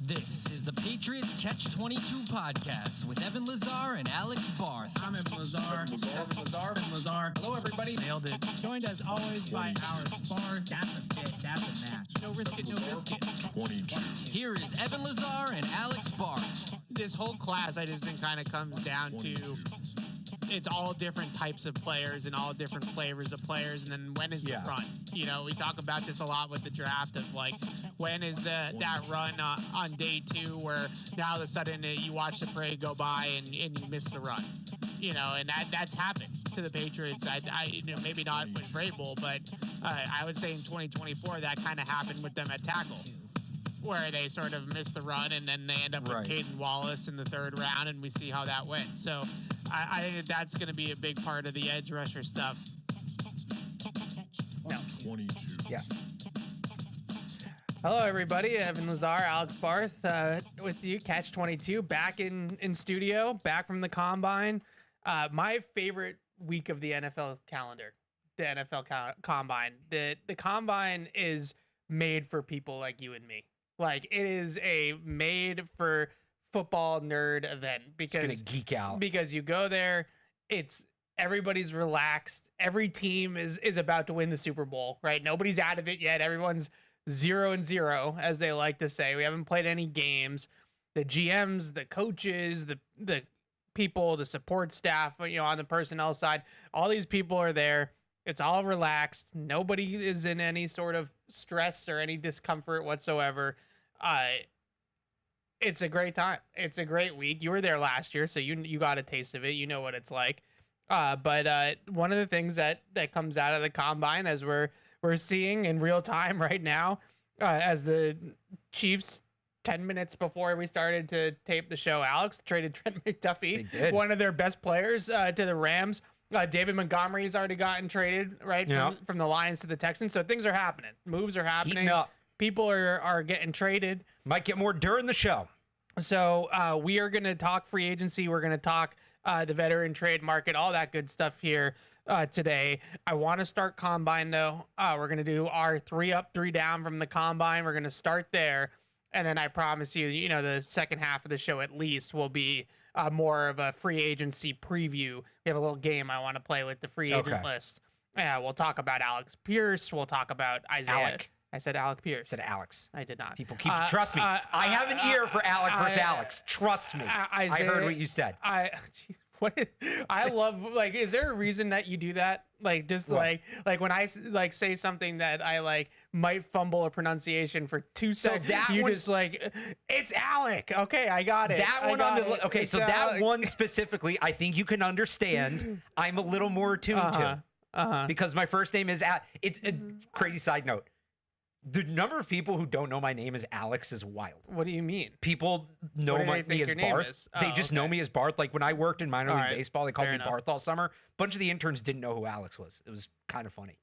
This is the Patriots Catch-22 podcast with Evan Lazar and Alex Barth. I'm Evan Lazar. Evan Lazar. Hello, everybody. Nailed it. Joined as always by Alex Barth. That's a fit. That's a match. No risk it, no biscuit. 22. Here is Evan Lazar and Alex Barth. This whole class, I just think, kind of comes down to it's all different types of players and all different flavors of players, and then when is the run? You know, we talk about this a lot with the draft of like, when is that run on day two where now all of a sudden you watch the parade go by and you miss the run, you know, and that's happened to the Patriots. I maybe not with Vrabel, but I would say in 2024 that kind of happened with them at tackle, where they sort of miss the run and then they end up with Caden Wallace in the third round, and we see how that went. So I think that's going to be a big part of the edge rusher stuff. No. 22. Yes. Hello, everybody. Evan Lazar, Alex Barth with you. Catch-22, back in studio, back from the Combine. My favorite week of the NFL calendar, the NFL Combine. The Combine is made for people like you and me. Like, it is a made for football nerd event because it's gonna geek out. Because you go there, everybody's relaxed. Every team is about to win the Super Bowl, right? Nobody's out of it yet. Everyone's 0-0, as they like to say. We haven't played any games. The GMs, the coaches, the people, the support staff, on the personnel side, all these people are there. It's all relaxed. Nobody is in any sort of stress or any discomfort whatsoever. It's a great time. It's a great week. You were there last year, so you got a taste of it. You know what it's like. But one of the things that comes out of the Combine, as we're seeing in real time right now, as the Chiefs 10 minutes before we started to tape the show, Alex traded Trent McDuffy, one of their best players, to the Rams. David Montgomery's already gotten traded, right, from the Lions to the Texans. So things are happening. Moves are happening. Heating up. People are getting traded. Might get more during the show. So we are going to talk free agency. We're going to talk the veteran trade market, all that good stuff here today. I want to start Combine, though. We're going to do our 3 up, 3 down from the Combine. We're going to start there. And then I promise you, the second half of the show at least will be more of a free agency preview. We have a little game I want to play with the free agent list. Yeah, we'll talk about Alex Pierce. We'll talk about Isaiah. Alec. I said Alec Pierce. I said Alex. I did not. People keep trust me. I have an ear for Alec versus Alex. Trust me. I heard what you said. I love, like, is there a reason that you do that? Like, just like when I say something that I might fumble a pronunciation for 2 seconds, just it's Alec. Okay, I got it. So that one specifically, I think you can understand. I'm a little more attuned to because my first name is crazy side note. The number of people who don't know my name as Alex is wild. What do you mean? People know me as Barth. They just know me as Barth. Like when I worked in minor league baseball, they called me Barth all summer. A bunch of the interns didn't know who Alex was. It was kind of funny.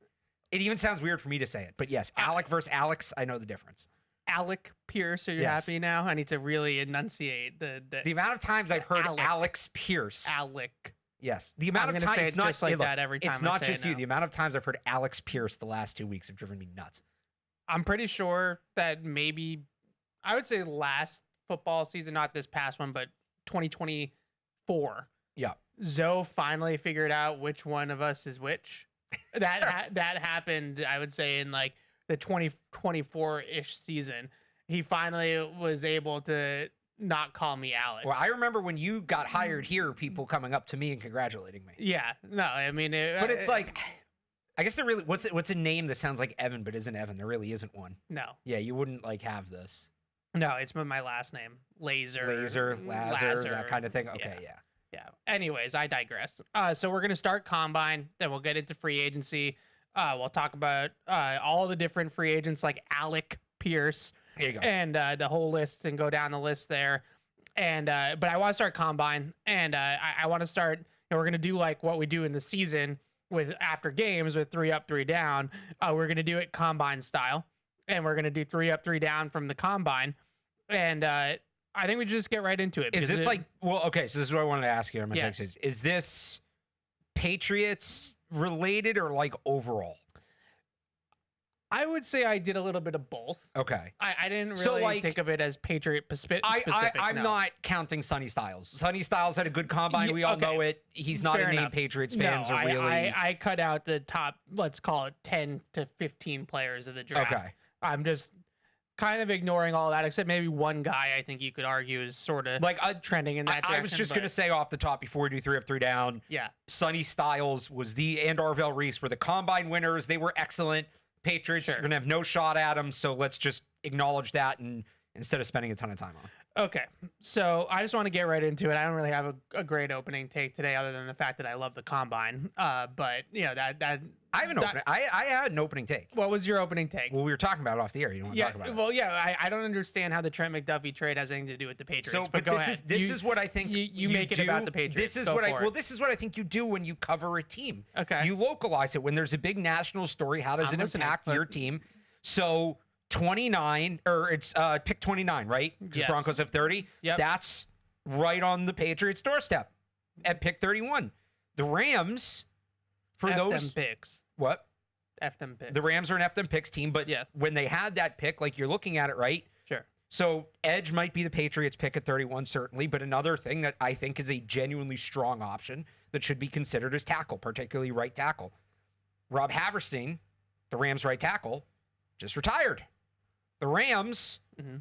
It even sounds weird for me to say it. But yes, Alec versus Alex, I know the difference. Alec Pierce, are you happy now? I need to really enunciate the amount of times I've heard Alex Pierce. Alec. Yes. The amount of times it's not just like that every time. It's not just you. The amount of times I've heard Alex Pierce the last 2 weeks have driven me nuts. I'm pretty sure that maybe, I would say last football season, not this past one, but 2024. Yeah. Zoe finally figured out which one of us is which. That happened, I would say, in the 2024-ish season. He finally was able to not call me Alex. Well, I remember when you got hired here, people coming up to me and congratulating me. Yeah. No, I mean... but it's I guess there really what's a name that sounds like Evan but isn't Evan? There really isn't one. No. Yeah, you wouldn't have this. No, it's my last name. Lazar, that kind of thing. Okay, yeah. Anyways, I digress. So we're gonna start Combine, then we'll get into free agency. We'll talk about all the different free agents like Alec Pierce. Here you go. And the whole list and go down the list there. And but I want to start Combine, and I want to start. We're gonna do like what we do in the season with after games with 3 up, 3 down. We're going to do it Combine style, and we're going to do 3 up, 3 down from the Combine. And I think we just get right into it. Is this so this is what I wanted to ask you. Is this Patriots related or overall? I would say I did a little bit of both. Okay. I didn't really think of it as Patriot specific. I'm not counting Sonny Styles. Sonny Styles had a good combine. We all know it. He's not Fair a name enough. Patriots fans are really. I cut out the top, let's call it 10 to 15 players of the draft. Okay. I'm just kind of ignoring all that, except maybe one guy I think you could argue is sort of like trending in that direction. I was just going to say off the top before we do 3 up, 3 down. Yeah. Sonny Styles and Rous were the combine winners. They were excellent. Patriots are going to have no shot at them, so let's just acknowledge that and instead of spending a ton of time on it. Okay, so I just want to get right into it. I don't really have a great opening take today, other than the fact that I love the combine. But you know that I had an opening take. What was your opening take? Well, we were talking about it off the air. You don't want to talk about it. Well, I don't understand how the Trent McDuffie trade has anything to do with the Patriots. So, but go this ahead. is what I think you make it about the Patriots. This is what I think you do when you cover a team. Okay. You localize it when there's a big national story. How does it impact your team? So 29 or it's pick 29, right? Because Yes. Broncos have 30. Yep. That's right on the Patriots' doorstep at pick 31. The Rams, for F those them picks. what? F them picks. The Rams are an F them picks team, but Yes. when they had that pick, like you're looking at it, right? Sure. So edge might be the Patriots pick at 31, certainly, but another thing that I think is a genuinely strong option that should be considered is tackle, particularly right tackle. Rob Haverstein, the Rams right tackle, just retired. The Rams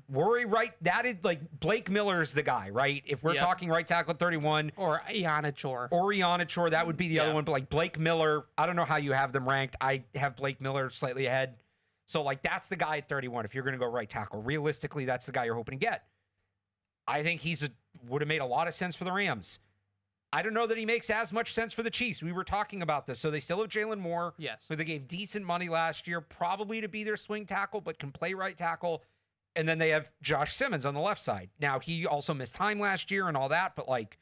worry right. That is like Blake Miller's the guy, right? If we're talking right tackle at 31. Or Ianachor. That would be the other one. But like Blake Miller, I don't know how you have them ranked. I have Blake Miller slightly ahead. So like that's the guy at 31. If you're going to go right tackle, realistically, that's the guy you're hoping to get. I think would have made a lot of sense for the Rams. I don't know that he makes as much sense for the Chiefs. We were talking about this. So they still have Jalen Moore, Yes. who they gave decent money last year, probably to be their swing tackle, but can play right tackle. And then they have Josh Simmons on the left side. Now, he also missed time last year and all that, but like,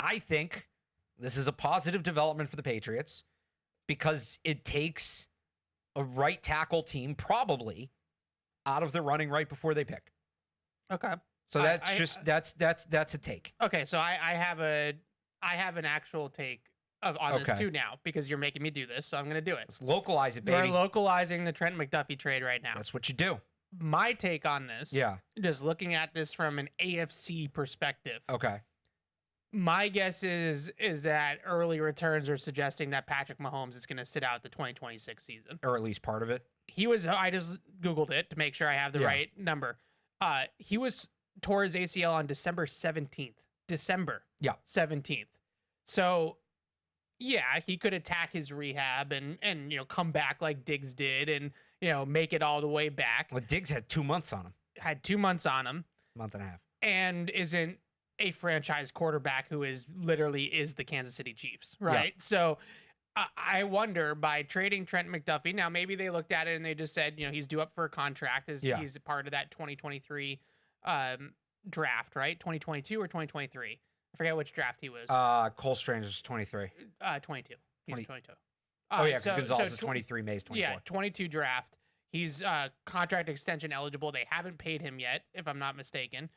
I think this is a positive development for the Patriots because it takes a right tackle team probably out of the running right before they pick. Okay. So that's a take. Okay, so I have an actual take on this too now because you're making me do this, so I'm going to do it. Let's localize it, baby. We're localizing the Trent McDuffie trade right now. That's what you do. My take on this, just looking at this from an AFC perspective. Okay. My guess is that early returns are suggesting that Patrick Mahomes is going to sit out the 2026 season, or at least part of it. I just Googled it to make sure I have the right number. He was tore his ACL on December 17th. December 17th. So, yeah, he could attack his rehab and come back like Diggs did and make it all the way back. Well, Diggs had 2 months on him. Had 2 months on him. Month and a half. And isn't a franchise quarterback who is the Kansas City Chiefs, right? Yeah. So I wonder by trading Trent McDuffie. Now maybe they looked at it and they just said, he's due up for a contract. He's a part of that 2023 draft, right? 2022 or 2023? I forget which draft he was. Cole Strange is 23. 22. He's 22. Oh yeah, because Gonzalez is 23. May's 24. Yeah, 22 draft. He's contract extension eligible. They haven't paid him yet, if I'm not mistaken.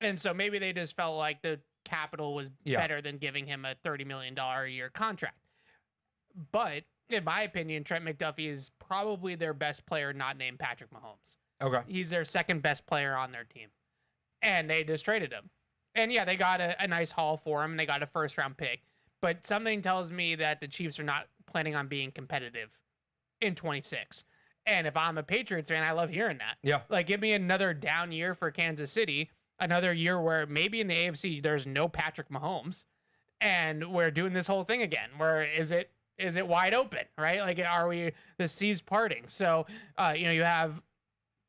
And so maybe they just felt like the capital was better than giving him a $30 million a year contract. But in my opinion, Trent McDuffie is probably their best player not named Patrick Mahomes. Okay. He's their second best player on their team. And they just traded him. And yeah, they got a nice haul for him. And they got a first round pick. But something tells me that the Chiefs are not planning on being competitive in 26. And if I'm a Patriots fan, I love hearing that. Yeah. Like, give me another down year for Kansas City. Another year where maybe in the AFC there's no Patrick Mahomes. And we're doing this whole thing again. Where is it wide open, right? Like, are we the seas parting? So, you have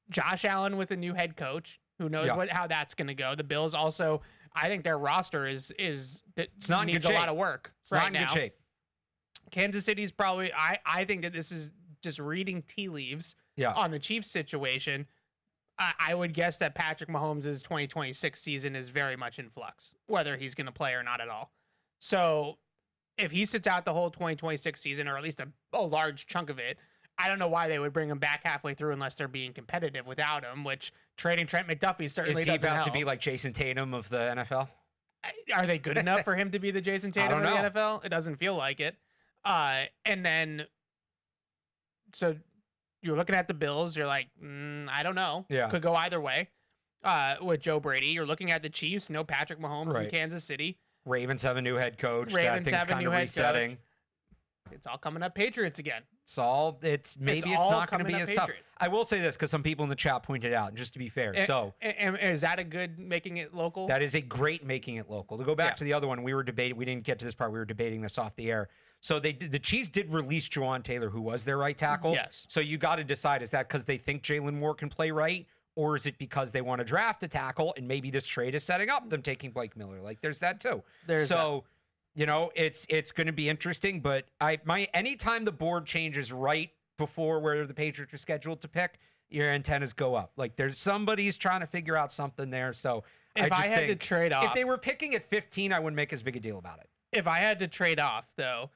Josh Allen with a new head coach. Who knows how that's going to go? The Bills also, I think their roster needs a lot of work right now. Not in good shape. Kansas City's probably, I think that this is just reading tea leaves on the Chiefs situation. I would guess that Patrick Mahomes' 2026 season is very much in flux, whether he's going to play or not at all. So if he sits out the whole 2026 season, or at least a large chunk of it, I don't know why they would bring him back halfway through unless they're being competitive without him, which trading Trent McDuffie certainly doesn't help. Is he about to be like Jason Tatum of the NFL? Are they good enough for him to be the Jason Tatum of the NFL? It doesn't feel like it. And then, so you're looking at the Bills. You're like, I don't know. Yeah. Could go either way. With Joe Brady, you're looking at the Chiefs. No Patrick Mahomes in Kansas City. Ravens have a new head coach. Ravens that thing's have a kind new of head resetting. coach. It's all coming up Patriots again. It's not going to be as tough. Patriots. I will say this because some people in the chat pointed out, and just to be fair. And is that a good making it local? That is a great making it local. To go back to the other one, we didn't get to this part. We were debating this off the air. So the Chiefs did release Juwan Taylor, who was their right tackle. Yes. So you got to decide, is that because they think Jalen Moore can play right? Or is it because they want to draft a tackle and maybe this trade is setting up them taking Blake Miller? Like there's that too. It's going to be interesting, but anytime the board changes right before where the Patriots are scheduled to pick, your antennas go up. Like somebody's trying to figure out something there. So if I had to trade off, if they were picking at 15, I wouldn't make as big a deal about it. If I had to trade off though,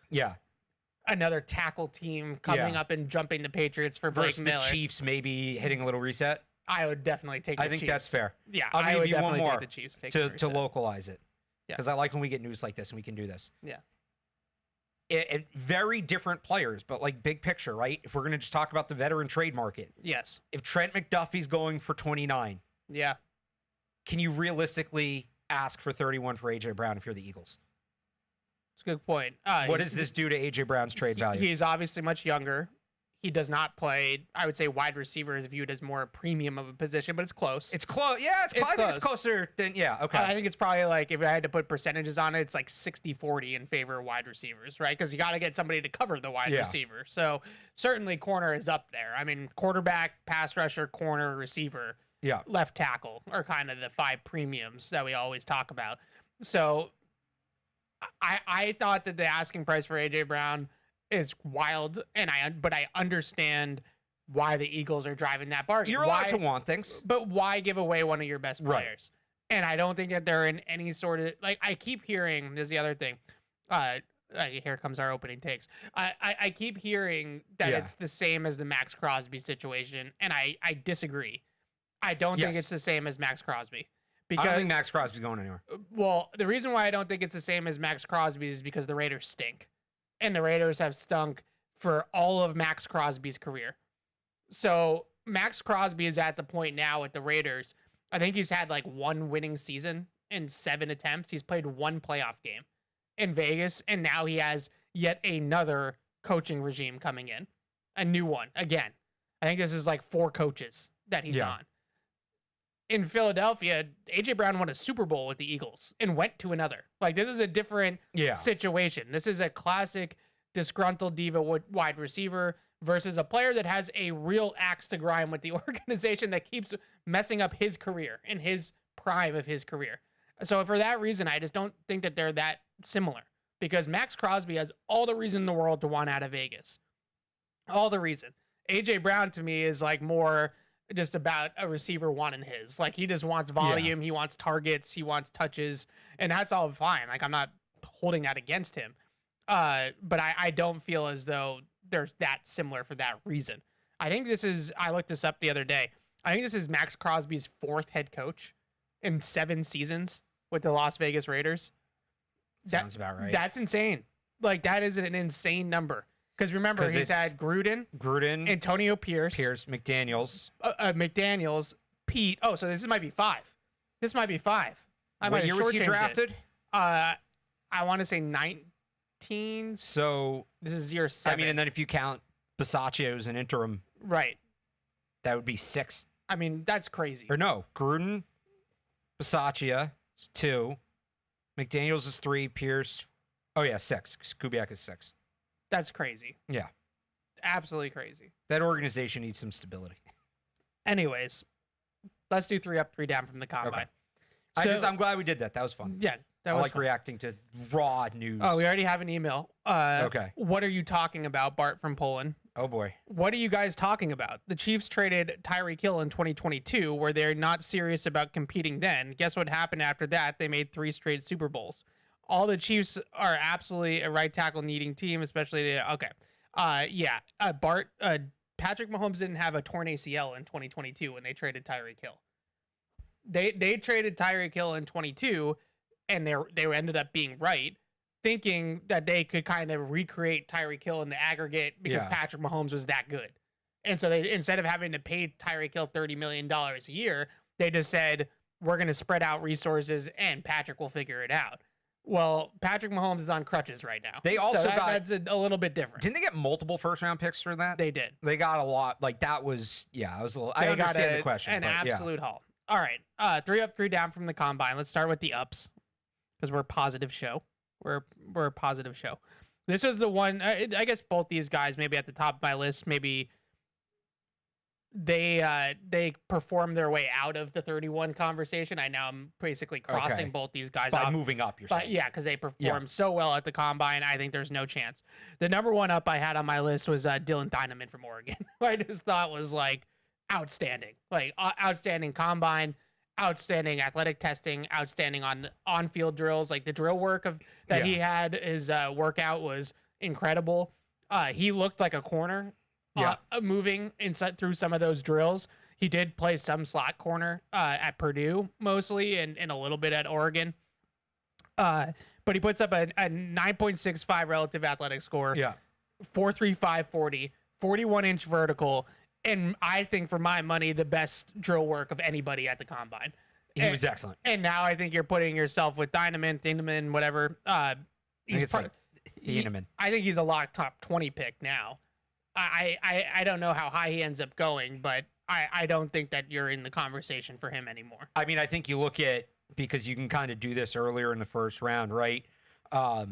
another tackle team coming up and jumping the Patriots for Blake Miller. The Chiefs maybe hitting a little reset. I would definitely take the Chiefs. I think that's fair. Yeah, I'll give you one more take the Chiefs, to localize it. Because I like when we get news like this and we can do this. Yeah. And very different players, but like big picture, right? If we're going to just talk about the veteran trade market. Yes. If Trent McDuffie's going for 29. Yeah. Can you realistically ask for 31 for A.J. Brown if you're the Eagles? That's a good point. What does this do to A.J. Brown's trade value? He's obviously much younger. He does not play. I would say wide receiver is viewed as more a premium of a position, but it's close. It's close. Yeah, it's close. I think it's closer than, okay. I think it's probably like, if I had to put percentages on it, it's like 60-40 in favor of wide receivers, right? Because you got to get somebody to cover the wide receiver. So certainly corner is up there. I mean, quarterback, pass rusher, corner, receiver, left tackle are kind of the 5 premiums that we always talk about. So I thought that the asking price for A.J. Brown is wild, but I understand why the Eagles are driving that bargain. You're allowed to want things, but why give away one of your best players? Right. And I don't think that they're in any sort of I keep hearing. There's the other thing. Here comes our opening takes. I keep hearing that it's the same as the Max Crosby situation, and I disagree. I don't think it's the same as Max Crosby. Because, I don't think Max Crosby's going anywhere. Well, the reason why I don't think it's the same as Max Crosby is because the Raiders stink. And the Raiders have stunk for all of Max Crosby's career. So Max Crosby is at the point now with the Raiders. I think he's had like 1 winning season in 7 attempts. He's played 1 playoff game in Vegas. And now he has yet another coaching regime coming in. A new one. Again, I think this is like 4 coaches that he's on. In Philadelphia, A.J. Brown won a Super Bowl with the Eagles and went to another. Like, this is a different situation. This is a classic disgruntled diva wide receiver versus a player that has a real axe to grind with the organization that keeps messing up his career in his prime of his career. So for that reason, I just don't think that they're that similar, because Max Crosby has all the reason in the world to want out of Vegas. All the reason. A.J. Brown to me is like more just about a receiver wanting his. Like, he just wants volume, he wants targets, he wants touches, and that's all fine. Like, I'm not holding that against him. But I don't feel as though there's that similar for that reason. I think this is, I looked this up the other day, I think this is Max Crosby's 4th head coach in 7 seasons with the Las Vegas Raiders. Sounds about right. That's insane. Like, that is an insane number. Because remember, he's had Gruden, Antonio Pierce, McDaniels, Pete. Oh, so this might be 5. This might be 5. What year was he drafted? I want to say 19. So this is year 7. I mean, and then if you count Bisaccia as an interim, right, that would be 6. I mean, that's crazy. Or no, Gruden, Bisaccia is 2, McDaniels is 3, Pierce. Oh yeah, 6. Kubiak is 6. That's crazy. Yeah. Absolutely crazy. That organization needs some stability. Anyways, let's do 3 up, 3 down from the combine. Okay. I'm glad we did that. That was fun. Yeah. I like reacting to raw news. Oh, we already have an email. Okay. What are you talking about, Bart from Poland? Oh, boy. What are you guys talking about? The Chiefs traded Tyreek Hill in 2022, where they're not serious about competing then. Guess what happened after that? They made 3 straight Super Bowls. All the Chiefs are absolutely a right tackle needing team, especially Bart, Patrick Mahomes didn't have a torn ACL in 2022 when they traded Tyreek Hill. They traded Tyreek Hill in 22, and they ended up being right, thinking that they could kind of recreate Tyreek Hill in the aggregate because Patrick Mahomes was that good. And so they, instead of having to pay Tyreek Hill $30 million a year, they just said, we're going to spread out resources and Patrick will figure it out. Well, Patrick Mahomes is on crutches right now. They also that's a little bit different. Didn't they get multiple first-round picks for that? They did. They got a lot. Like, that was, I was a little, I understand the question. An absolute haul. All right. 3 up, 3 down from the combine. Let's start with the ups because we're a positive show. We're a positive show. This was the one, I guess both these guys maybe at the top of my list, maybe they performed their way out of the 31 conversation. I'm basically crossing both these guys by off. moving up, you're saying. Yeah, because they performed so well at the combine. I think there's no chance. The number one up I had on my list was Dylan Dynaman from Oregon. I just thought was like outstanding, outstanding combine, outstanding athletic testing, outstanding on-field drills. Like the drill work that he had, his workout was incredible. He looked like a corner. Moving inside through some of those drills. He did play some slot corner at Purdue mostly and a little bit at Oregon. But he puts up a 9.65 relative athletic score. 4.35 40, 41-inch vertical. And I think for my money, the best drill work of anybody at the combine. He was excellent. And now I think you're putting yourself with Dynaman, whatever. He's Dynaman. I think he's a lock top 20 pick now. I don't know how high he ends up going, but I don't think that you're in the conversation for him anymore. I mean, I think you look at, because you can kind of do this earlier in the first round, right? The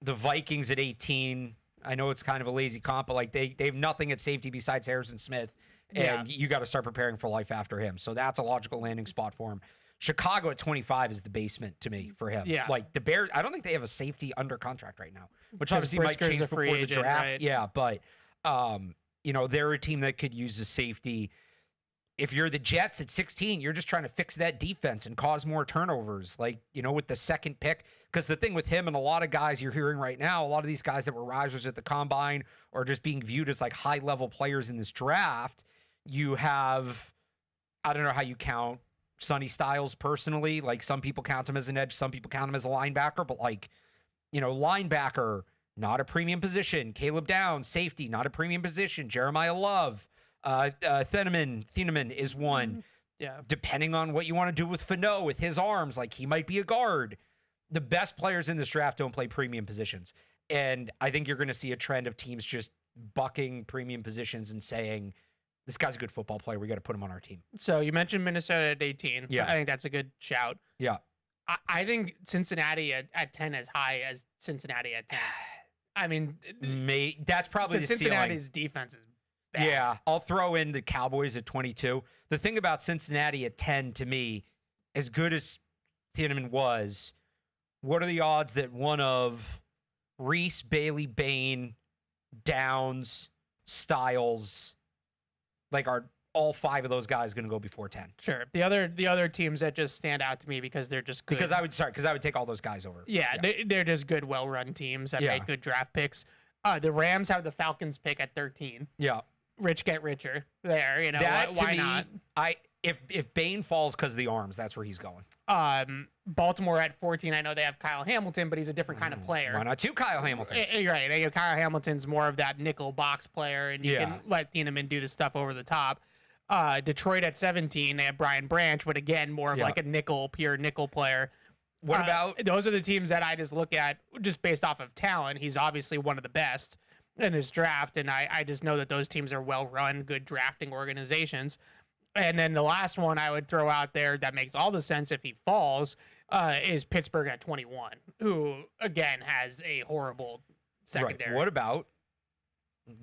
Vikings at 18, I know it's kind of a lazy comp, but like they have nothing at safety besides Harrison Smith, and you got to start preparing for life after him. So that's a logical landing spot for him. Chicago at 25 is the basement to me for him. Yeah. Like the Bears, I don't think they have a safety under contract right now, which obviously might Brisker's change a free before the agent, draft. right? Yeah, but they're a team that could use a safety. If you're the Jets at 16, you're just trying to fix that defense and cause more turnovers, like, with the second pick. Because the thing with him and a lot of guys you're hearing right now, a lot of these guys that were risers at the combine or just being viewed as like high-level players in this draft, you have, I don't know how you count Sonny Styles personally. Like some people count him as an edge, some people count him as a linebacker, but linebacker, not a premium position. Caleb Downs, safety, not a premium position. Jeremiah Love, Thieneman is one. Yeah. Depending on what you want to do with Fano, with his arms, like he might be a guard. The best players in this draft don't play premium positions. And I think you're going to see a trend of teams just bucking premium positions and saying, this guy's a good football player. We got to put him on our team. So you mentioned Minnesota at 18. Yeah. I think that's a good shout. Yeah. I think Cincinnati at 10 as high as Cincinnati at 10. I mean, that's probably the Cincinnati's ceiling. Defense is bad. Yeah, I'll throw in the Cowboys at 22. The thing about Cincinnati at 10 to me, as good as Thieneman was, what are the odds that one of Rous, Bailey, Bain, Downs, Styles, are all 5 of those guys going to go before 10? Sure. The other teams that just stand out to me because they're just good. Because I would take all those guys over. Yeah. They're just good, well-run teams that make good draft picks. The Rams have the Falcons pick at 13. Yeah. Rich get richer there. That, why to me, not? If Bain falls because of the arms, that's where he's going. Baltimore at 14. I know they have Kyle Hamilton, but he's a different kind of player. Why not 2 Kyle Hamiltons? You're right. Kyle Hamilton's more of that nickel box player, and you can let Thieneman do the stuff over the top. Detroit at 17. They have Brian Branch, but again, more of like a pure nickel player. What about those are the teams that I just look at just based off of talent. He's obviously one of the best in this draft, and I just know that those teams are well-run, good drafting organizations. And then the last one I would throw out there that makes all the sense if he falls is Pittsburgh at 21, who, again, has a horrible secondary. Right. What about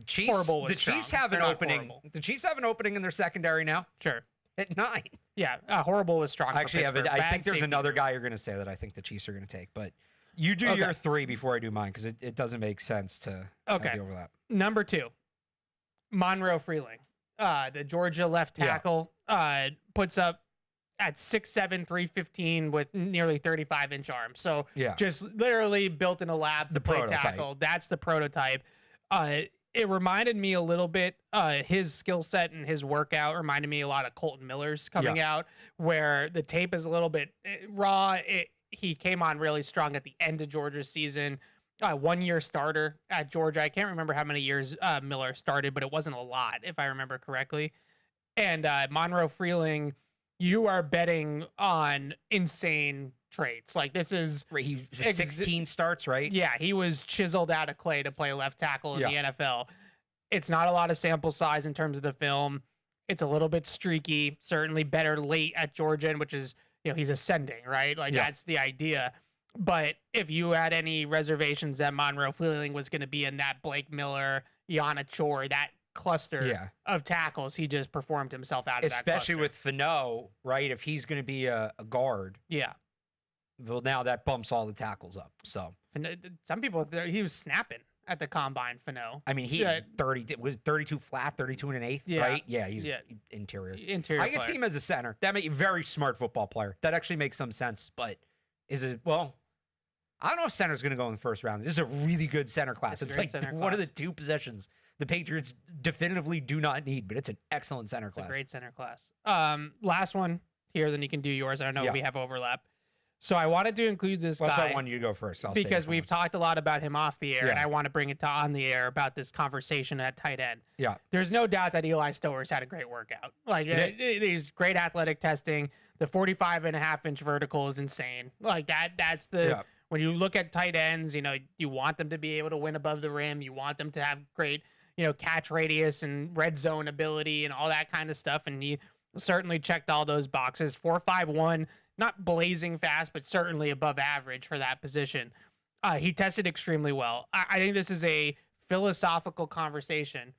Chiefs? Horrible the strong. Chiefs have an They're not opening. horrible. The Chiefs have an opening in their secondary now Sure. at 9. Yeah, horrible was strong. I actually have it. I Bad think there's safety another group. guy you're going to say that I think the Chiefs are going to take, but you do your 3 before I do mine because it doesn't make sense to have the overlap. Number 2, Monroe Freeling, the Georgia left tackle, puts up at 6'7", 315 with nearly 35-inch arms. So just literally built in a lab to play tackle. That's the prototype. It reminded me a little bit, his skill set and his workout reminded me a lot of Colton Miller's coming out, where the tape is a little bit raw. He came on really strong at the end of Georgia's season. 1-year starter at Georgia. I can't remember how many years Miller started, but it wasn't a lot, if I remember correctly. And Monroe Freeling, you are betting on insane traits. Like this is He 16 starts, right? Yeah, he was chiseled out of clay to play left tackle in the NFL. It's not a lot of sample size in terms of the film. It's a little bit streaky. Certainly better late at Georgia, which is, he's ascending, right? Like that's the idea. But if you had any reservations that Monroe Freeling was going to be in that Blake Miller, Yana Chor, that cluster of tackles, he just performed himself out of that Especially with Fano, right? If he's going to be a guard. Yeah. Well, now that bumps all the tackles up. So some people, he was snapping at the combine, Fano. I mean, he 32 flat, 32 and an eighth, right? Yeah, he's interior. I can see him as a center. That makes a very smart football player. That actually makes some sense. But is it, well, I don't know if center's going to go in the first round. This is a really good center class. It's like one of the two possessions the Patriots definitively do not need, but it's an excellent center class. It's a great center class. Last one here, then you can do yours. I don't know if we have overlap. So I wanted to include this guy. I want you to go first. Because we've talked a lot about him off the air, and I want to bring it to on the air about this conversation at tight end. Yeah. There's no doubt that Eli Stowers had a great workout. Like, he's great athletic testing. The 45.5-inch vertical is insane. Like, that's the... When you look at tight ends, you want them to be able to win above the rim. You want them to have great, catch radius and red zone ability and all that kind of stuff. And he certainly checked all those boxes. 4.51, not blazing fast, but certainly above average for that position. He tested extremely well. I think this is a philosophical conversation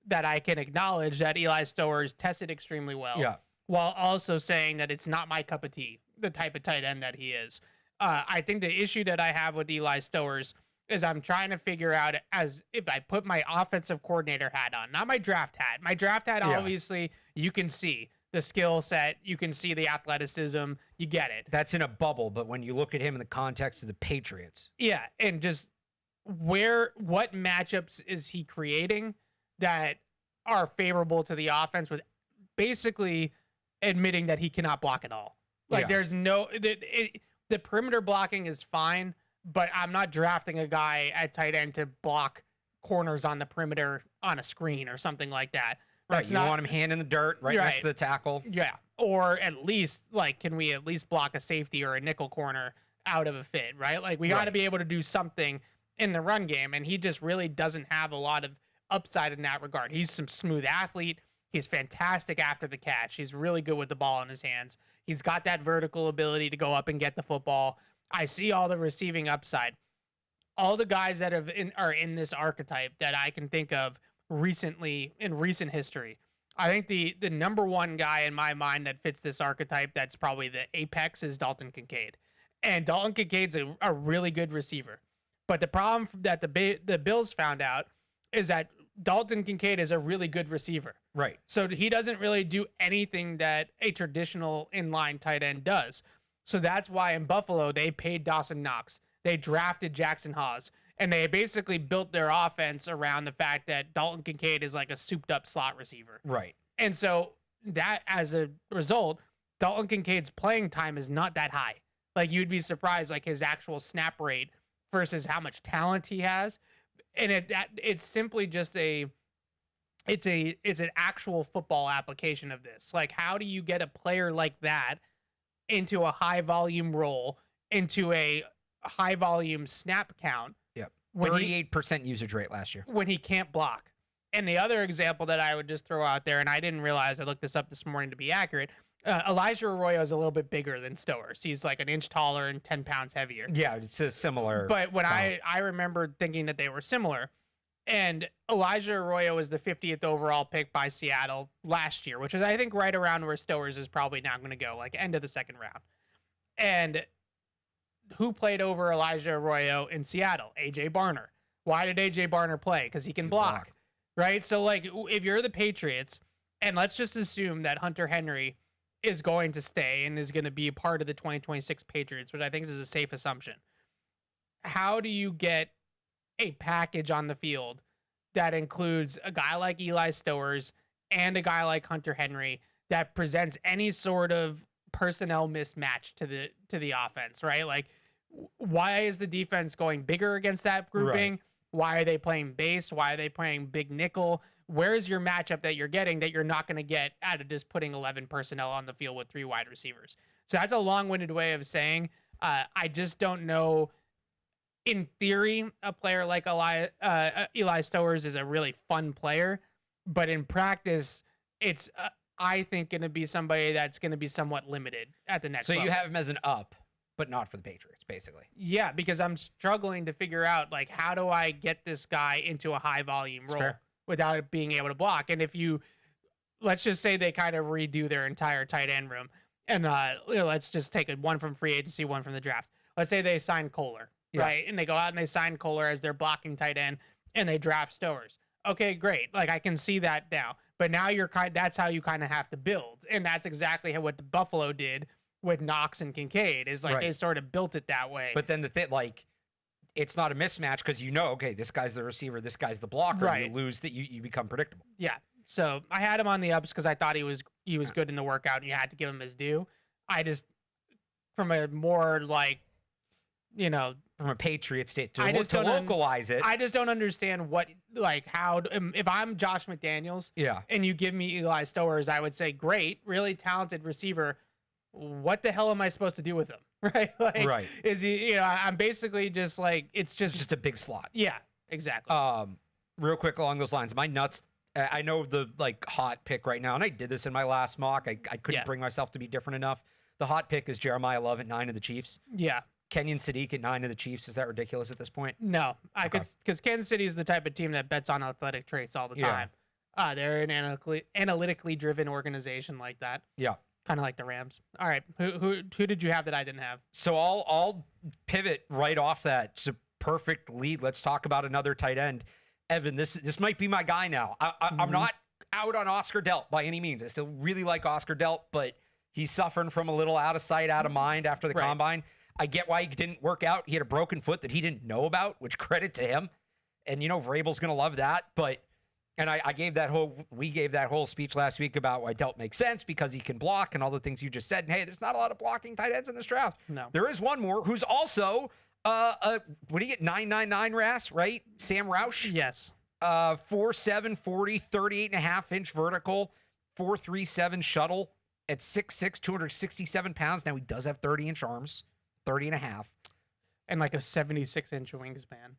that I can acknowledge that Eli Stowers tested extremely well. Yeah. While also saying that it's not my cup of tea, the type of tight end that he is. I think the issue that I have with Eli Stowers is I'm trying to figure out as if I put my offensive coordinator hat on, not my draft hat. My draft hat, obviously, you can see the skill set, you can see the athleticism, you get it. That's in a bubble, but when you look at him in the context of the Patriots. Yeah, and just what matchups is he creating that are favorable to the offense with basically admitting that he cannot block at all. Like there's no... The perimeter blocking is fine, but I'm not drafting a guy at tight end to block corners on the perimeter on a screen or something like that. Right, you want him hand in the dirt next to the tackle. Yeah, or at least, can we at least block a safety or a nickel corner out of a fit, right? Like, we got to be able to do something in the run game, and he just really doesn't have a lot of upside in that regard. He's some smooth athlete. He's fantastic after the catch. He's really good with the ball in his hands. He's got that vertical ability to go up and get the football. I see all the receiving upside. All the guys that are in this archetype that I can think of recently in recent history. I think the number one guy in my mind that fits this archetype that's probably the apex is Dalton Kincaid. And Dalton Kincaid's a really good receiver. But the problem that the Bills found out is that Dalton Kincaid is a really good receiver. Right. So he doesn't really do anything that a traditional inline tight end does. So that's why in Buffalo, they paid Dawson Knox. They drafted Jackson Hawes. And they basically built their offense around the fact that Dalton Kincaid is like a souped up slot receiver. Right. And so that, as a result, Dalton Kincaid's playing time is not that high. Like, you'd be surprised, like, his actual snap rate versus how much talent he has. And it's simply just it's an actual football application of this. Like, how do you get a player like that into a high volume role, into a high volume snap count? Yep. 38% usage rate last year. When he can't block. And the other example that I would just throw out there, and I didn't realize, I looked this up this morning to be accurate, Elijah Arroyo is a little bit bigger than Stowers. He's like an inch taller and 10 pounds heavier. Yeah, it's a similar. But when I remember thinking that they were similar, and Elijah Arroyo was the 50th overall pick by Seattle last year, which is, I think, right around where Stowers is probably now going to go, like end of the second round. And who played over Elijah Arroyo in Seattle? AJ Barner. Why did AJ Barner play? Because he can block, right? So, like, if you're the Patriots, and let's just assume that Hunter Henry is going to stay and is going to be a part of the 2026 Patriots, which I think is a safe assumption. How do you get a package on the field that includes a guy like Eli Stowers and a guy like Hunter Henry that presents any sort of personnel mismatch to the offense, right? Like, why is the defense going bigger against that grouping? Right. Why are they playing base? Why are they playing big nickel? Where's your matchup that you're getting that you're not going to get out of just putting 11 personnel on the field with 3 wide receivers? So that's a long-winded way of saying I just don't know. In theory, a player like Eli Stowers is a really fun player, but in practice, it's I think going to be somebody that's going to be somewhat limited at the next level. So you have him as an up, but not for the Patriots, basically. Yeah, because I'm struggling to figure out, like, how do I get this guy into a high volume role without it being able to block? And if you, let's just say they kind of redo their entire tight end room, and let's just take one from free agency, one from the draft. Let's say they sign Kohler, right? And they go out and they sign Kohler as their blocking tight end, and they draft Stowers. Okay, great. Like, I can see that now. But now that's how you kind of have to build. And that's exactly what the Buffalo did with Knox and Kincaid, is like they sort of built it that way. But then the thing, like, it's not a mismatch because okay, this guy's the receiver, this guy's the blocker. Right. You lose that, you become predictable. Yeah. So I had him on the ups because I thought he was good in the workout and you had to give him his due. I just, from a more like, from a Patriots state to just localize it. I just don't understand how, if I'm Josh McDaniels and you give me Eli Stowers, I would say, great, really talented receiver. What the hell am I supposed to do with him? Right? Like, right. Is he, I'm basically just like, it's just a big slot. Yeah, exactly. Real quick along those lines, my nuts, I know the hot pick right now, and I did this in my last mock. I couldn't bring myself to be different enough. The hot pick is Jeremiah Love at 9 of the Chiefs. Yeah. Kenyon Sadiq at 9 of the Chiefs. Is that ridiculous at this point? No, because Kansas City is the type of team that bets on athletic traits all the time. They're an analytically driven organization like that. Yeah. Kind of like the Rams. All right. Who did you have that I didn't have? So I'll pivot right off that. It's a perfect lead. Let's talk about another tight end. Evan, this might be my guy now. I'm not out on Oscar Delp by any means. I still really like Oscar Delp, but he's suffering from a little out of sight, out of mind after the combine. I get why he didn't work out. He had a broken foot that he didn't know about, which credit to him. And, Vrabel's going to love that. But, and we gave that whole speech last week about why Delp makes sense because he can block and all the things you just said. And hey, there's not a lot of blocking tight ends in this draft. No. There is one more who's also, what do you get? 999 RAS, right? Sam Rous? Yes. 4'7", 40, 38.5-inch vertical, 4.37 shuttle at 6'6", 267 pounds. Now he does have 30-inch arms. 30.5. And like a 76-inch wingspan.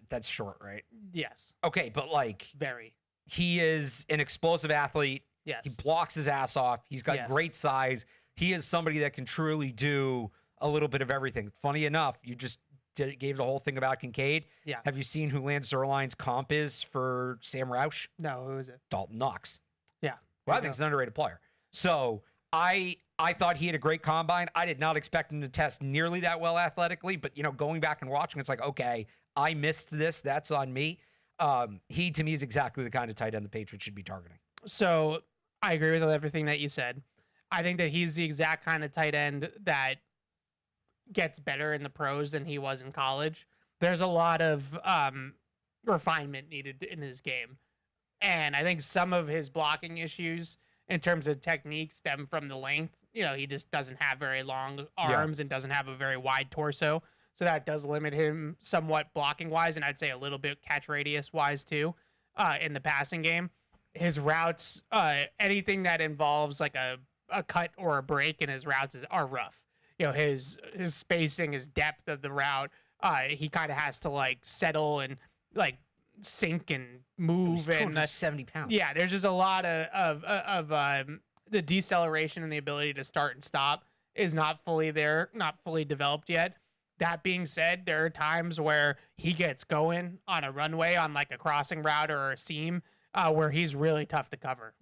That's short, right? Yes. Okay, but very. He is an explosive athlete. Yes. He blocks his ass off. He's got great size. He is somebody that can truly do a little bit of everything. Funny enough, you just gave the whole thing about Kincaid. Yeah. Have you seen who Lance Zierlein's comp is for Sam Rous? No, who is it? Dalton Knox. Yeah. Well, I think he's an underrated player. So I thought he had a great combine. I did not expect him to test nearly that well athletically, but going back and watching, it's like, okay, I missed this. That's on me. He, to me, is exactly the kind of tight end the Patriots should be targeting. So I agree with everything that you said. I think that he's the exact kind of tight end that gets better in the pros than he was in college. There's a lot of refinement needed in his game. And I think some of his blocking issues in terms of technique stem from the length. He just doesn't have very long arms and doesn't have a very wide torso. So that does limit him somewhat blocking wise. And I'd say a little bit catch radius wise too, in the passing game. His routes, anything that involves like a cut or a break in his routes are rough. His spacing, his depth of the route, he kind of has to settle and sink and move. And 70 pounds. Yeah, there's just a lot of the deceleration and the ability to start and stop is not fully there, not fully developed yet. That being said, there are times where he gets going on a runway on a crossing route or a seam where he's really tough to cover.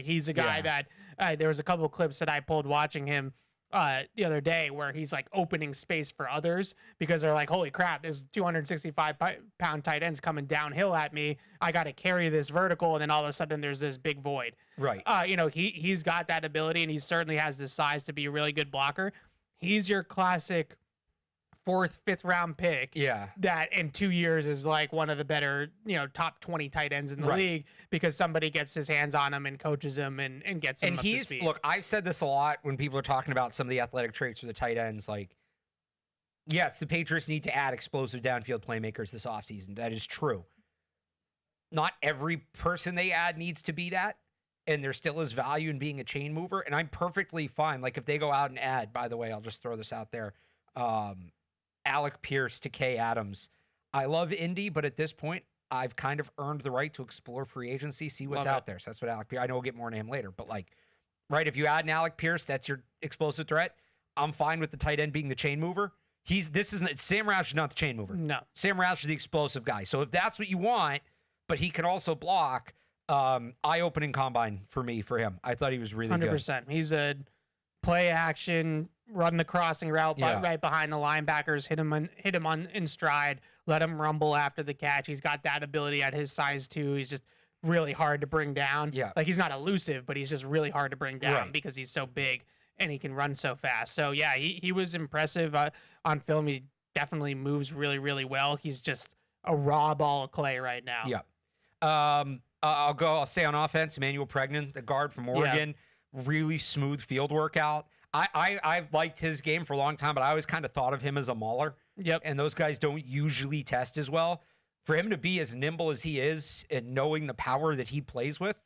He's a guy that there was a couple of clips that I pulled watching him the other day where he's opening space for others because they're like, holy crap, this 265-pound tight end's coming downhill at me. I got to carry this vertical. And then all of a sudden there's this big void. Right. He's got that ability and he certainly has the size to be a really good blocker. He's your classic 4th, 5th round pick. Yeah. That in 2 years is one of the better, top 20 tight ends in the league because somebody gets his hands on him and coaches him and gets him up to speed. Look, I've said this a lot when people are talking about some of the athletic traits for the tight ends. Yes, the Patriots need to add explosive downfield playmakers this offseason. That is true. Not every person they add needs to be that, and there still is value in being a chain mover, and I'm perfectly fine. Like, if they go out and add, by the way, I'll just throw this out there, Alec Pierce to Kay Adams. I love Indy, but at this point, I've kind of earned the right to explore free agency, see what's out there. So that's what Alec Pierce, I know we'll get more into him later, but like, right, if you add an Alec Pierce, that's your explosive threat. I'm fine with the tight end being the chain mover. Sam Roush is not the chain mover. No. Sam Roush is the explosive guy. So if that's what you want, but he can also block, eye-opening combine for him. I thought he was really 100%. good. He's a play action, run the crossing route right behind the linebackers, hit him in stride, let him rumble after the catch. He's got that ability at his size too. He's just really hard to bring down. Yeah. Like, he's not elusive, but he's just really hard to bring down because he's so big and he can run so fast. So yeah, he was impressive on film. He definitely moves really, really well. He's just a raw ball of clay right now. Yeah. I'll stay on offense. Emmanuel Pregnan, the guard from Oregon, really smooth field workout. I've liked his game for a long time, but I always kind of thought of him as a mauler. Yep. And those guys don't usually test as well. For him to be as nimble as he is and knowing the power that he plays with,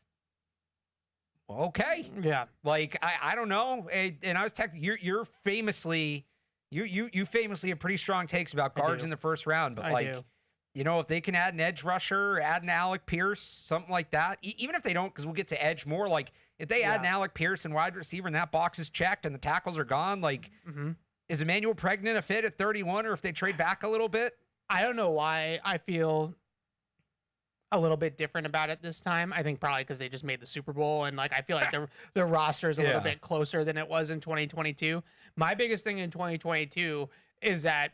okay. Yeah. Like, I don't know. And I was you're famously have pretty strong takes about guards in the first round, but I do. You know, if they can add an edge rusher, add an Alec Pierce, something like that, even if they don't, because we'll get to edge more, like, if they add an Alec Pierce and wide receiver and that box is checked and the tackles are gone, like, is Emmanuel Pregnan a fit at 31, or if they trade back a little bit? I don't know why I feel a little bit different about it this time. I think probably because they just made the Super Bowl, and like, I feel like the roster is a little bit closer than it was in 2022. My biggest thing in 2022 is that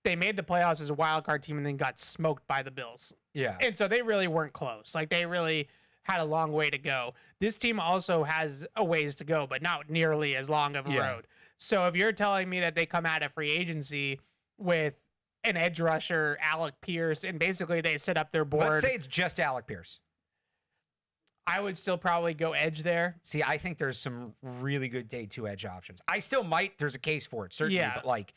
they made the playoffs as a wild card team and then got smoked by the Bills. Yeah. And so they really weren't close. Like, they really had a long way to go. This team also has a ways to go, but not nearly as long of a road. So if you're telling me that they come out of free agency with an edge rusher, Alec Pierce, and basically they set up their board. Let's say it's just Alec Pierce. I would still probably go edge there. See, I think there's some really good day 2 edge options. I still might. There's a case for it, certainly. Yeah. But like,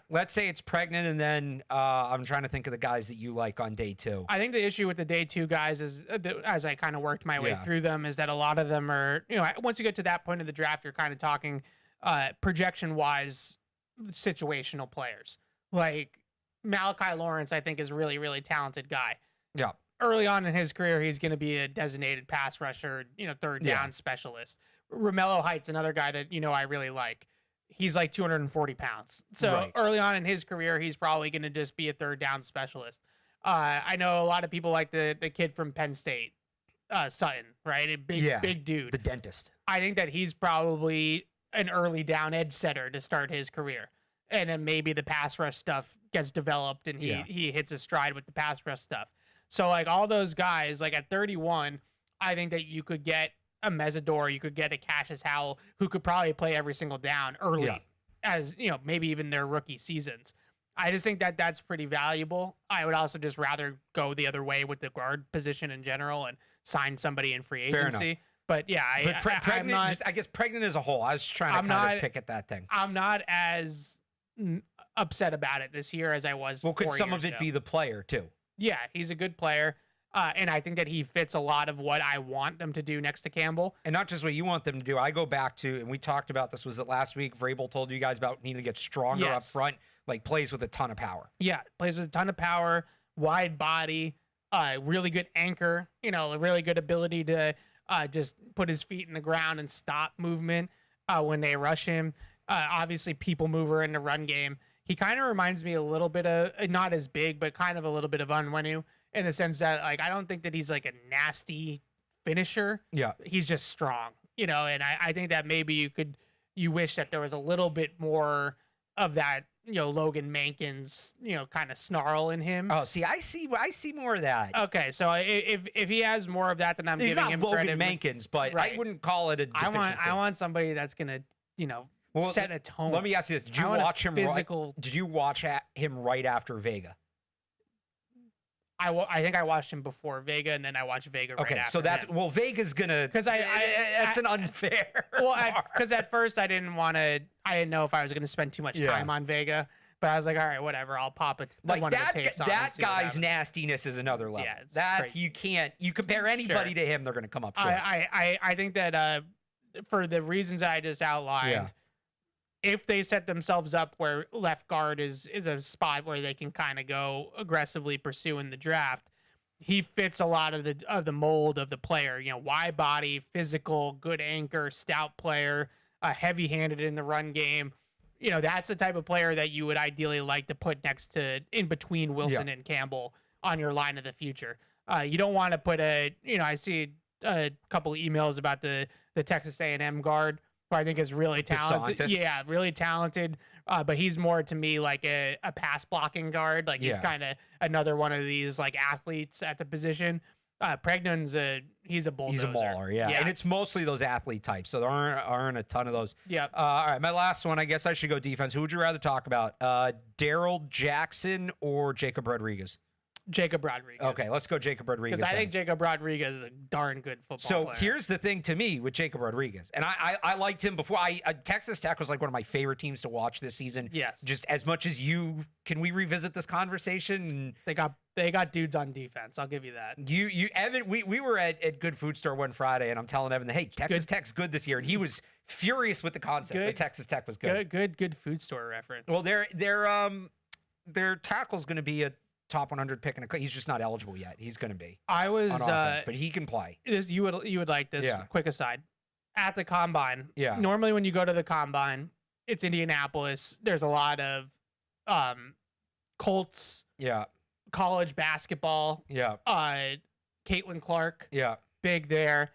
let's say it's Pregnan, and then I'm trying to think of the guys that you like on day 2. I think the issue with the day 2 guys is, as I kind of worked my way through them, is that a lot of them are, you know, once you get to that point of the draft, you're kind of talking projection-wise situational players. Like, Malachi Lawrence, I think, is a really, really talented guy. Yeah. Early on in his career, he's going to be a designated pass rusher, you know, third down specialist. Romello Heights, another guy that, you know, I really like. He's like 240 pounds. So early on in his career, he's probably going to just be a third down specialist. I know a lot of people like the kid from Penn State, Sutton, right? A big dude. The dentist. I think that he's probably an early down edge setter to start his career. And then maybe the pass rush stuff gets developed and he hits his stride with the pass rush stuff. So, like, all those guys, like, at 31, I think that you could get a Mesidor, you could get a Cassius Howell, who could probably play every single down early, as, you know, maybe even their rookie seasons. I just think that that's pretty valuable. I would also just rather go the other way with the guard position in general and sign somebody in free agency. But, yeah, Pregnan, I guess Pregnan as a whole, I was trying to kind of pick at that thing. I'm not as upset about it this year as I was. Well, could some of it be the player, too? Yeah, he's a good player. And I think that he fits a lot of what I want them to do next to Campbell. And not just what you want them to do. I go back to, and we talked about this, was it last week? Vrabel told you guys about needing to get stronger up front, like plays with a ton of power. Yeah, plays with a ton of power, wide body, really good anchor, you know, a really good ability to just put his feet in the ground and stop movement when they rush him. Obviously, people mover in the run game. He kind of reminds me a little bit of, not as big, but kind of a little bit of Onwenu, in the sense that, like, I don't think that he's like a nasty finisher. Yeah. He's just strong, you know, and I think that maybe you wish that there was a little bit more of that, you know, Logan Mankins, you know, kind of snarl in him. Oh, see, I see more of that. Okay, so if he has more of that, then I'm giving him credit. He's not Logan Mankins, but I wouldn't call it a deficiency. I want somebody that's going to, you know, set a tone. Let me ask you this. Did you watch him Did you watch him right after Vega? I think I watched him before Vega, and then I watched Vega right after. Okay, so that's him. Well, Vega's gonna that's an unfair. Well, because at first I didn't know if I was gonna spend too much time on Vega, But I was like, all right, whatever. I'll pop it. Like one of the tapes on and that see what guy's happens. nastiness is another level. Yeah, it's that crazy. you compare anybody to him, they're going to come up short. I think that for the reasons I just outlined, if they set themselves up where left guard is a spot where they can kind of go aggressively pursue in the draft, he fits a lot of the mold of the player. You know, wide body, physical, good anchor, stout player, heavy-handed in the run game. You know, that's the type of player that you would ideally like to put next to, in between Wilson and Campbell on your line of the future. You don't want to put I see a couple of emails about the Texas A&M guard, who I think is really talented. DeSantis. Yeah, really talented. But he's more to me like a pass blocking guard. Like he's kind of another one of these like athletes at the position. Pregnan's he's a bulldozer. He's a mauler, yeah. And it's mostly those athlete types, so there aren't a ton of those. Yep. All right, my last one, I guess I should go defense. Who would you rather talk about, Daryl Jackson or Jacob Rodriguez? Jacob Rodriguez. Okay, let's go Jacob Rodriguez. Because I think Jacob Rodriguez is a darn good football player. Here's the thing to me with Jacob Rodriguez, and I liked him before. Texas Tech was like one of my favorite teams to watch this season. Yes. Just as much as you. Can we revisit this conversation? They got dudes on defense. I'll give you that. You Evan, we were at Good Food Store one Friday, and I'm telling Evan, hey, Texas Tech's good this year, and he was furious with the concept that Texas Tech was good. Good food store reference. Well, their tackle's going to be a top 100 pick, and he's just not eligible yet. He's going to be. I was on offense, but he can play. You would like this. Yeah. Quick aside. At the combine. Yeah. Normally, when you go to the combine, it's Indianapolis. There's a lot of Colts. Yeah. College basketball. Yeah. Caitlin Clark. Yeah. Big there.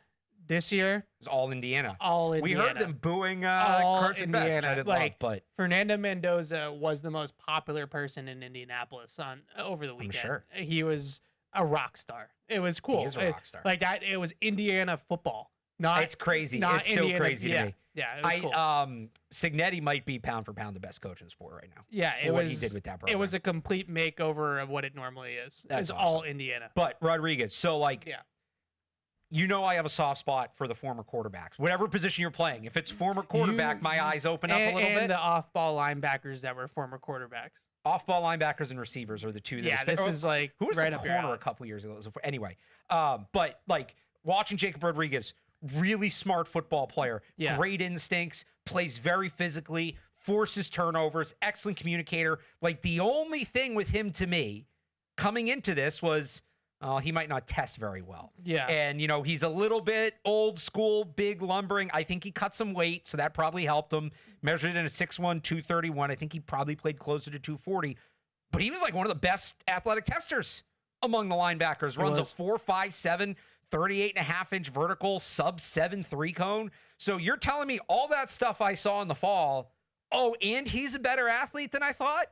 This year, it's all Indiana. All Indiana. We heard them booing all Carson Beck, which I didn't love, but Fernando Mendoza was the most popular person in Indianapolis over the weekend. I'm sure. He was a rock star. It was cool. He is a rock star. Like that, it was Indiana football. It's crazy. It's still crazy to me. Yeah, it was cool. Signetti might be pound for pound the best coach in sport right now. Yeah, what he did with that program. It was a complete makeover of what it normally is. That's It's awesome. all Indiana. But Rodriguez, so I have a soft spot for the former quarterbacks. Whatever position you're playing, if it's former quarterback, my eyes open up a little bit. And the off-ball linebackers that were former quarterbacks. Off-ball linebackers and receivers are the two. This is like who was right the up your corner alley. a couple years ago? Anyway, but like watching Jacob Rodriguez, really smart football player, great instincts, plays very physically, forces turnovers, excellent communicator. Like the only thing with him to me coming into this was he might not test very well. Yeah. And, he's a little bit old school, big lumbering. I think he cut some weight, so that probably helped him. Measured in a 6'1", 231. I think he probably played closer to 240. But he was like one of the best athletic testers among the linebackers. Runs a 4.57, 38.5-inch vertical, sub 7.3 cone. So you're telling me all that stuff I saw in the fall, and he's a better athlete than I thought?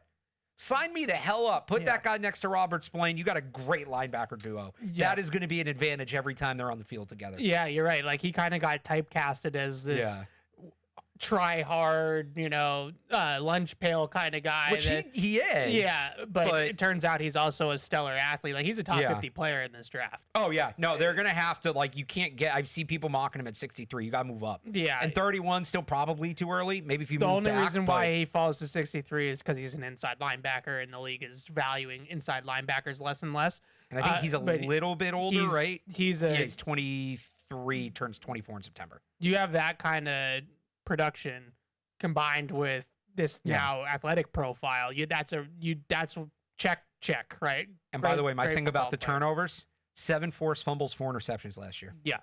Sign me the hell up. Put that guy next to Robert Spillane. You got a great linebacker duo. Yeah. That is going to be an advantage every time they're on the field together. Yeah, you're right. Like he kind of got typecasted as this try hard, lunch pail kind of guy. Which he is. Yeah, but it turns out he's also a stellar athlete. Like he's a top 50 player in this draft. Oh yeah, no, they're gonna have to you can't get. I've seen people mocking him at 63. You gotta move up. Yeah, and 31 still probably too early. Maybe if you the move only back, reason why he falls to 63 is because he's an inside linebacker, and the league is valuing inside linebackers less and less. And I think he's a little bit older, right? He's 23, turns 24 in September. You have that kind of production combined with this now athletic profile. That's check, right? And by the way, my thing about the turnovers, 7 forced fumbles, 4 interceptions last year. Yeah.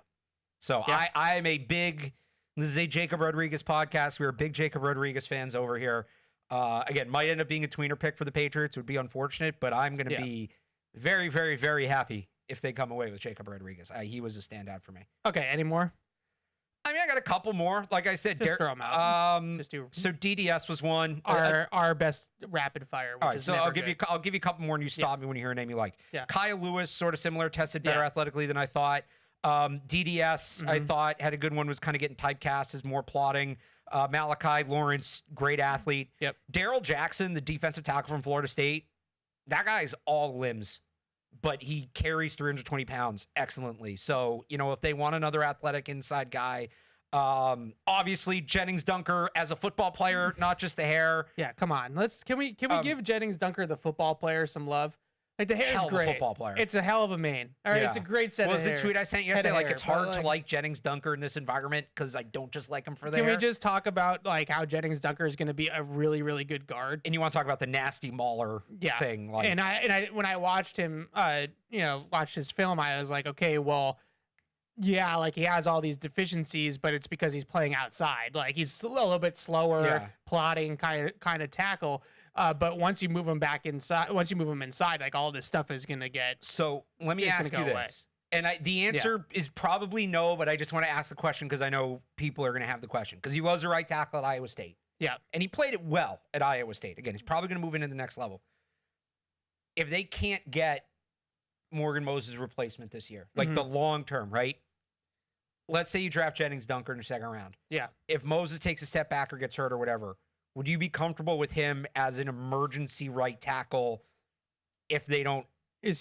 So I am a big, this is a Jacob Rodriguez podcast. We're big Jacob Rodriguez fans over here. Again, might end up being a tweener pick for the Patriots. Would be unfortunate, but I'm going to be very, very, very happy if they come away with Jacob Rodriguez. He was a standout for me. Okay, any more? I mean, I got a couple more. Like I said, just throw them out. So DDS was one. Our best rapid fire. Which all right, is so I'll give you a couple more, and you stop me when you hear a name you like. Yeah. Kyle Lewis, sort of similar, tested better athletically than I thought. DDS, I thought had a good one. Was kind of getting typecast as more plotting. Malachi Lawrence, great athlete. Yep. Daryl Jackson, the defensive tackle from Florida State, that guy's all limbs, but he carries 320 pounds excellently. So, if they want another athletic inside guy, Obviously, Jennings Dunker as a football player, not just the hair. Yeah, come on. Can we give Jennings Dunker, the football player, some love? Like, the hair is great. Football player. It's a hell of a mane. All right, it's a great set of hair. What was the tweet I sent yesterday? Like, it's hard to like Jennings Dunker in this environment because I don't just like him for the hair. Can we just talk about like how Jennings Dunker is going to be a really, really good guard? And you want to talk about the nasty Mauler thing? Like, and I when I watched him, watched his film, I was like, okay, well, yeah, like he has all these deficiencies, but it's because he's playing outside. Like he's a little bit slower, plotting kind of tackle. But once you move him back inside, like all this stuff is gonna get. So let me ask you this, and the answer is probably no, but I just want to ask the question because I know people are gonna have the question because he was a right tackle at Iowa State. Yeah, and he played it well at Iowa State. Again, he's probably gonna move into the next level. If they can't get Morgan Moses' replacement this year, like the long term, right? Let's say you draft Jennings Dunker in the second round. Yeah. If Moses takes a step back or gets hurt or whatever, would you be comfortable with him as an emergency right tackle if they don't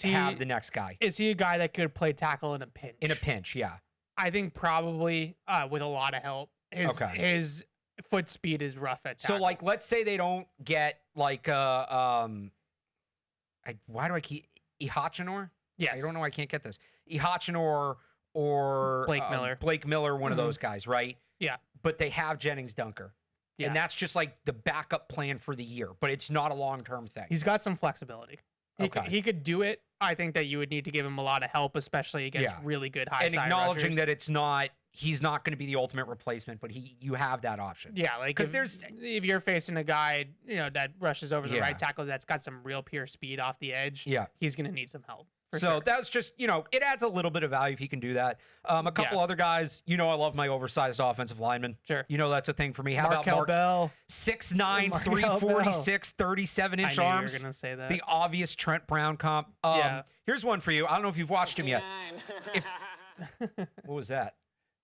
have the next guy? Is he a guy that could play tackle in a pinch? In a pinch, yeah. I think probably with a lot of help. His foot speed is rough at tackle. So, like, let's say they don't get, like, why do I keep Ihachinor? Yes. I don't know why I can't get this. Ihachinor or Blake Miller, one of those guys, right? Yeah. But they have Jennings Dunker. Yeah. And that's just like the backup plan for the year, but it's not a long-term thing. He's got some flexibility. He could do it. I think that you would need to give him a lot of help, especially against really good high side and acknowledging rushers. that he's not going to be the ultimate replacement, but you have that option. Yeah, like because if you're facing a guy that rushes over the right tackle that's got some real pure speed off the edge, he's going to need some help. So that's just, it adds a little bit of value if he can do that. A couple other guys, I love my oversized offensive linemen. Sure. That's a thing for me. How about Mark Bell? 6'9", 346, 37-inch arms. I knew you were going to say that. The obvious Trent Brown comp. Here's one for you. I don't know if you've watched him yet. What was that?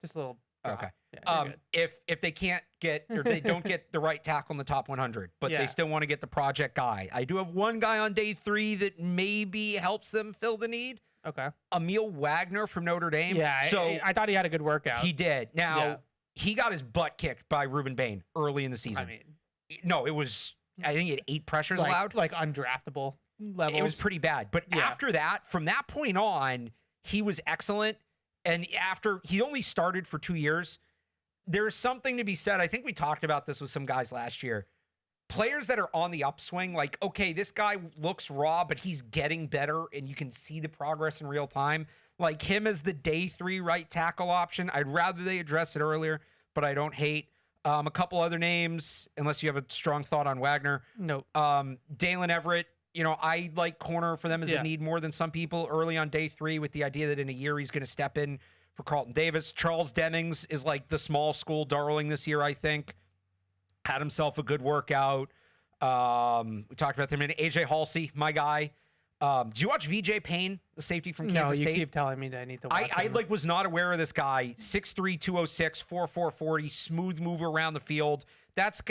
Just a little. Okay. Yeah, if they can't get or they don't get the right tackle in the top 100, but they still want to get the project guy. I do have one guy on day 3 that maybe helps them fill the need. Okay. Emil Wagner from Notre Dame. Yeah. So I thought he had a good workout. He did. Now he got his butt kicked by Ruben Bain early in the season. I mean, no, it was. I think he had 8 pressures allowed, like undraftable levels. It was pretty bad. But after that, from that point on, he was excellent. And after he only started for 2 years, there's something to be said. I think we talked about this with some guys last year. Players that are on the upswing, like, okay, this guy looks raw, but he's getting better, and you can see the progress in real time. Like him as the day 3 right tackle option. I'd rather they address it earlier, but I don't hate. A couple other names, unless you have a strong thought on Wagner. No. Dalen Everett. I like corner for them as a need more than some people early on day 3 with the idea that in a year he's going to step in for Carlton Davis. Charles Demings is like the small school darling this year, I think. Had himself a good workout. We talked about him. And AJ Halsey, my guy. Did you watch VJ Payne, the safety from Kansas State? No, you keep telling me that I need to watch him. I was not aware of this guy. 6'3", 206, 4'4", 40, smooth mover around the field.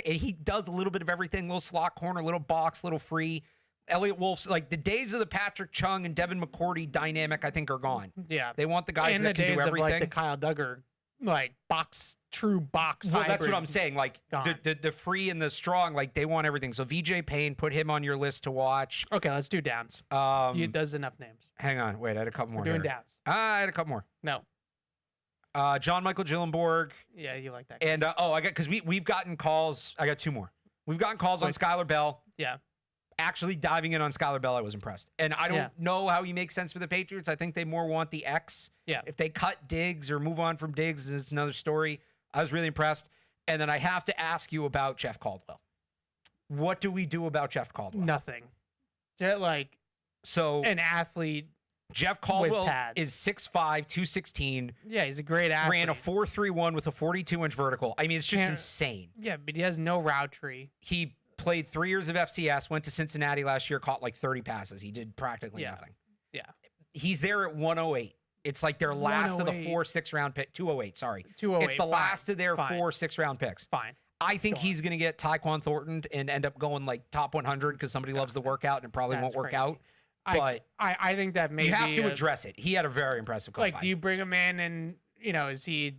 He does a little bit of everything, little slot corner, little box, little free. Elliot Wolf's, like the days of the Patrick Chung and Devin McCourty dynamic, I think are gone. Yeah. They want the guys that can do everything. Of like the Kyle Duggar, like true box Well, hybrid. that's what I'm saying. Like the free and the strong, like they want everything. So VJ Payne, put him on your list to watch. Okay, let's do downs. Does enough names. Hang on. Wait, I had a couple more. We're doing downs. I had a couple more. No. John Michael Gillenborg. Yeah, you like that guy. And because we've gotten calls. I got 2 more. We've gotten calls on Skylar Bell. Yeah. Actually diving in on Skylar Bell, I was impressed. And I don't know how he makes sense for the Patriots. I think they more want the X. Yeah. If they cut Diggs or move on from Diggs, it's another story. I was really impressed. And then I have to ask you about Jeff Caldwell. What do we do about Jeff Caldwell? Nothing. So an athlete. Jeff Caldwell is 6'5", 216. Yeah, he's a great athlete. Ran a 4.31 with a 42-inch vertical. I mean, it's just insane. Yeah, but he has no route tree. He played 3 years of FCS, went to Cincinnati last year, caught like 30 passes. He did practically nothing. Yeah. He's there at 108. It's like their last of the 4 6-round pick. 208, sorry. 208. It's the last of their 4 6-round picks. Fine. I think he's going to get Tyquan Thornton and end up going like top 100 because somebody loves the workout and it probably won't work out. But I think that maybe you have to address it. He had a very impressive combine. Like, do you bring him in and, is he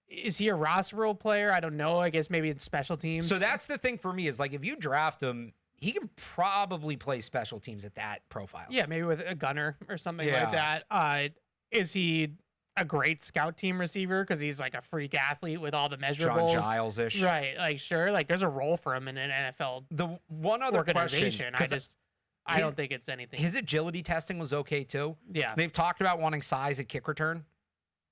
is he a roster role player? I don't know. I guess maybe in special teams. So that's the thing for me is like if you draft him, he can probably play special teams at that profile. Yeah, maybe with a gunner or something like that. Is he a great scout team receiver because he's like a freak athlete with all the measurables? John Giles-ish. Right. Like, sure. Like, there's a role for him in an NFL The one other organization. question, I don't think it's anything. his agility testing was okay too. Yeah. They've talked about wanting size at kick return.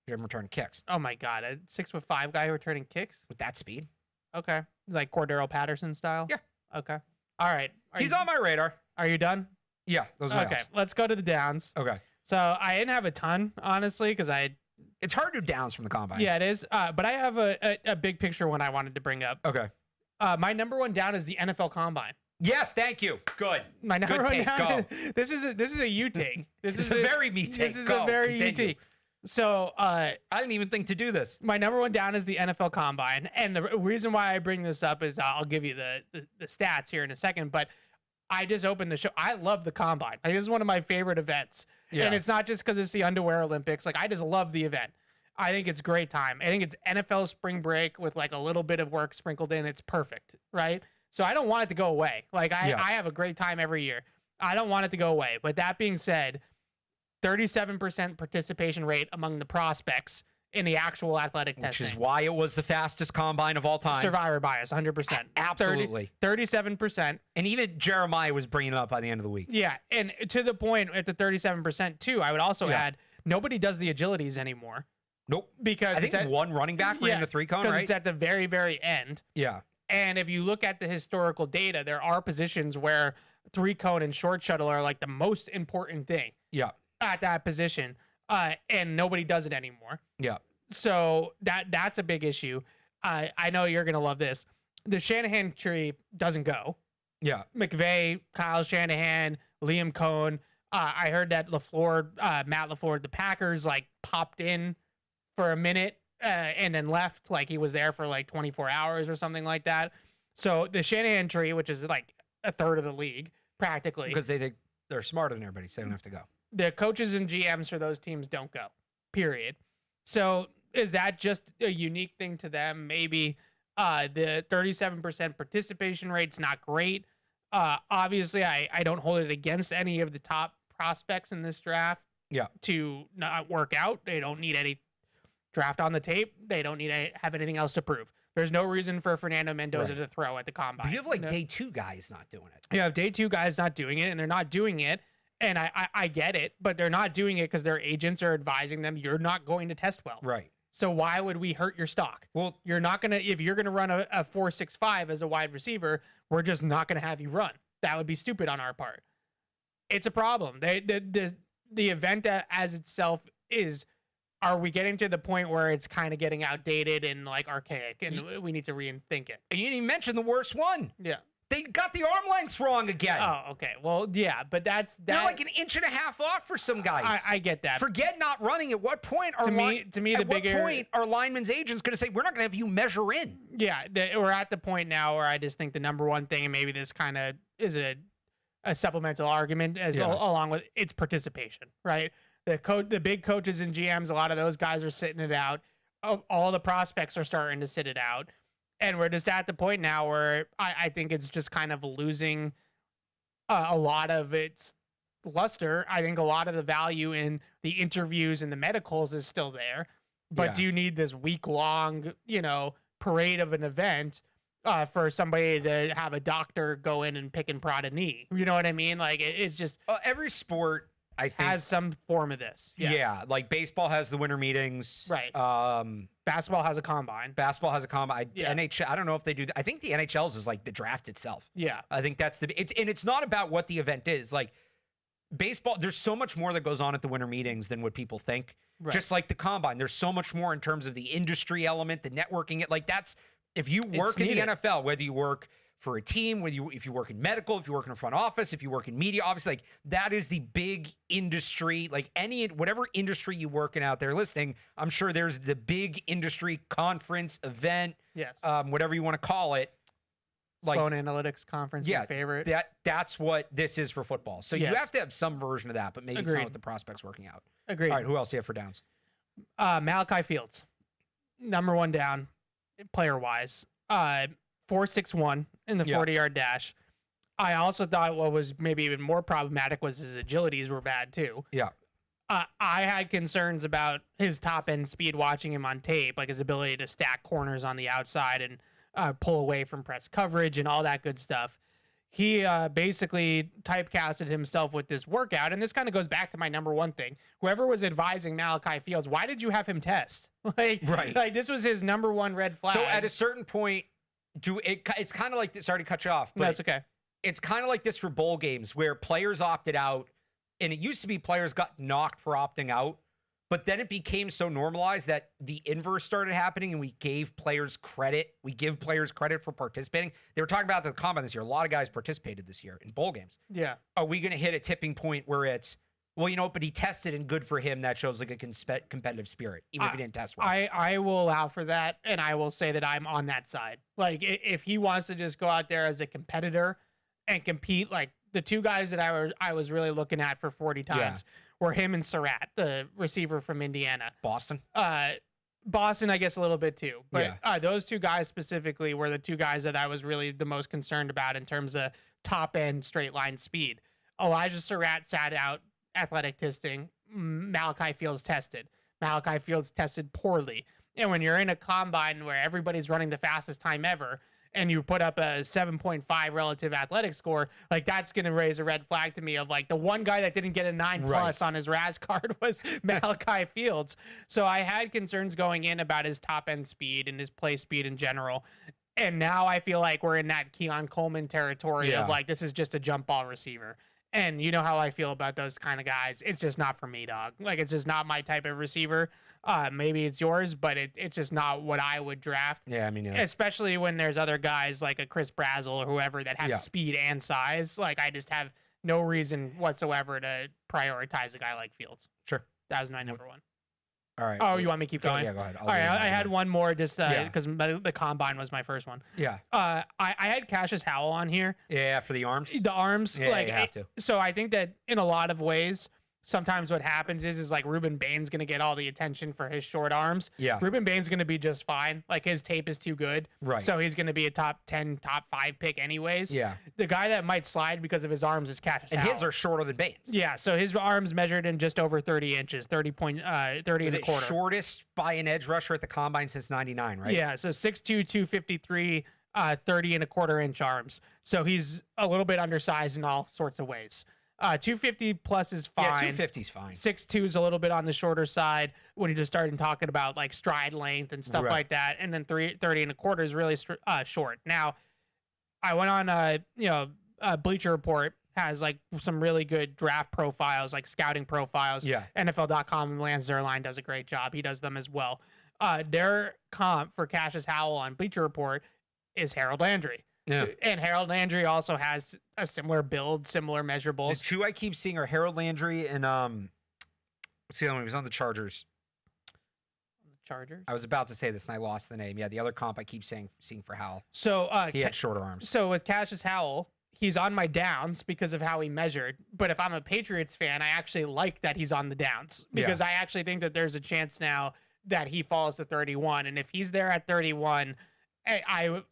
He didn't return kicks Oh my God. A 6'5" guy returning kicks? with that speed. Okay. Like Cordero Patterson style? Yeah. Okay. All right. He's on my radar. Are you done? Yeah, those are my Okay. outs. Let's go to the downs. Okay. So I didn't have a ton, honestly, because It's hard to do downs from the combine. yeah, it is. But I have a big picture one I wanted to bring up. Okay. My number one down is the NFL Combine. Yes, thank you. Good. My number Good one take. down. Go. This is a you take. This It's is a very me take. This is Go. a very you Continue. take. So I didn't even think to do this. my number one down is the NFL Combine, and the reason why I bring this up is I'll give you the stats here in a second. But I just opened the show. I love the Combine. Like, this is one of my favorite events, Yeah. and it's not just because it's the underwear Olympics. Like, I just love the event. I think it's a great time. I think it's NFL spring break with like a little bit of work sprinkled in. It's perfect, right? So I don't want it to go away. Like I have a great time every year. I don't want it to go away. But that being said, 37% participation rate among the prospects in the actual athletic testing. Which is why it was the fastest combine of all time. Survivor bias, 100%. Absolutely. 37%. And even Jeremiah was bringing it up by the end of the week. Yeah. And to the point at the 37% too, I would also add nobody does the agilities anymore. Nope. Because I think one running back ran the 3-cone, because right? it's at the very, very end. Yeah. And if you look at the historical data, there are positions where 3-cone and short shuttle are like the most important thing Yeah. at that position. And nobody does it anymore. Yeah. So that's a big issue. I know you're going to love this. The Shanahan tree doesn't go. Yeah. McVay, Kyle Shanahan, Liam Cohn. I heard that Matt LaFleur, the Packers, like popped in for a minute and then left. Like he was there for like 24 hours or something like that. So the Shanahan tree, which is like a third of the league practically, Because they think they're smarter than everybody, so they don't have to go. the coaches and GMs for those teams don't go, period. So is that just a unique thing to them? Maybe the 37% participation rate's not great. Obviously, I don't hold it against any of the top prospects in this draft to not work out. They don't need any draft on the tape. They don't need to have anything else to prove. There's no reason for Fernando Mendoza to throw at the combine. But you have like day 2 guys not doing it. You have day 2 guys not doing it, and they're not doing it. And I get it, but they're not doing it because their agents are advising them you're not going to test well. Right. So why would we hurt your stock? Well, You're not gonna if you're gonna run a 4.65 as a wide receiver, we're just not gonna have you run. That would be stupid on our part. It's a problem. The event as itself is. Are we getting to the point where it's kind of getting outdated and like archaic, and we need to rethink it? and you didn't even mention the worst one. Yeah. They got the arm lengths wrong again. Oh, okay. Well, yeah, but that's that. They're like an inch and a half off for some guys. I get that. Forget not running. At what point are To me, the bigger point are linemen's agents going to say we're not going to have you measure in? Yeah, we're at the point now where I just think the number one thing, and maybe this kind of is a supplemental argument along with its participation, right? The big coaches and GMs, a lot of those guys are sitting it out. All the prospects are starting to sit it out. And we're just at the point now where I think it's just kind of losing a lot of its luster. I think a lot of the value in the interviews and the medicals is still there. But do you need this week-long, parade of an event for somebody to have a doctor go in and pick and prod a knee? You know what I mean? Like, it's just... every sport, I think, has some form of this. Yeah, like baseball has the winter meetings. Right. Basketball has a combine. Basketball has a combine. Yeah. NHL, I don't know if they do. I think the NHL's is like the draft itself. Yeah. I think that's and it's not about what the event is. Like baseball, there's so much more that goes on at the winter meetings than what people think. Right. Just like the combine, there's so much more in terms of the industry element, the networking. If you work in the NFL, whether you work for a team, if you work in medical, if you work in a front office, if you work in media, obviously, like that is the big industry. Like whatever industry you work in out there listening, I'm sure there's the big industry conference event, Yes. Whatever you want to call it. Like Phone analytics conference, your favorite. That's what this is for football. So you have to have some version of that, but maybe it's not what the prospects working out. Agreed. All right, who else do you have for downs? Malachi Fields. number one down, player-wise. 4.61 in the 40-yard dash. I also thought what was maybe even more problematic was his agilities were bad too. Yeah. I had concerns about his top end speed watching him on tape, like his ability to stack corners on the outside and pull away from press coverage and all that good stuff. He basically typecasted himself with this workout. And this kind of goes back to my number one thing. Whoever was advising Malachi Fields, why did you have him test? Like this was his number one red flag. So at a certain point, it's kind of like this. Sorry to cut you off, but that's okay. It's kind of like this for bowl games where players opted out. And it used to be players got knocked for opting out, but then it became so normalized that the inverse started happening and we gave players credit. We give players credit for participating. They were talking about the combine this year. A lot of guys participated this year in bowl games. Yeah. Are we going to hit a tipping point where it's, well, but he tested and good for him. That shows like a competitive spirit, even if he didn't test well. I will allow for that. And I will say that I'm on that side. Like if he wants to just go out there as a competitor and compete, like, the two guys that I was really looking at for 40 times were him and Surratt, the receiver from Indiana. Boston, I guess a little bit too. But those two guys specifically were the two guys that I was really the most concerned about in terms of top end straight line speed. Elijah Surratt sat out athletic testing. Malachi Fields tested. Malachi Fields tested poorly. And when you're in a combine where everybody's running the fastest time ever, and you put up a 7.5 relative athletic score, like that's going to raise a red flag to me of like the one guy that didn't get a 9+ on his RAS card was Malachi Fields. So I had concerns going in about his top end speed and his play speed in general. And now I feel like we're in that Keon Coleman territory of like, this is just a jump ball receiver. And you know how I feel about those kind of guys. It's just not for me, dog. Like, it's just not my type of receiver. Maybe it's yours, but it's just not what I would draft. Yeah, I mean, especially when there's other guys like a Chris Brazzell or whoever that have speed and size. Like, I just have no reason whatsoever to prioritize a guy like Fields. Sure. That was my number one. All right. Oh, you want me to keep going? Yeah, go ahead. All right, I had one more just because the combine was my first one. Yeah. I had Cassius Howell on here. Yeah, for the arms. The arms. Yeah, like, you have to. So I think that in a lot of ways, sometimes what happens is like Ruben Bain's going to get all the attention for his short arms. Yeah. Ruben Bain's going to be just fine. Like, his tape is too good. Right. So he's going to be a top 10, top 5 pick anyways. Yeah. The guy that might slide because of his arms is Cassius Howell. And his are shorter than Bain's. Yeah. So his arms measured in just over 30 inches, 30 and a quarter. Shortest by an edge rusher at the combine since 99, right? Yeah. So 6'2", 253, 30 and a quarter inch arms. So he's a little bit undersized in all sorts of ways. 250 plus is fine. Yeah, 250 is fine. 6'2" is a little bit on the shorter side when you just started talking about like stride length and stuff like that. And then 30 and a quarter is really short. Now, I went on, Bleacher Report has like some really good draft profiles, like scouting profiles. Yeah. NFL.com and Lance Zierlein does a great job. He does them as well. Their comp for Cassius Howell on Bleacher Report is Harold Landry. Yeah. And Harold Landry also has a similar build, similar measurables. The two I keep seeing are Harold Landry and what's the other one? He was on the Chargers. Chargers? I was about to say this and I lost the name. Yeah, the other comp I keep seeing for Howell. So he had shorter arms. So with Cassius Howell, he's on my downs because of how he measured. But if I'm a Patriots fan, I actually like that he's on the downs because I actually think that there's a chance now that he falls to 31. And if he's there at 31, I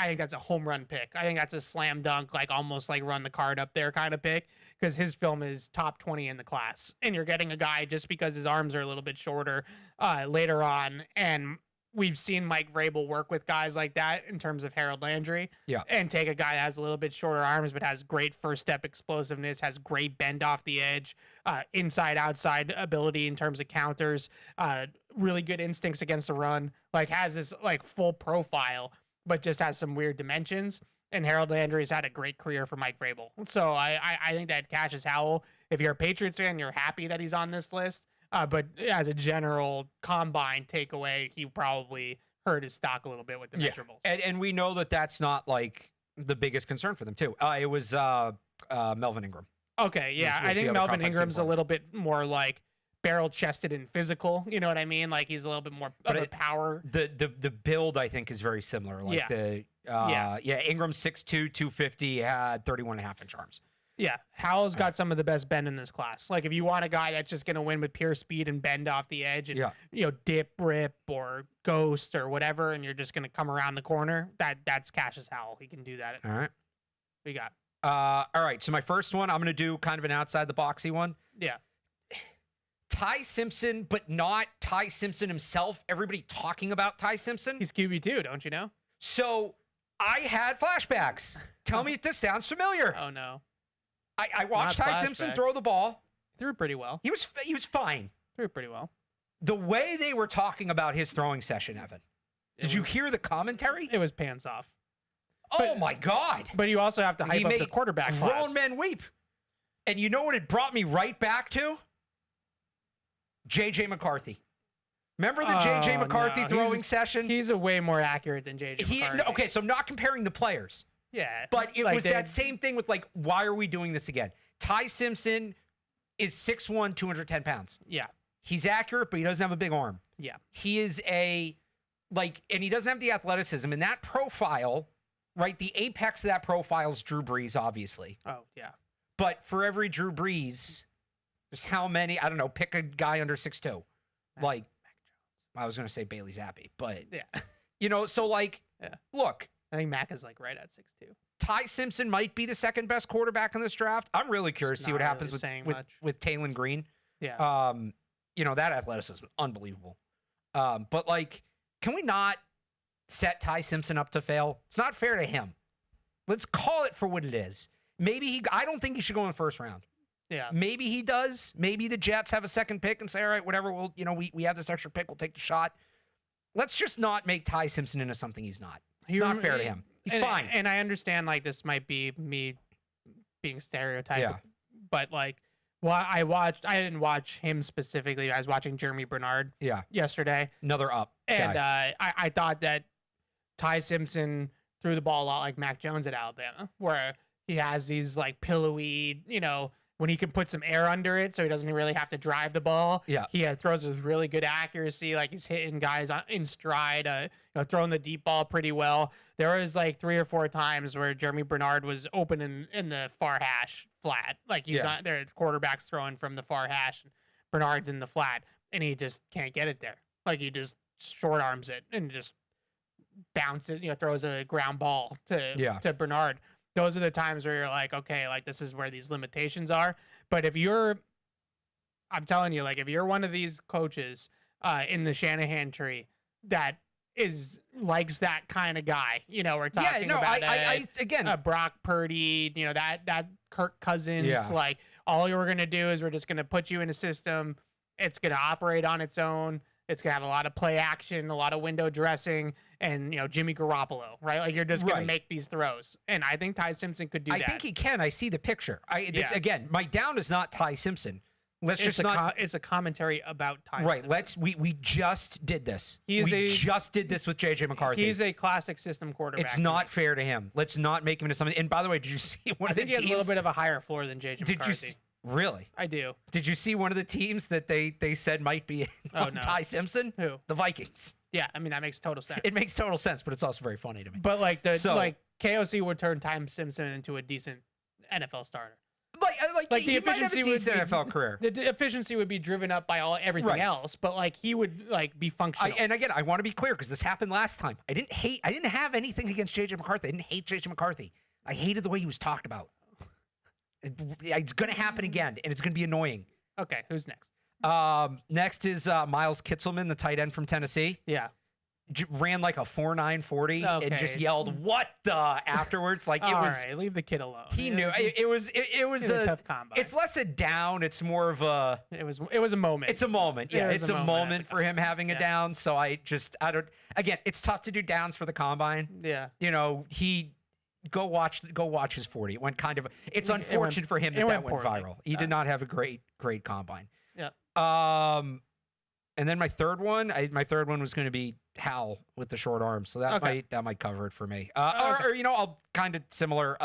think that's a home run pick. I think that's a slam dunk, like almost like run the card up there kind of pick, because his film is top 20 in the class. And you're getting a guy just because his arms are a little bit shorter later on. And we've seen Mike Vrabel work with guys like that in terms of Harold Landry. Yeah. And take a guy that has a little bit shorter arms, but has great first step explosiveness, has great bend off the edge, inside outside ability in terms of counters, really good instincts against the run, like has this like full profile, but just has some weird dimensions. And Harold Landry's had a great career for Mike Vrabel. So I think that Cassius Howell, if you're a Patriots fan, you're happy that he's on this list. But as a general combine takeaway, he probably hurt his stock a little bit with the measurables. And we know that that's not like the biggest concern for them too. It was Melvin Ingram. Okay, yeah. I think Melvin Ingram's a little bit more like barrel chested and physical. You know what I mean? Like he's a little bit more of a power. The build I think is very similar. Like Ingram 6'2", 250, had 31.5 inch arms. Yeah, Howell's got some of the best bend in this class. Like if you want a guy that's just going to win with pure speed and bend off the edge and dip, rip, or ghost or whatever, and you're just going to come around the corner, that's Cassius Howell. He can do that. All right. We got. All right. So my first one, I'm going to do kind of an outside the boxy one. Yeah. Ty Simpson, but not Ty Simpson himself. Everybody talking about Ty Simpson. He's QB2, don't you know? So I had flashbacks. Tell me if this sounds familiar. Oh no. I watched Ty Simpson throw the ball. Threw it pretty well. He was fine. Threw it pretty well. The way they were talking about his throwing session, Evan. Did you hear the commentary? It was pants off. Oh my God. But you also have to hype up the quarterback class. Grown men weep. And you know what it brought me right back to? JJ McCarthy. Remember the JJ McCarthy throwing session? He's a way more accurate than JJ McCarthy. Okay, so I'm not comparing the players. Yeah. But it was that same thing with why are we doing this again? Ty Simpson is 6'1", 210 pounds. Yeah. He's accurate, but he doesn't have a big arm. Yeah. He is and he doesn't have the athleticism. And that profile, right, the apex of that profile is Drew Brees, obviously. Oh, yeah. But for every Drew Brees, there's how many, I don't know, pick a guy under 6'2". Mac Jones. I was going to say Bailey Zappi, but, look. I think Mac is right at 6'2". Ty Simpson might be the second best quarterback in this draft. I'm really curious to see what happens with Taylon Green. Yeah. That athleticism is unbelievable. But can we not set Ty Simpson up to fail? It's not fair to him. Let's call it for what it is. I don't think he should go in the first round. Yeah. Maybe he does. Maybe the Jets have a second pick and say, all right, whatever, we have this extra pick, we'll take the shot. Let's just not make Ty Simpson into something he's not. It's not fair to him. He's fine. And I understand this might be me being stereotyped. Yeah. But I didn't watch him specifically. I was watching Jeremy Bernard yesterday. Another up. And I thought that Ty Simpson threw the ball a lot like Mac Jones at Alabama, where he has these pillowy, when he can put some air under it so he doesn't really have to drive the ball. Yeah. He throws with really good accuracy. He's hitting guys in stride, throwing the deep ball pretty well. There was 3 or 4 times where Jeremy Bernard was open in the far hash flat. He's on there, quarterback's throwing from the far hash. Bernard's in the flat, and he just can't get it there. He just short arms it and just bounces, throws a ground ball to Bernard. Those are the times where you're okay, this is where these limitations are. But I'm telling you, if you're one of these coaches in the Shanahan tree that likes that kind of guy, we're talking about Brock Purdy, that Kirk Cousins, all you're going to do is we're just going to put you in a system. It's going to operate on its own. It's going to have a lot of play action, a lot of window dressing, and, Jimmy Garoppolo, right? You're just going to make these throws. And I think Ty Simpson could do that. I think he can. I see the picture. Again, my down is not Ty Simpson. It's a commentary about Ty Simpson. Right. We just did this. We just did this with JJ McCarthy. He's a classic system quarterback. It's not fair to him. Let's not make him into something. And by the way, did you see one of the teams? I think he has a little bit of a higher floor than JJ McCarthy. Really? I do. Did you see one of the teams that they said might be on Ty Simpson? Who? The Vikings. Yeah, that makes total sense. It makes total sense, but it's also very funny to me. But KOC would turn Ty Simpson into a decent NFL starter. The efficiency would be NFL career. The efficiency would be driven up by everything else, but he would be functional. And again, I want to be clear because this happened last time. I didn't have anything against JJ McCarthy. I didn't hate JJ McCarthy. I hated the way he was talked about. It's going to happen again, and it's going to be annoying. Okay, who's next? Next is Miles Kitselman, the tight end from Tennessee. Yeah. Ran a 4.9 40 and just yelled, "What the?" afterwards. All right, leave the kid alone. He knew it was a tough combine. It's less a down. It's more of a. It was a moment. It's a moment. Yeah, it's a moment for him having a down. So I don't. Again, it's tough to do downs for the combine. Yeah. He. Go watch his 40. It went it's unfortunate for him that went viral. He did not have a great combine. Yeah. And then my third one was going to be Hal with the short arm. So that might cover it for me. I'll kind of similar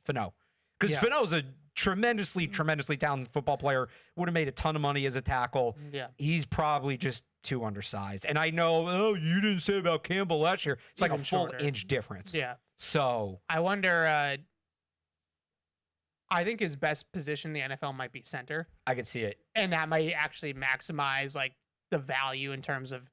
Fano. Because Fano's a tremendously talented football player. Would have made a ton of money as a tackle. Yeah. He's probably just too undersized. And I know, you didn't say about Campbell last year. It's Even a full shorter. inch difference. Yeah. So I wonder I think his best position in the NFL might be center. I could see it. And that might actually maximize like the value in terms of,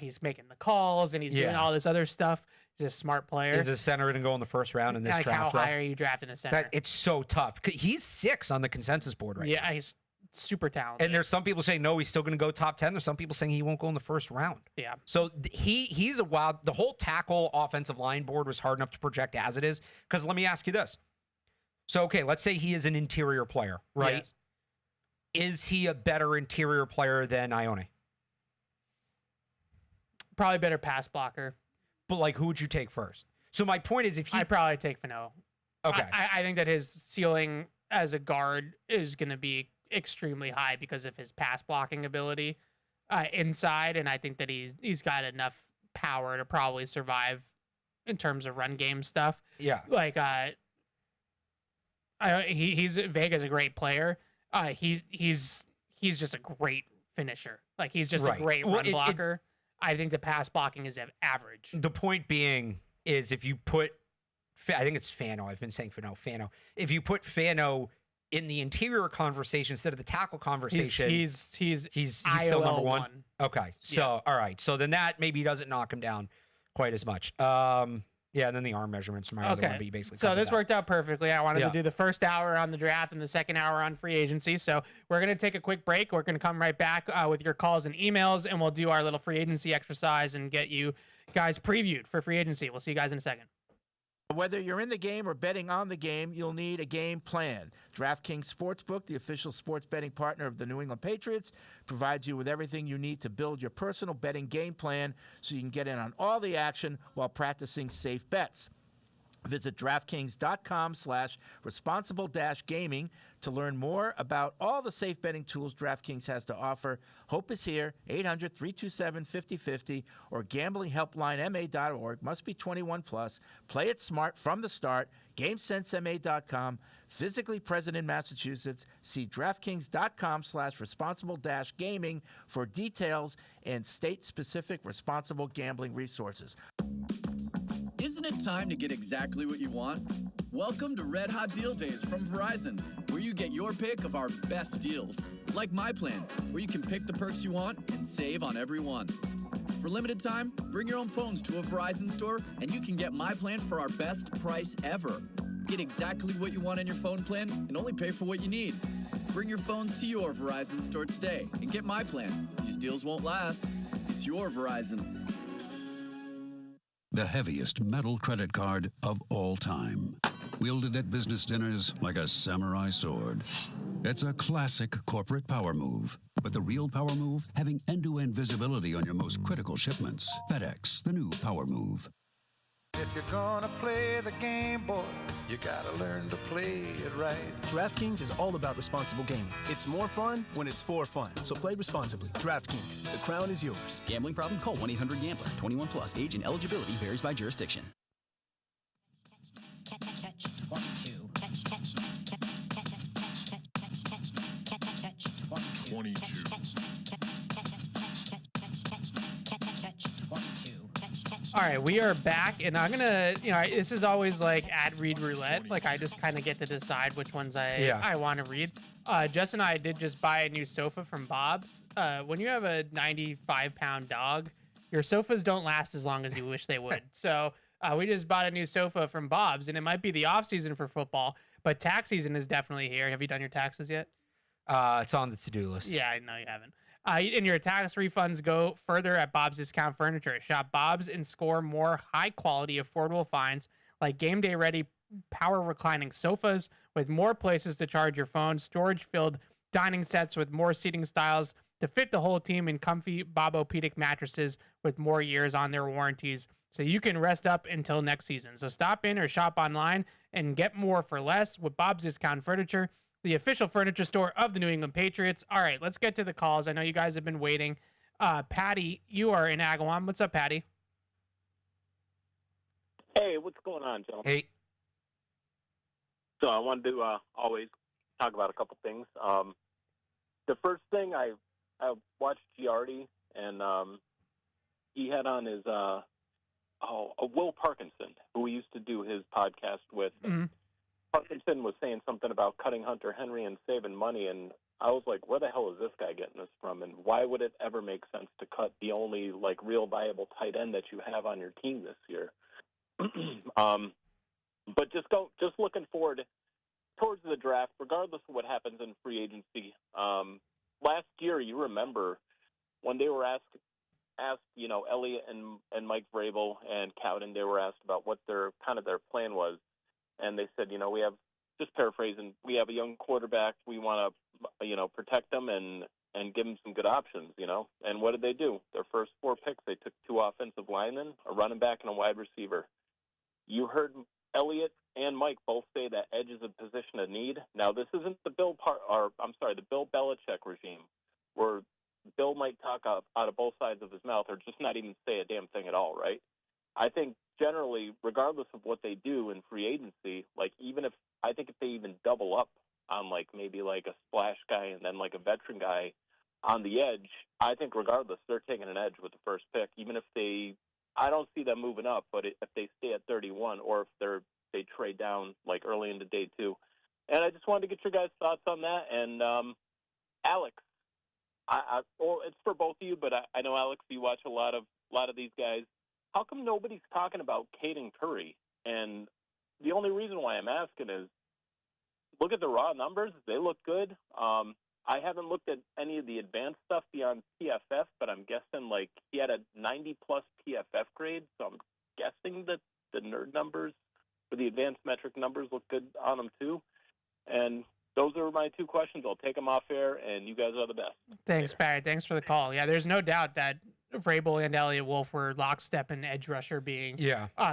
he's making the calls and he's doing all this other stuff. He's a smart player. Is a center going to go in the first round in this like draft? How high are you drafting a center? It's so tough. He's 6 on the consensus board right now. Yeah, he's super talented. And there's some people saying, no, he's still going to go top 10. There's some people saying he won't go in the first round. Yeah. So he's a wild. The whole tackle offensive line board was hard enough to project as it is. Because let me ask you this. So, okay, let's say he is an interior player, right? Yes. Is he a better interior player than Ione? Probably better pass blocker. But, like, who would you take first? So my point is if he... I'd probably take Fano. Okay. I think that his ceiling as a guard is going to be extremely high because of his pass blocking ability inside, and I think that he's got enough power to probably survive in terms of run game stuff. Yeah. Like, Vega's a great player. He's just a great finisher. Like, he's just a great run blocker. I think the pass blocking is average. The point being is if you put, I think it's Fano. I've been saying Fano. If you put Fano in the interior conversation instead of the tackle conversation, he's still number one. Okay, so yeah. All right, so then that maybe doesn't knock him down quite as much. Yeah, and then the arm measurements from my other one, but you basically so this that. worked out perfectly. I wanted to do the first hour on the draft and the second hour on free agency. So we're going to take a quick break. We're going to come right back with your calls and emails, and we'll do our little free agency exercise and get you guys previewed for free agency. We'll see you guys in a second. Whether you're in the game or betting on the game, you'll need a game plan. DraftKings Sportsbook, the official sports betting partner of the New England Patriots, provides you with everything you need to build your personal betting game plan so you can get in on all the action while practicing safe bets. Visit DraftKings.com/responsible-gaming to learn more about all the safe betting tools DraftKings has to offer. Hope is here, 800-327-5050 or gamblinghelplinema.org. Must be 21 plus. Play it smart from the start. GameSenseMA.com. Physically present in Massachusetts. See DraftKings.com/responsible-gaming for details and state-specific responsible gambling resources. Isn't it time to get exactly what you want? Welcome to Red Hot Deal Days from Verizon, where you get your pick of our best deals. Like My Plan, where you can pick the perks you want and save on every one. For limited time, bring your own phones to a Verizon store and you can get My Plan for our best price ever. Get exactly what you want in your phone plan and only pay for what you need. Bring your phones to your Verizon store today and get My Plan. These deals won't last. It's your Verizon. The heaviest metal credit card of all time. Wielded at business dinners like a samurai sword. It's a classic corporate power move. But the real power move? Having end-to-end visibility on your most critical shipments. FedEx, the new power move. If you're gonna play the game, boy, you gotta learn to play it right. DraftKings is all about responsible gaming. It's more fun when it's for fun. So play responsibly. DraftKings, the crown is yours. Gambling problem? Call 1-800-GAMBLER. 21 plus. Age and eligibility varies by jurisdiction. Catch-22. All right, we are back, and I'm gonna, this is always like ad read roulette. Like I just kind of get to decide which ones I want to read. Jess and I did just buy a new sofa from Bob's. When you have a 95-pound dog, your sofas don't last as long as you wish they would. So we just bought a new sofa from Bob's, and it might be the off season for football, but tax season is definitely here. Have you done your taxes yet? It's on the to-do list. Yeah, I know you haven't. And your tax refunds go further at Bob's Discount Furniture. Shop Bob's and score more high-quality, affordable finds like game day-ready power reclining sofas with more places to charge your phone, storage-filled dining sets with more seating styles to fit the whole team, and comfy Bob-O-Pedic mattresses with more years on their warranties, so you can rest up until next season. So stop in or shop online and get more for less with Bob's Discount Furniture, the official furniture store of the New England Patriots. All right, let's get to the calls. I know you guys have been waiting. Patty, you are in Agawam. What's up, Patty? Hey, what's going on, gentlemen? Hey. So I wanted to always talk about a couple things. The first thing, I watched Giardi, and he had on his Will Parkinson, who we used to do his podcast with. Mm-hmm. Hutchinson was saying something about cutting Hunter Henry and saving money, and I was like, where the hell is this guy getting this from? And why would it ever make sense to cut the only like real viable tight end that you have on your team this year? But just looking forward towards the draft, regardless of what happens in free agency. Last year, you remember when they were asked, Elliott and Mike Vrabel and Cowden, they were asked about what their plan was, and they said, we have, just paraphrasing, we have a young quarterback, we want to, protect them and give them some good options, And what did they do? Their first 4 picks, they took 2 offensive linemen, a running back, and a wide receiver. You heard Elliott and Mike both say that edge is a position of need. Now, this isn't the Bill Belichick regime, where Bill might talk out of both sides of his mouth or just not even say a damn thing at all, right? I think generally, regardless of what they do in free agency, like if they even double up on like maybe like a splash guy and then like a veteran guy on the edge, I think regardless, they're taking an edge with the first pick, even if I don't see them moving up, but if they stay at 31 or if they trade down like early into day 2. And I just wanted to get your guys' thoughts on that. And Alex, it's for both of you, but I know, Alex, you watch a lot of these guys. How come nobody's talking about Caden Curry? And the only reason why I'm asking is, look at the raw numbers. They look good. I haven't looked at any of the advanced stuff beyond PFF, but I'm guessing like he had a 90-plus PFF grade, so I'm guessing that the nerd numbers or the advanced metric numbers look good on him too. And those are my 2 questions. I'll take them off air, and you guys are the best. Thanks, Barry. Thanks for the call. Yeah, there's no doubt that Vrabel and Elliott Wolf were lockstep in edge rusher being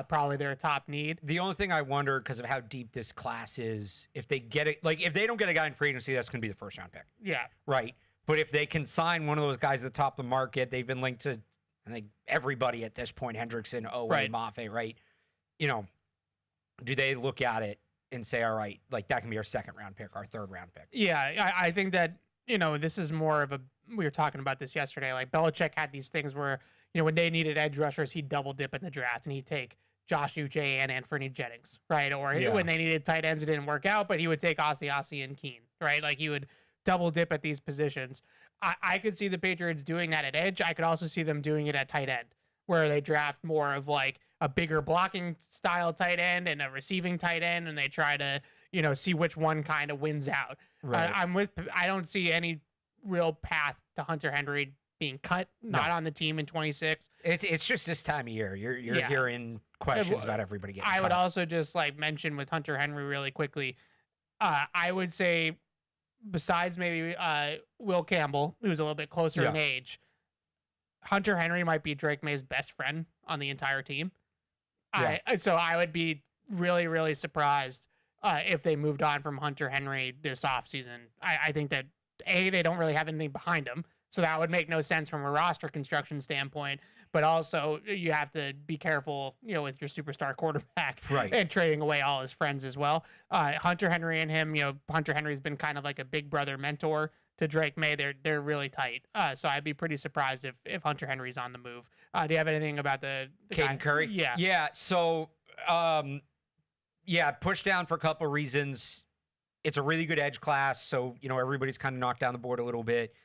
probably their top need. The only thing I wonder, because of how deep this class is, if they get it, like if they don't get a guy in free agency, that's going to be the first round pick. Yeah. Right. But if they can sign one of those guys at the top of the market, they've been linked to, I think, everybody at this point, Hendrickson, Owe, Mafe, right? Do they look at it and say, all right, like that can be our 2nd round pick, our 3rd round pick? Yeah, I think that, this is more of we were talking about this yesterday. Like Belichick had these things where, when they needed edge rushers, he'd double dip in the draft and he'd take Josh Uche and Anthony Jennings, right? Or when they needed tight ends, it didn't work out, but he would take Ossie and Keene, right? Like he would double dip at these positions. I could see the Patriots doing that at edge. I could also see them doing it at tight end, where they draft more of like a bigger blocking style tight end and a receiving tight end, and they try to, see which one kind of wins out. Right. I don't see any real path to Hunter Henry being cut, not on the team in 26. It's just this time of year. You're hearing questions about everybody getting I cut. would also just like mention with Hunter Henry really quickly, I would say besides maybe Will Campbell, who's a little bit closer in age, Hunter Henry might be Drake May's best friend on the entire team. So I would be really, really surprised if they moved on from Hunter Henry this offseason. I think that, they don't really have anything behind him, so that would make no sense from a roster construction standpoint. But also, you have to be careful, with your superstar quarterback and trading away all his friends as well. Hunter Henry and him, Hunter Henry's been kind of like a big brother mentor to Drake May. They're really tight. So I'd be pretty surprised if Hunter Henry's on the move. Do you have anything about the Caden Curry? Yeah. Yeah. So, push down for a couple of reasons. It's a really good edge class, so everybody's kind of knocked down the board a little bit.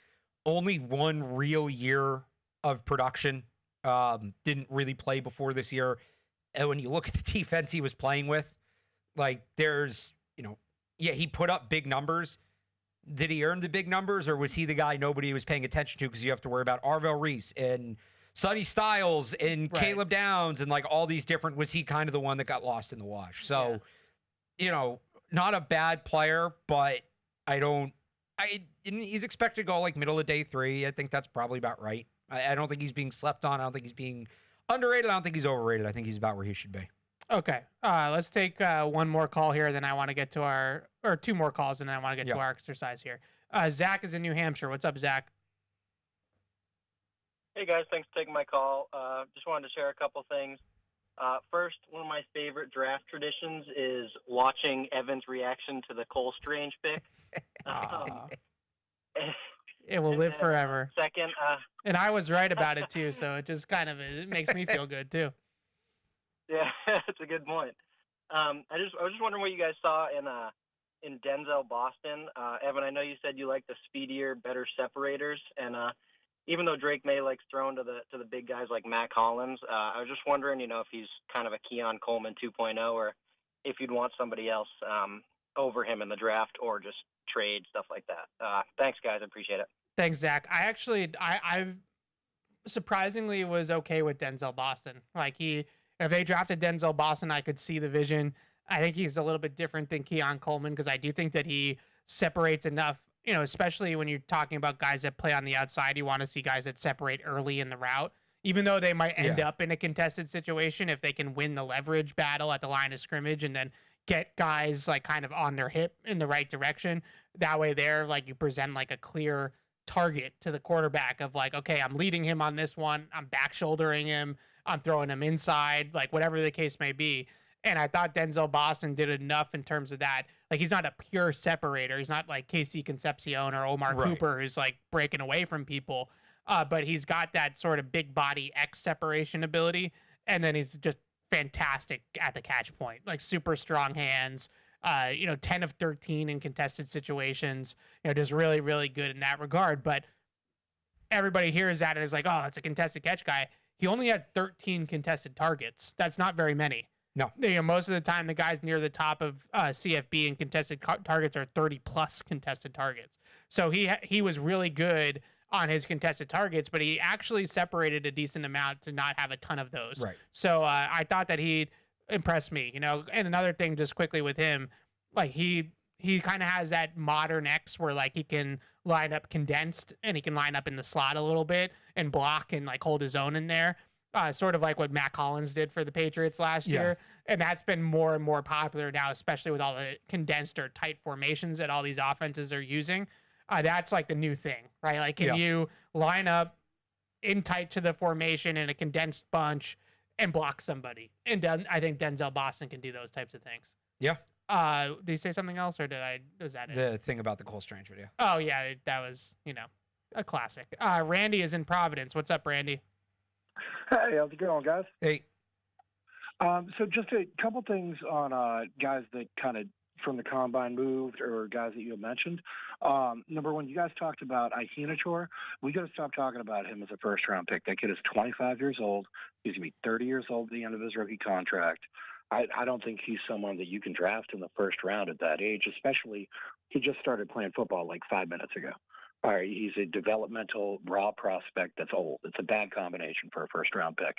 Only 1 real year of production. Didn't really play before this year. And when you look at the defense he was playing with, like there's, he put up big numbers. Did he earn the big numbers, or was he the guy nobody was paying attention to because you have to worry about Arvell Reese and Sonny Styles and Caleb Downs and like all these different, was he kind of the one that got lost in the wash? So, not a bad player, but he's expected to go like middle of day 3. I think that's probably about right. I don't think he's being slept on. I don't think he's being underrated. I don't think he's overrated. I think he's about where he should be. Okay. Let's take one more call here. Then I want to get to or 2 more calls, and then I want to get to our exercise here. Zach is in New Hampshire. What's up, Zach? Hey, guys. Thanks for taking my call. Just wanted to share a couple things. First, one of my favorite draft traditions is watching Evan's reaction to the Cole Strange pick. It will live forever. Second, and I was right about it too, so it just kind of it makes me feel good too. Yeah, that's a good point. I was just wondering what you guys saw in Denzel Boston. Evan, I know you said you like the speedier, better separators, and even though Drake May likes throwing to the big guys like Matt Collins, I was just wondering, if he's kind of a Keon Coleman 2.0, or if you'd want somebody else over him in the draft, or just trade, stuff like that. Thanks, guys. I appreciate it. Thanks, Zach. I surprisingly was okay with Denzel Boston. Like if they drafted Denzel Boston, I could see the vision. I think he's a little bit different than Keon Coleman because I do think that he separates enough, especially when you're talking about guys that play on the outside. You want to see guys that separate early in the route, even though they might end up in a contested situation if they can win the leverage battle at the line of scrimmage and then get guys like kind of on their hip in the right direction. That way there, like you present like a clear target to the quarterback of like, okay, I'm leading him on this one. I'm back shouldering him. I'm throwing him inside, like whatever the case may be. And I thought Denzel Boston did enough in terms of that. Like he's not a pure separator. He's not like Casey Concepcion or Omar Cooper who's like breaking away from people. But he's got that sort of big body X separation ability. And then he's just fantastic at the catch point, like super strong hands, 10 of 13 in contested situations, just really, really good in that regard. But everybody hears that and is like, oh, it's a contested catch guy. He only had 13 contested targets. That's not very many. No. Most of the time, the guys near the top of CFB and contested targets are 30 plus contested targets. So he was really good on his contested targets, but he actually separated a decent amount to not have a ton of those. Right. So I thought that he impressed me, And another thing, just quickly with him, like he kind of has that modern X where like he can line up condensed and he can line up in the slot a little bit and block and like hold his own in there. Sort of like what Matt Collins did for the Patriots last year. And that's been more and more popular now, especially with all the condensed or tight formations that all these offenses are using. That's like the new thing, right? Like, can you line up in tight to the formation in a condensed bunch and block somebody? And I think Denzel Boston can do those types of things. Yeah. Did you say something else, or was that it? The thing about the Cole Strange video. Oh, yeah, that was, a classic. Randy is in Providence. What's up, Randy? Hey, how's it going, guys? Hey. So just a couple things on guys that kind of from the combine moved or guys that you have mentioned. Number one, you guys talked about Ihinator. We got to stop talking about him as a first-round pick. That kid is 25 years old. He's going to be 30 years old at the end of his rookie contract. I don't think he's someone that you can draft in the first round at that age, especially he just started playing football like 5 minutes ago. All right, he's a developmental raw prospect that's old. It's a bad combination for a first-round pick.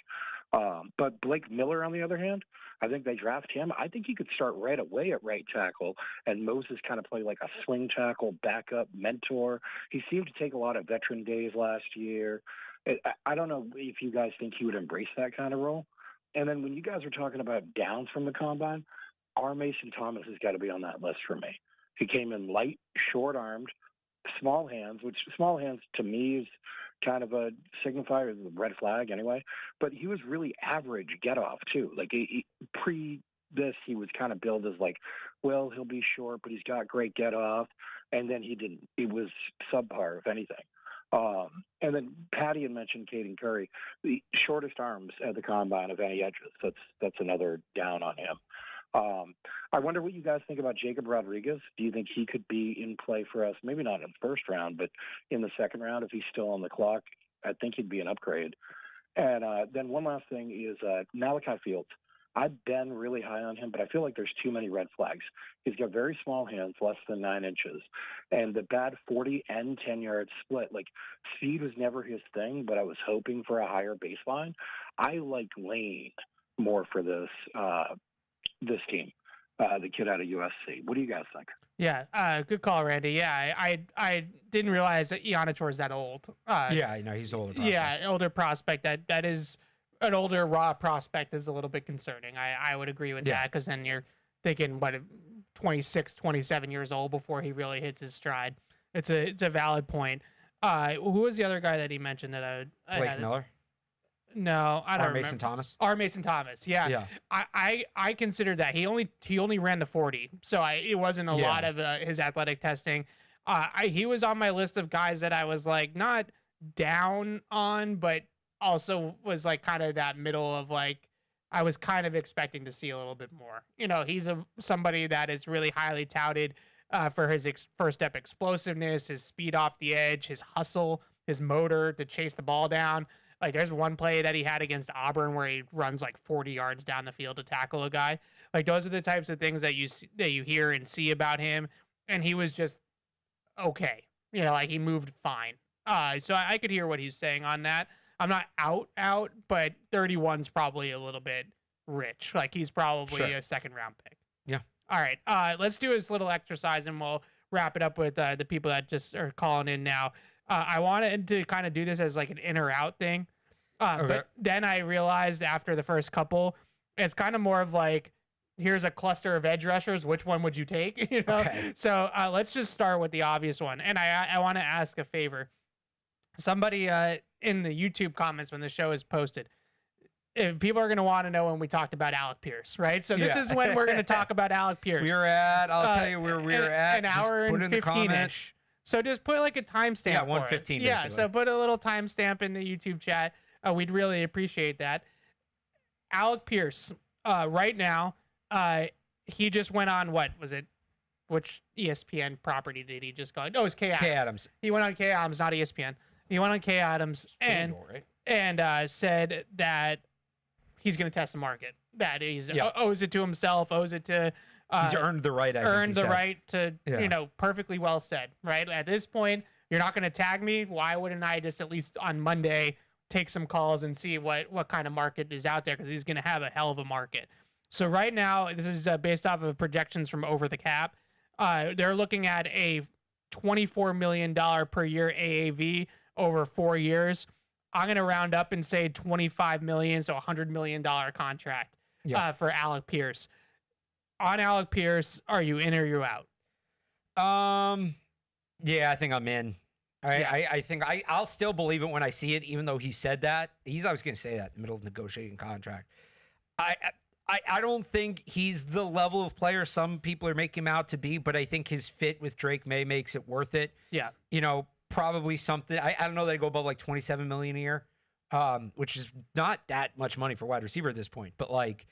But Blake Miller, on the other hand, I think they draft him. I think he could start right away at right tackle, and Moses kind of play like a swing tackle, backup, mentor. He seemed to take a lot of veteran days last year. I don't know if you guys think he would embrace that kind of role. And then when you guys are talking about downs from the combine, R. Mason Thomas has got to be on that list for me. He came in light, short-armed, small hands, which small hands to me is kind of a signifier, a red flag anyway. But he was really average get off too. Like pre this, he was kind of billed as like, well, he'll be short, but he's got great get off. And then he didn't. It was subpar, if anything. And then Patty had mentioned Caden Curry, the shortest arms at the combine of any edges. That's another down on him. I wonder what you guys think about Jacob Rodriguez. Do you think he could be in play for us? Maybe not in the first round, but in the second round, if he's still on the clock, I think he'd be an upgrade. And then one last thing is Malachi Fields. I've been really high on him, but I feel like there's too many red flags. He's got very small hands, less than 9 inches, and the bad 40 and 10-yard split. Like, speed was never his thing, but I was hoping for a higher baseline. I like Lane more for this team, the kid out of USC. What do you guys think? Yeah, good call, Randy. Yeah, I didn't realize that Ihinator is that old. Yeah, I know he's older. Yeah, older prospect. That is an older raw prospect is a little bit concerning. I would agree with that, because then you're thinking, what, 26, 27 years old before he really hits his stride. It's a valid point. Who was the other guy that he mentioned that I Blake Miller? No, I don't remember. Mason Thomas? R. Mason Thomas, yeah. I considered that. He only ran the 40, so it wasn't a lot of his athletic testing. He was on my list of guys that I was like not down on, but also was like kind of that middle of like I was kind of expecting to see a little bit more. You know, he's somebody that is really highly touted for his first step explosiveness, his speed off the edge, his hustle, his motor to chase the ball down. Like there's one play that he had against Auburn where he runs like 40 yards down the field to tackle a guy. Like those are the types of things that you hear and see about him. And he was just okay. You know, like he moved fine. So I could hear what he's saying on that. I'm not out, but 31's probably a little bit rich. Like he's probably a second round pick. Yeah. All right. Let's do this little exercise and we'll wrap it up with the people that just are calling in now. I wanted to kind of do this as like an in or out thing. Okay. But then I realized after the first couple, it's kind of more of like, here's a cluster of edge rushers. Which one would you take? You know? Okay. So let's just start with the obvious one. And I want to ask a favor. Somebody in the YouTube comments when the show is posted, if people are going to want to know when we talked about Alec Pierce, right? So this is when we're going to talk about Alec Pierce. We were at, I'll tell you where we were at. An hour and 15-ish. So just put like a timestamp. Yeah, 1:15. Yeah, so put a little timestamp in the YouTube chat. We'd really appreciate that. Alec Pierce, right now, he just went on what was it? Which ESPN property did he just go? Oh, it's K Adams. K Adams. He went on K Adams, not ESPN. He went on K Adams and said that he's going to test the market. That he's owes it to himself, owes it to. He's earned the right. Right to, you know, perfectly well said, right? At this point, you're not going to tag me. Why wouldn't I just at least on Monday take some calls and see what kind of market is out there? Because he's going to have a hell of a market. So right now, this is based off of projections from Over the Cap. They're looking at a $24 million per year AAV over 4 years. I'm going to round up and say $25 million, so $100 million contract for Alec Pierce. On Alec Pierce, are you in or you out? Yeah, I think I'm in. I think I'll still believe it when I see it, even though he said that. He's always going to say that in the middle of negotiating contract. I don't think he's the level of player some people are making him out to be, but I think his fit with Drake May makes it worth it. Yeah. You know, probably something. I don't know that I go above like $27 million a year, which is not that much money for wide receiver at this point, but like,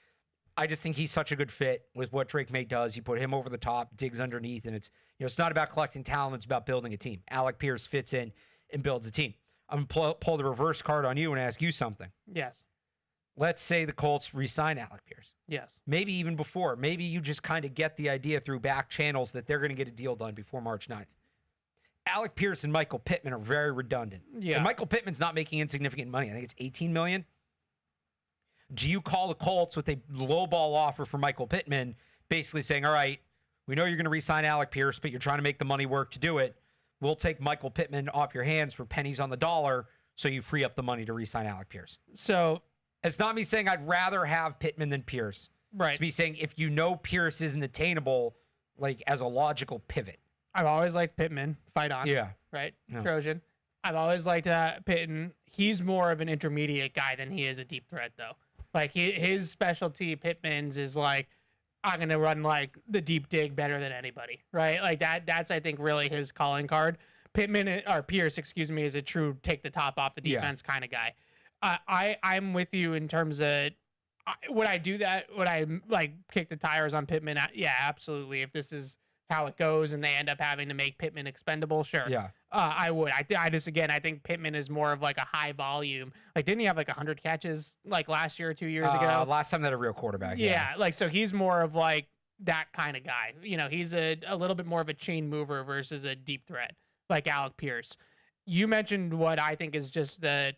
I just think he's such a good fit with what Drake May does. You put him over the top, digs underneath, and it's it's not about collecting talent, it's about building a team. Alec Pierce fits in and builds a team. I'm going to pull the reverse card on you and ask you something. Yes. Let's say the Colts re-sign Alec Pierce. Yes. Maybe even before. Maybe you just kind of get the idea through back channels that they're going to get a deal done before March 9th. Alec Pierce and Michael Pittman are very redundant. Yeah. And Michael Pittman's not making insignificant money. I think it's $18 million. Do you call the Colts with a lowball offer for Michael Pittman, basically saying, all right, we know you're going to re-sign Alec Pierce, but you're trying to make the money work to do it. We'll take Michael Pittman off your hands for pennies on the dollar so you free up the money to re-sign Alec Pierce. So it's not me saying I'd rather have Pittman than Pierce. Right. It's me saying if you know Pierce isn't attainable, like as a logical pivot. I've always liked Pittman. Fight on. Yeah. Right? Yeah. Trojan. I've always liked Pittman. He's more of an intermediate guy than he is a deep threat, though. Like, his specialty, Pittman's, is like, I'm going to run, like, the deep dig better than anybody, right? Like, that's, I think, really his calling card. Pierce, is a true take the top off the defense kind of guy. I'm with you in terms of, would I do that? Would I, like, kick the tires on Pittman? Yeah, absolutely. If this is how it goes and they end up having to make Pittman expendable, sure. Yeah. I would. I think Pittman is more of like a high volume. Like, didn't he have like 100 catches like last year or 2 years ago? Last time they had a real quarterback. Yeah. Like, so he's more of like that kind of guy. You know, he's a little bit more of a chain mover versus a deep threat like Alec Pierce. You mentioned what I think is just the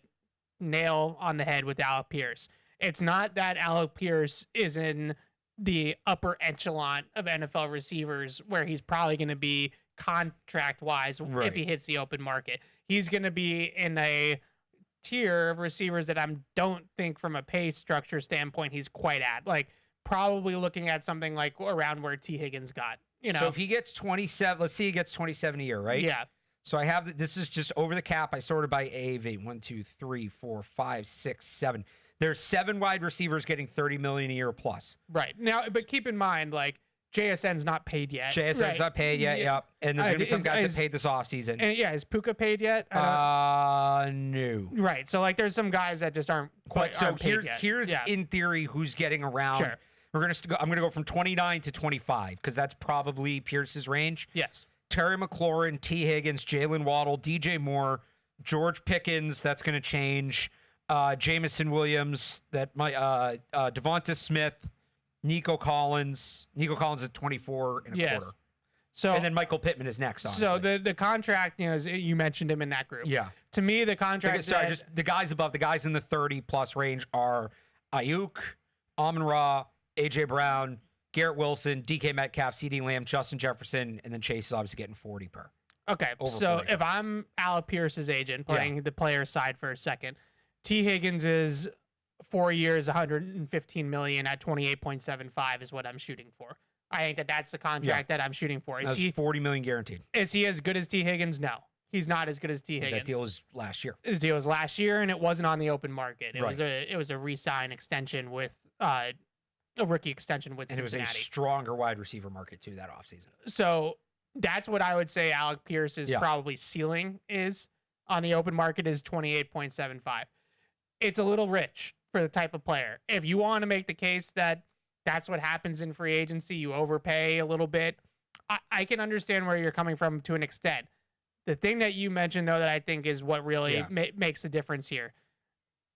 nail on the head with Alec Pierce. It's not that Alec Pierce is in the upper echelon of NFL receivers where he's probably going to be contract-wise if he hits the open market. He's going to be in a tier of receivers that I don't think from a pay structure standpoint he's quite at. Like, probably looking at something like around where T. Higgins got. You know, so if he gets 27, let's see, he gets 27 a year, right? Yeah. So I have, this is just over the cap. I sorted by AAV. 1, 2, 3, 4, 5, 6, 7. There's 7 wide receivers getting $30 million a year plus. Right. Now, but keep in mind, like, JSN's not paid yet. JSN's not paid yet, yeah. And there's going to be some guys that paid this offseason. And is Puka paid yet? No. No. Right. So like there's some guys that just aren't quite. But so aren't paid here's yet. in theory who's getting around. Sure. I'm gonna go from 29 to 25 because that's probably Pierce's range. Yes. Terry McLaurin, T. Higgins, Jalen Waddle, DJ Moore, George Pickens. That's gonna change. Jamison Williams. That might. Devonta Smith. Nico Collins. Nico Collins at 24 and a quarter. So and then Michael Pittman is next. Honestly. So the contract, you mentioned him in that group. Yeah. To me, the contract. Just the guys above, the guys in the 30+ range are Ayuk, Amon-Ra, AJ Brown, Garrett Wilson, DK Metcalf, CeeDee Lamb, Justin Jefferson, and then Chase is obviously getting 40 per. Okay. So if I'm Alec Pierce's agent, playing the player side for a second, T. Higgins is 4 years, $115 million at 28.75 is what I'm shooting for. I think that's the contract that I'm shooting for. Is he $40 million guaranteed? Is he as good as T. Higgins? No, he's not as good as T. Higgins. That deal was last year. His deal was last year, and it wasn't on the open market. It was a re-sign extension with a rookie extension with Cincinnati. And it was a stronger wide receiver market too that offseason. So that's what I would say Alec Pierce's probably ceiling is on the open market is 28.75. It's a little rich for the type of player. If you want to make the case that that's what happens in free agency, you overpay a little bit, I can understand where you're coming from to an extent. The thing that you mentioned, though, that I think is what really makes the difference here,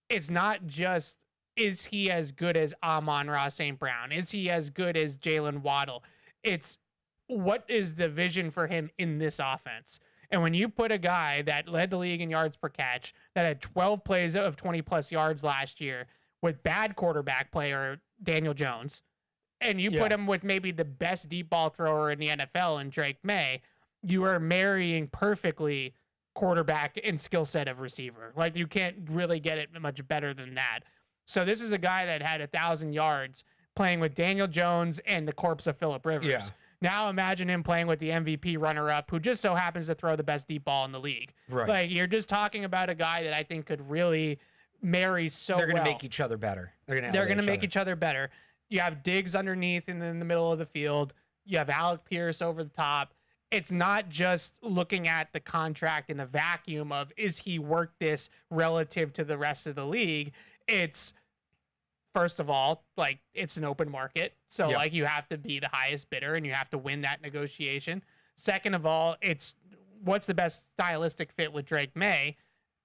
it's not just is he as good as Amon-Ra St. Brown? Is he as good as Jalen Waddle? It's what is the vision for him in this offense? And when you put a guy that led the league in yards per catch, that had 12 plays of 20-plus yards last year with bad quarterback player Daniel Jones, and you put him with maybe the best deep ball thrower in the NFL in Drake May, you are marrying perfectly quarterback and skill set of receiver. Like, you can't really get it much better than that. So this is a guy that had 1,000 yards playing with Daniel Jones and the corpse of Phillip Rivers. Yeah. Now imagine him playing with the MVP runner-up who just so happens to throw the best deep ball in the league. Right. Like, you're just talking about a guy that I think could really marry so well. They're going to make each other better. They're going to make each other better. You have Diggs underneath and in the middle of the field. You have Alec Pierce over the top. It's not just looking at the contract in a vacuum of, is he worth this relative to the rest of the league? It's, first of all, like, it's an open market. So, like, you have to be the highest bidder and you have to win that negotiation. Second of all, it's what's the best stylistic fit with Drake May?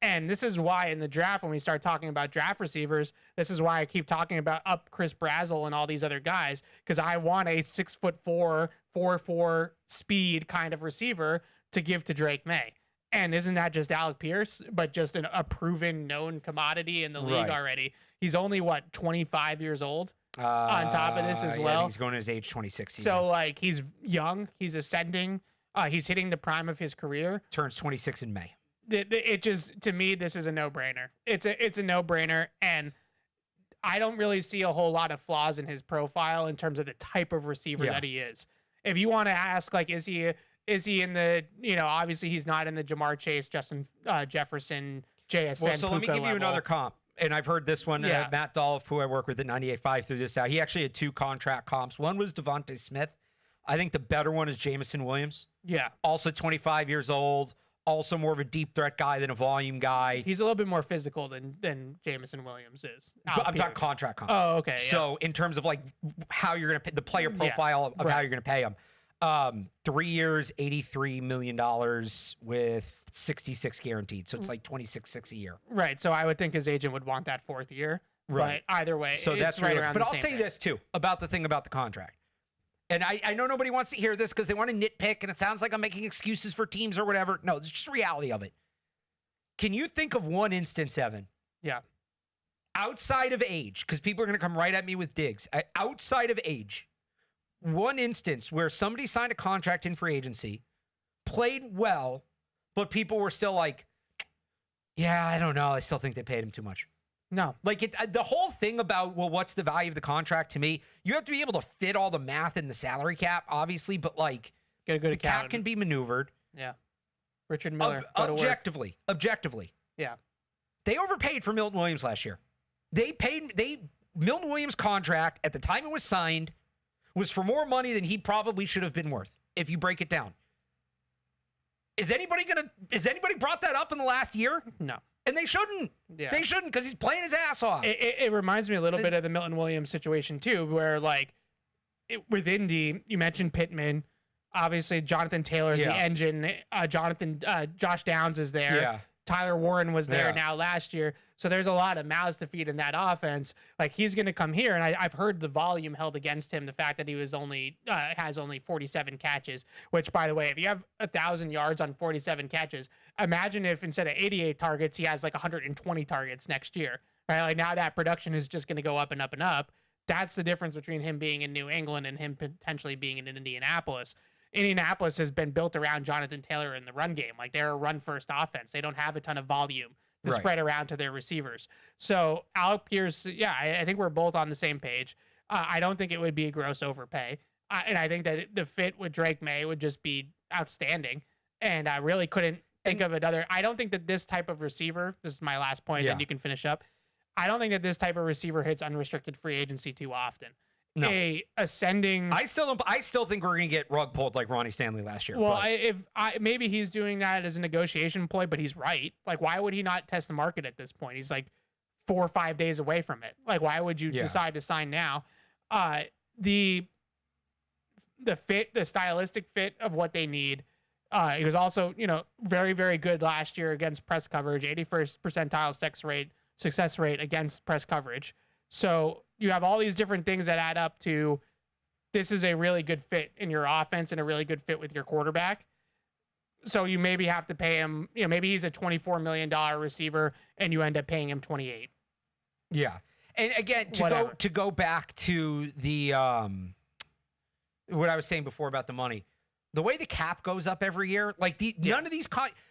And this is why in the draft, when we start talking about draft receivers, this is why I keep talking about up Chris Brazzell and all these other guys, because I want a 6'4", 4.4 speed kind of receiver to give to Drake May. And isn't that just Alec Pierce, but just a proven, known commodity in the league already? He's only, 25 years old on top of this as well? He's going to his age 26 season. So, like, he's young. He's ascending. He's hitting the prime of his career. Turns 26 in May. It just, to me, this is a no-brainer. It's a no-brainer, and I don't really see a whole lot of flaws in his profile in terms of the type of receiver that he is. If you want to ask, like, is he in the, obviously he's not in the Jamar Chase, Justin Jefferson, JSN. Well, so let me give level. you another comp, and I've heard this one. Matt Dolph, who I work with at 98.5, threw this out. He actually had 2 contract comps. One was Devonta Smith. I think the better one is Jamison Williams. Yeah. Also 25 years old. Also more of a deep threat guy than a volume guy. He's a little bit more physical than Jamison Williams is. I'm talking contract comp. Oh, okay. So in terms of, like, how you're going to pay the player profile of how you're going to pay him, 3 years, $83 million with 66 guaranteed. So it's like 26.6 a year. Right. So I would think his agent would want that 4th year. Right. But either way, so that's right around. But I'll say this too about the thing about the contract. And I know nobody wants to hear this because they want to nitpick, and it sounds like I'm making excuses for teams or whatever. No, it's just the reality of it. Can you think of one instance, Evan? Yeah. Outside of age, because people are going to come right at me with digs. Outside of age, one instance where somebody signed a contract in free agency, played well, but people were still like, yeah, I don't know. I still think they paid him too much. No. Like, the whole thing about, well, what's the value of the contract to me? You have to be able to fit all the math in the salary cap, obviously, but, like, get a good the cap can be maneuvered. Yeah. Richard Miller. Objectively. Yeah. They overpaid for Milton Williams last year. Milton Williams' contract at the time it was signed was for more money than he probably should have been worth, if you break it down. Is anybody brought that up in the last year? No. And they shouldn't. Yeah. They shouldn't because he's playing his ass off. It reminds me a little bit of the Milton Williams situation too, where like with Indy, you mentioned Pittman. Obviously, Jonathan Taylor is the engine. Josh Downs is there. Yeah. Tyler Warren was there now last year. So there's a lot of mouths to feed in that offense. Like he's going to come here, and I've heard the volume held against him. The fact that he was has only 47 catches, which by the way, if you have 1,000 yards on 47 catches, imagine if instead of 88 targets, he has like 120 targets next year. Right? Like now that production is just going to go up and up and up. That's the difference between him being in New England and him potentially being in Indianapolis. Indianapolis has been built around Jonathan Taylor in the run game. Like they're a run-first offense. They don't have a ton of volume to spread around to their receivers. So Alec Pierce, I think we're both on the same page. I don't think it would be a gross overpay. And I think that the fit with Drake May would just be outstanding. And I really couldn't think of another. I don't think that this type of receiver, this is my last point, and you can finish up. I don't think that this type of receiver hits unrestricted free agency too often. No. Ascending. I still think we're gonna get rug pulled like Ronnie Stanley last year. Well, maybe he's doing that as a negotiation ploy, but he's right. Like, why would he not test the market at this point? He's like 4 or 5 days away from it. Like, why would you decide to sign now? The fit, the stylistic fit of what they need. He was also, very, very good last year against press coverage, 81st percentile success rate against press coverage. So you have all these different things that add up to this is a really good fit in your offense and a really good fit with your quarterback. So you maybe have to pay him, maybe he's a $24 million receiver and you end up paying him 28. Yeah. And again, to go back to the what I was saying before about the money, the way the cap goes up every year, like none of these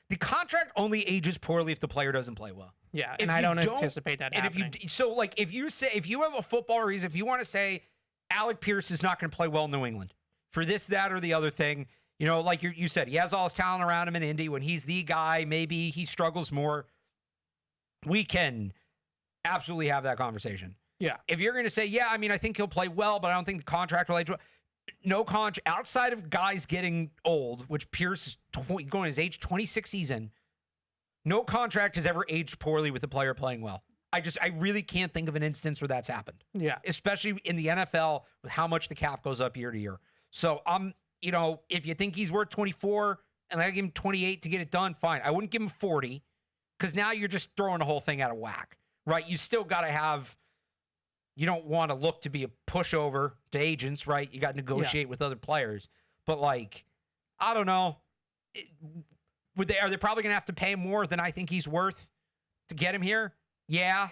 the contract only ages poorly if the player doesn't play well. Yeah, and I don't anticipate that happening. If you have a football reason, if you want to say Alec Pierce is not going to play well in New England for this, that, or the other thing, like you said, he has all his talent around him in Indy. When he's the guy, maybe he struggles more. We can absolutely have that conversation. Yeah. If you're going to say, I think he'll play well, but I don't think the contract will age well. No contract outside of guys getting old, which Pierce is going his age 26 season. No contract has ever aged poorly with a player playing well. I really can't think of an instance where that's happened. Yeah. Especially in the NFL with how much the cap goes up year to year. So if you think he's worth 24 and I give him 28 to get it done, fine. I wouldn't give him 40 because now you're just throwing the whole thing out of whack, right? You still got to have. You don't want to look to be a pushover to agents, right? You got to negotiate with other players. But, I don't know. Are they probably going to have to pay more than I think he's worth to get him here? Yeah.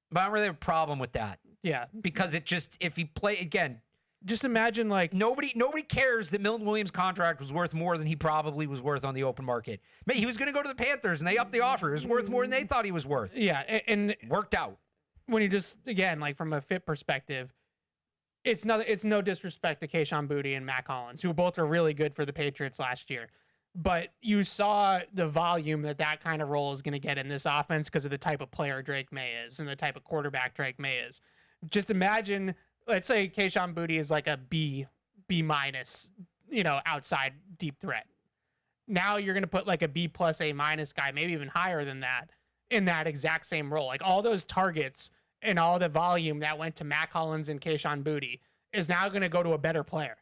But I don't really have a problem with that. Yeah. Because if he play, again. Just imagine, Nobody cares that Milton Williams' contract was worth more than he probably was worth on the open market. He was going to go to the Panthers, and they upped the offer. It was worth more than they thought he was worth. Yeah, and worked out. When you just, again, from a fit perspective, it's no disrespect to Kayshon Boutte and Mac Hollins, who both are really good for the Patriots last year. But you saw the volume that kind of role is going to get in this offense because of the type of player Drake May is and the type of quarterback Drake May is. Just imagine, let's say Kayshon Boutte is like a B minus, outside deep threat. Now you're going to put like a B plus A minus guy, maybe even higher than that, in that exact same role. Like all those targets and all the volume that went to Mac Hollins and Kayshon Boutte is now going to go to a better player.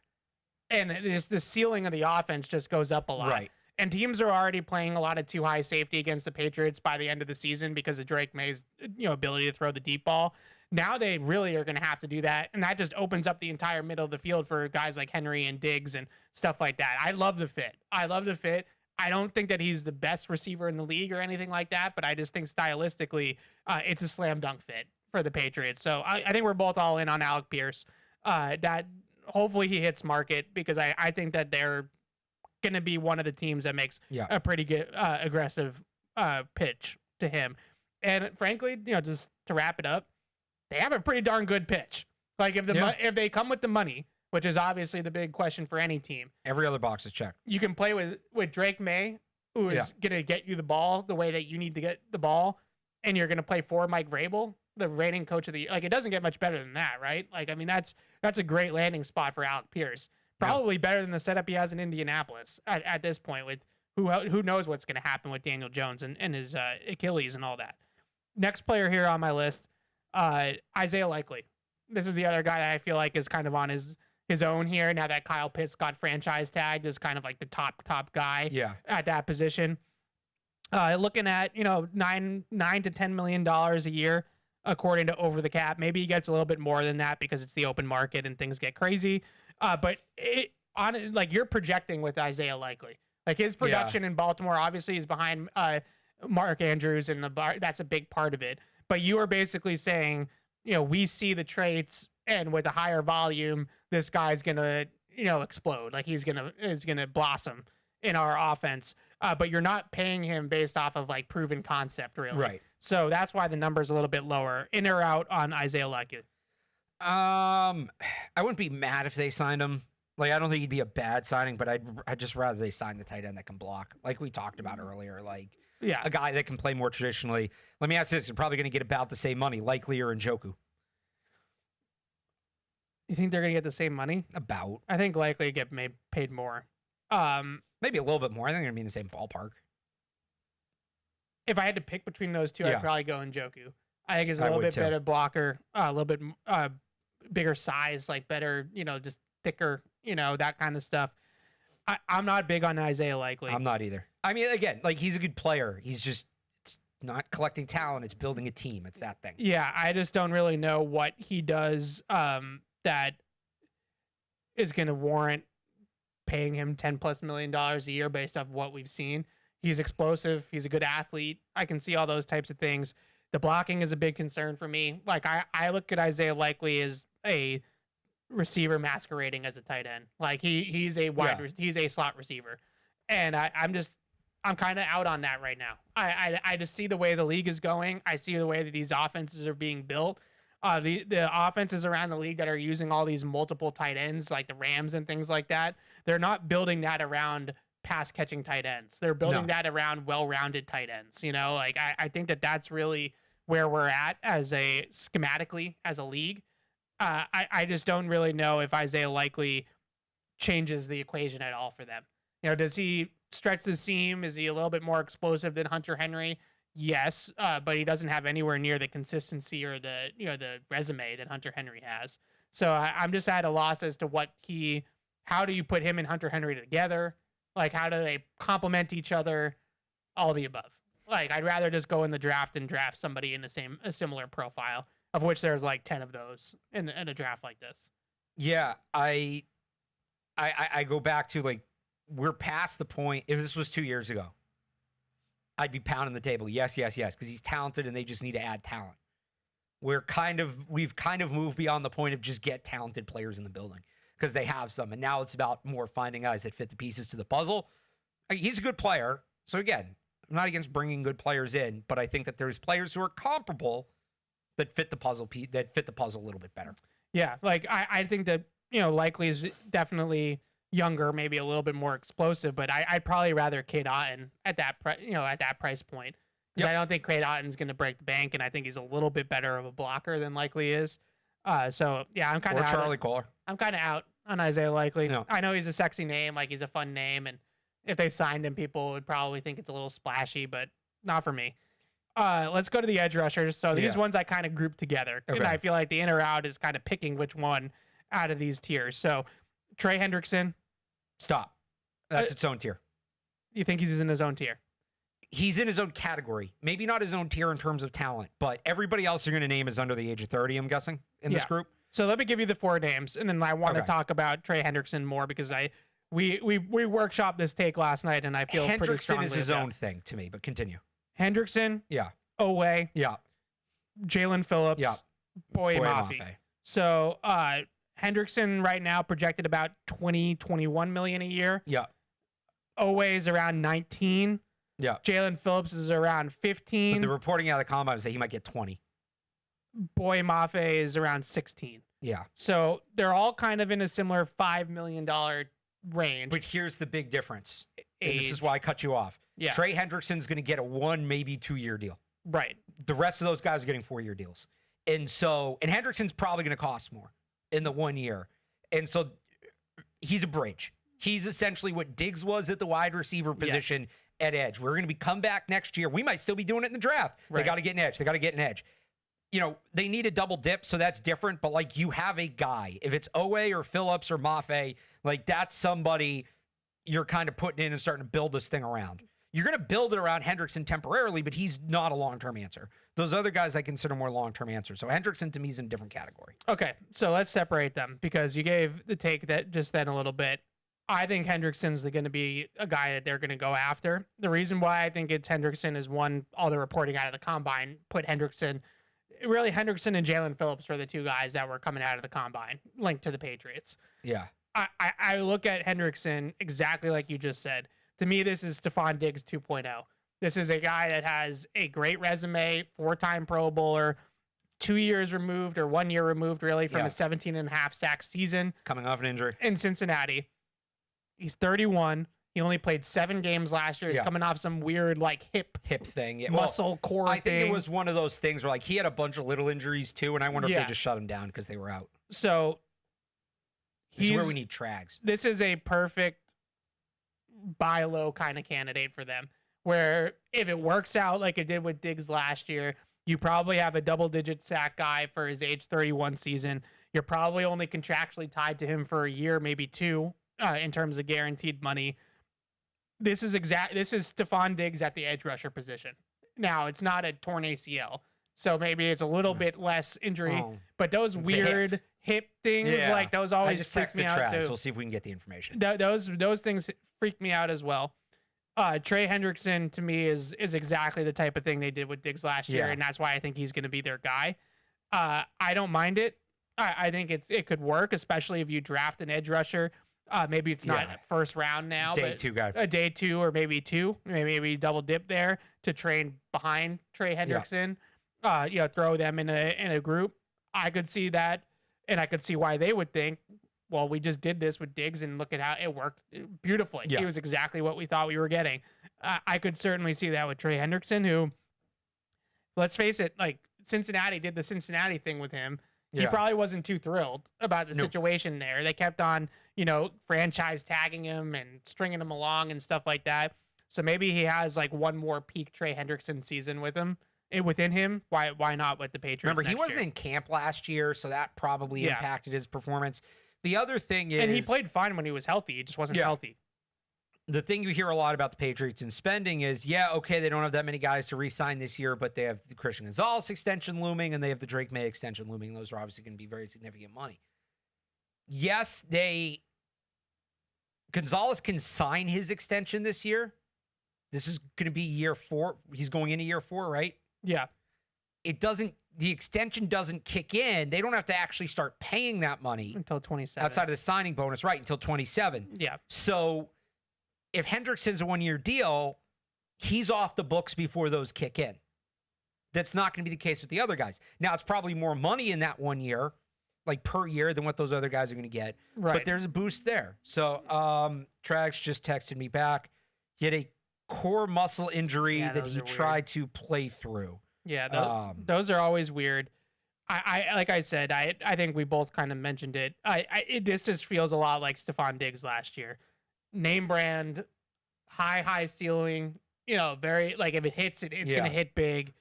And the ceiling of the offense just goes up a lot. Right. And teams are already playing a lot of too high safety against the Patriots by the end of the season because of Drake May's ability to throw the deep ball. Now they really are going to have to do that. And that just opens up the entire middle of the field for guys like Henry and Diggs and stuff like that. I love the fit. I don't think that he's the best receiver in the league or anything like that, but I just think stylistically it's a slam dunk fit for the Patriots. So I think we're both all in on Alec Pierce. That hopefully he hits market because I think that they're going to be one of the teams that makes a pretty good aggressive pitch to him. And frankly, just to wrap it up, they have a pretty darn good pitch. Like if they come with the money, which is obviously the big question for any team. Every other box is checked. You can play with Drake May, who is going to get you the ball the way that you need to get the ball, and you're going to play for Mike Vrabel, the reigning coach of the year. Like, it doesn't get much better than that, right? Like, I mean, that's a great landing spot for Alec Pierce. Probably better than the setup he has in Indianapolis at this point with who knows what's going to happen with Daniel Jones and his Achilles and all that. Next player here on my list, Isaiah Likely. This is the other guy that I feel like is kind of on his own here now that Kyle Pitts got franchise tagged as kind of like the top guy at that position. Looking at, $9 to $10 million a year, according to Over the Cap. Maybe he gets a little bit more than that because it's the open market and things get crazy. But you're projecting with Isaiah Likely. Like his production in Baltimore obviously is behind Mark Andrews, and that's a big part of it. But you are basically saying, we see the traits, and with a higher volume, this guy's gonna, explode. Like he's gonna blossom in our offense. But you're not paying him based off of like proven concept, really. Right. So that's why the number's a little bit lower. In or out on Isaiah Likely? I wouldn't be mad if they signed him. Like, I don't think he'd be a bad signing, but I'd just rather they sign the tight end that can block, like we talked about earlier. Like, a guy that can play more traditionally. Let me ask this: you're probably going to get about the same money, Likely or Njoku. You think they're going to get the same money? About. I think Likely get paid more. Maybe a little bit more. I think they're going to be in the same ballpark. If I had to pick between those two, I'd probably go Njoku. I think he's a little bit better blocker, a little bit bigger size, like better, just thicker, that kind of stuff. I'm not big on Isaiah Likely. I'm not either. I mean, again, like he's a good player. He's just not collecting talent. It's building a team. It's that thing. Yeah, I just don't really know what he does that is going to warrant paying him $10+ million a year based off what we've seen. He's explosive. He's a good athlete. I can see all those types of things. The blocking is a big concern for me. Like I look at Isaiah Likely as a receiver masquerading as a tight end. Like he's a he's a slot receiver. And I'm kind of out on that right now. I just see the way the league is going. I see the way that these offenses are being built. The offenses around the league that are using all these multiple tight ends, like the Rams and things like that, they're not building that around pass catching tight ends. They're building that around well-rounded tight ends. Like I think that's really where we're at schematically as a league. I just don't really know if Isaiah Likely changes the equation at all for them. Does he stretch the seam? Is he a little bit more explosive than Hunter Henry? Yes, but he doesn't have anywhere near the consistency or the resume that Hunter Henry has. So I'm just at a loss as to how do you put him and Hunter Henry together? Like, how do they complement each other? All the above. Like, I'd rather just go in the draft and draft somebody in a similar profile, of which there's like 10 of those in a draft like this. Yeah, I go back to, like, we're past the point. If this was 2 years ago, I'd be pounding the table. Yes, because he's talented and they just need to add talent. We've kind of moved beyond the point of just get talented players in the building because they have some. And now it's about more finding guys that fit the pieces to the puzzle. He's a good player. So again, I'm not against bringing good players in, but I think that there's players who are comparable that fit the puzzle a little bit better. Yeah. Like I think that, Likely is definitely younger, maybe a little bit more explosive, but I'd probably rather Cade Otton at that price point, because I don't think Cade Otton's going to break the bank, and I think he's a little bit better of a blocker than Likely is. So yeah, I'm kind of Charlie Kohler. I'm kind of out on Isaiah Likely. No. I know he's a sexy name, like he's a fun name, and if they signed him, people would probably think it's a little splashy, but not for me. Let's go to the edge rushers. So these ones I kind of grouped together, and I feel like the in or out is kind of picking which one out of these tiers. So Trey Hendrickson. Stop. That's its own tier. You think he's in his own tier? He's in his own category. Maybe not his own tier in terms of talent, but everybody else you're going to name is under the age of 30, I'm guessing, in this group. So let me give you the 4 names, and then I want to talk about Trey Hendrickson more because we workshopped this take last night, and I feel pretty strongly Hendrickson is his own thing to me, but continue. Hendrickson. Yeah. Owe. Yeah. Jalen Phillips. Yeah. Boye Mafe. So Hendrickson right now projected about 21 million a year. Yeah. Owe is around 19. Yeah. Jalen Phillips is around 15. But the reporting out of the combine is that he might get 20. Boye Mafe is around 16. Yeah. So they're all kind of in a similar $5 million range. But here's the big difference. And this is why I cut you off. Yeah. Trey Hendrickson's going to get a 1, maybe 2-year deal. Right. The rest of those guys are getting 4-year deals. And Hendrickson's probably going to cost more in the 1 year. And so he's a bridge. He's essentially what Diggs was at the wide receiver position at edge. We're going to come back next year. We might still be doing it in the draft. They got to get an edge. They got to get an edge. You know, they need a double dip, so that's different. But, like, you have a guy. If it's Owe or Phillips or Mafe, like, that's somebody you're kind of putting in and starting to build this thing around. You're going to build it around Hendrickson temporarily, but he's not a long-term answer. Those other guys I consider more long-term answers. So Hendrickson, to me, is in a different category. Okay, so let's separate them because you gave the take that just then a little bit. I think Hendrickson's going to be a guy that they're going to go after. The reason why I think it's Hendrickson is one, all the reporting out of the combine put Hendrickson and Jalen Phillips were the two guys that were coming out of the combine linked to the Patriots. Yeah. I look at Hendrickson exactly like you just said. To me, this is Stephon Diggs 2.0. This is a guy that has a great resume, 4-time Pro Bowler, 2 years removed or 1 year removed really from a 17.5 sack season. Coming off an injury. In Cincinnati. He's 31. He only played 7 games last year. He's coming off some weird like hip thing, muscle core I think thing. it was one of those things where like he had a bunch of little injuries too, and I wonder if they just shut him down because they were out. So this is where we need Trags. This is a perfect buy low kind of candidate for them, where if it works out like it did with Diggs last year, you probably have a double-digit sack guy for his age 31 season. You're probably only contractually tied to him for a year, maybe 2. In terms of guaranteed money. This is Stephon Diggs at the edge rusher position. Now, it's not a torn ACL, so maybe it's a little bit less injury, but those weird hip things, like those always freak me out too. We'll see if we can get the information. Those things freak me out as well. Trey Hendrickson, to me, is exactly the type of thing they did with Diggs last year, and that's why I think he's going to be their guy. I don't mind it. I think it could work, especially if you draft an edge rusher. Maybe it's not first round now, day but 2 guy. A day 2 or maybe 2, maybe double dip there to train behind Trey Hendrickson. Throw them in a group. I could see that, and I could see why they would think, well, we just did this with Diggs, and look at how it worked beautifully. He was exactly what we thought we were getting. I could certainly see that with Trey Hendrickson, who, let's face it, like Cincinnati did the Cincinnati thing with him. He probably wasn't too thrilled about the situation there. They kept on, franchise tagging him and stringing him along and stuff like that. So maybe he has like one more peak Trey Hendrickson season within him. Why not with the Patriots? Remember, he wasn't in camp last year, so that probably impacted his performance. The other thing is, and he played fine when he was healthy. He just wasn't healthy. The thing you hear a lot about the Patriots in spending is, they don't have that many guys to re-sign this year, but they have the Christian Gonzalez extension looming, and they have the Drake May extension looming. Those are obviously going to be very significant money. Yes, Gonzalez can sign his extension this year. This is going to be year 4. He's going into year 4, right? Yeah. The extension doesn't kick in. They don't have to actually start paying that money until 27. Outside of the signing bonus, right? Until 27. Yeah. So if Hendrickson's a 1-year deal, he's off the books before those kick in. That's not going to be the case with the other guys. Now, it's probably more money in that 1 year, like per year, than what those other guys are going to get. Right. But there's a boost there. So Trags just texted me back. He had a core muscle injury that he tried to play through. Yeah, those are always weird. I like I said, I think we both kind of mentioned it. This just feels a lot like Stephon Diggs last year. Name brand, high ceiling, very, like, if it hits it, it's going to hit big.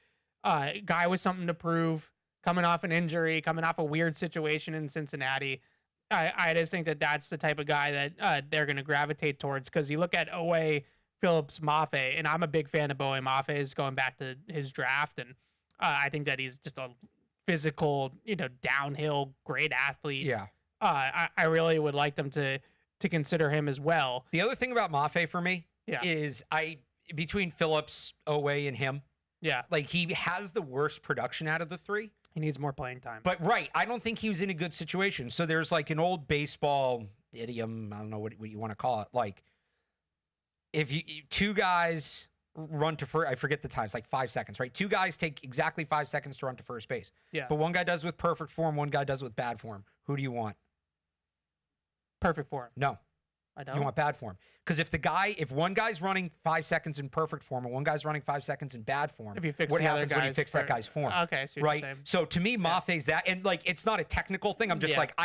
Guy with something to prove, coming off an injury, coming off a weird situation in Cincinnati. I just think that's the type of guy that they're going to gravitate towards, because you look at Owe, Phillips, Mafe, and I'm a big fan of Owe Mafe's going back to his draft, and I think that he's just a physical, downhill, great athlete. Yeah. I really would like them to consider him as well. The other thing about Mafe for me is between Phillips, Owe, and him, like, he has the worst production out of the 3. He needs more playing time. But I don't think he was in a good situation. So there's like an old baseball idiom, I don't know what you want to call it, like, if you 2 guys run to first, I forget the time, it's like 5 seconds, right? 2 guys take exactly 5 seconds to run to first base. Yeah. But one guy does with perfect form, one guy does with bad form. Who do you want? Perfect form. No. I don't. You want bad form. Because if one guy's running 5 seconds in perfect form and one guy's running 5 seconds in bad form, if you fix what the other happens when you guys fix that guy's form? Okay, so right. So to me, Mafe's that, and like, it's not a technical thing. I'm just like,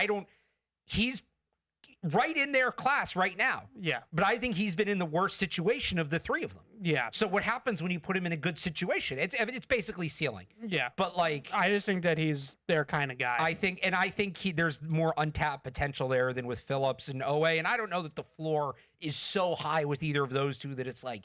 right in their class right now. Yeah. But I think he's been in the worst situation of the three of them. Yeah. So what happens when you put him in a good situation? It's basically ceiling. Yeah. But like, I just think that he's their kind of guy. I think there's more untapped potential there than with Phillips and Owe. And I don't know that the floor is so high with either of those two that it's like,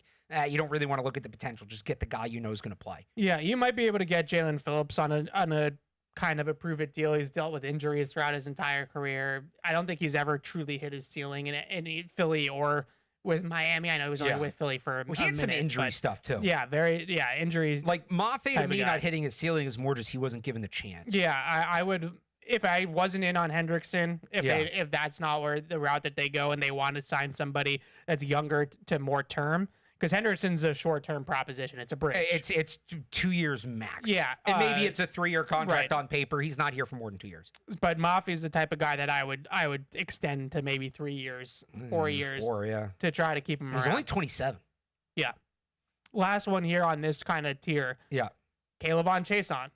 you don't really want to look at the potential. Just get the guy you know is going to play. Yeah, you might be able to get Jalen Phillips on a kind of a prove-it deal. He's dealt with injuries throughout his entire career. I don't think he's ever truly hit his ceiling in Philly or with Miami. I know he was only with Philly for he had some injury stuff too. Yeah, injuries. Like Mafe to me not hitting his ceiling is more just he wasn't given the chance. Yeah, I would, if I wasn't in on Hendrickson, if that's not where the route that they go and they want to sign somebody that's younger to more term. Because Henderson's a short-term proposition. It's a bridge. It's 2 years max. Yeah. And maybe it's a 3-year contract on paper. He's not here for more than 2 years. But Mafi's the type of guy that I would extend to maybe 3 years, 4 years. 4, yeah. To try to keep him around. He's only 27. Yeah. Last one here on this kind of tier. Yeah. Kayvon Chason.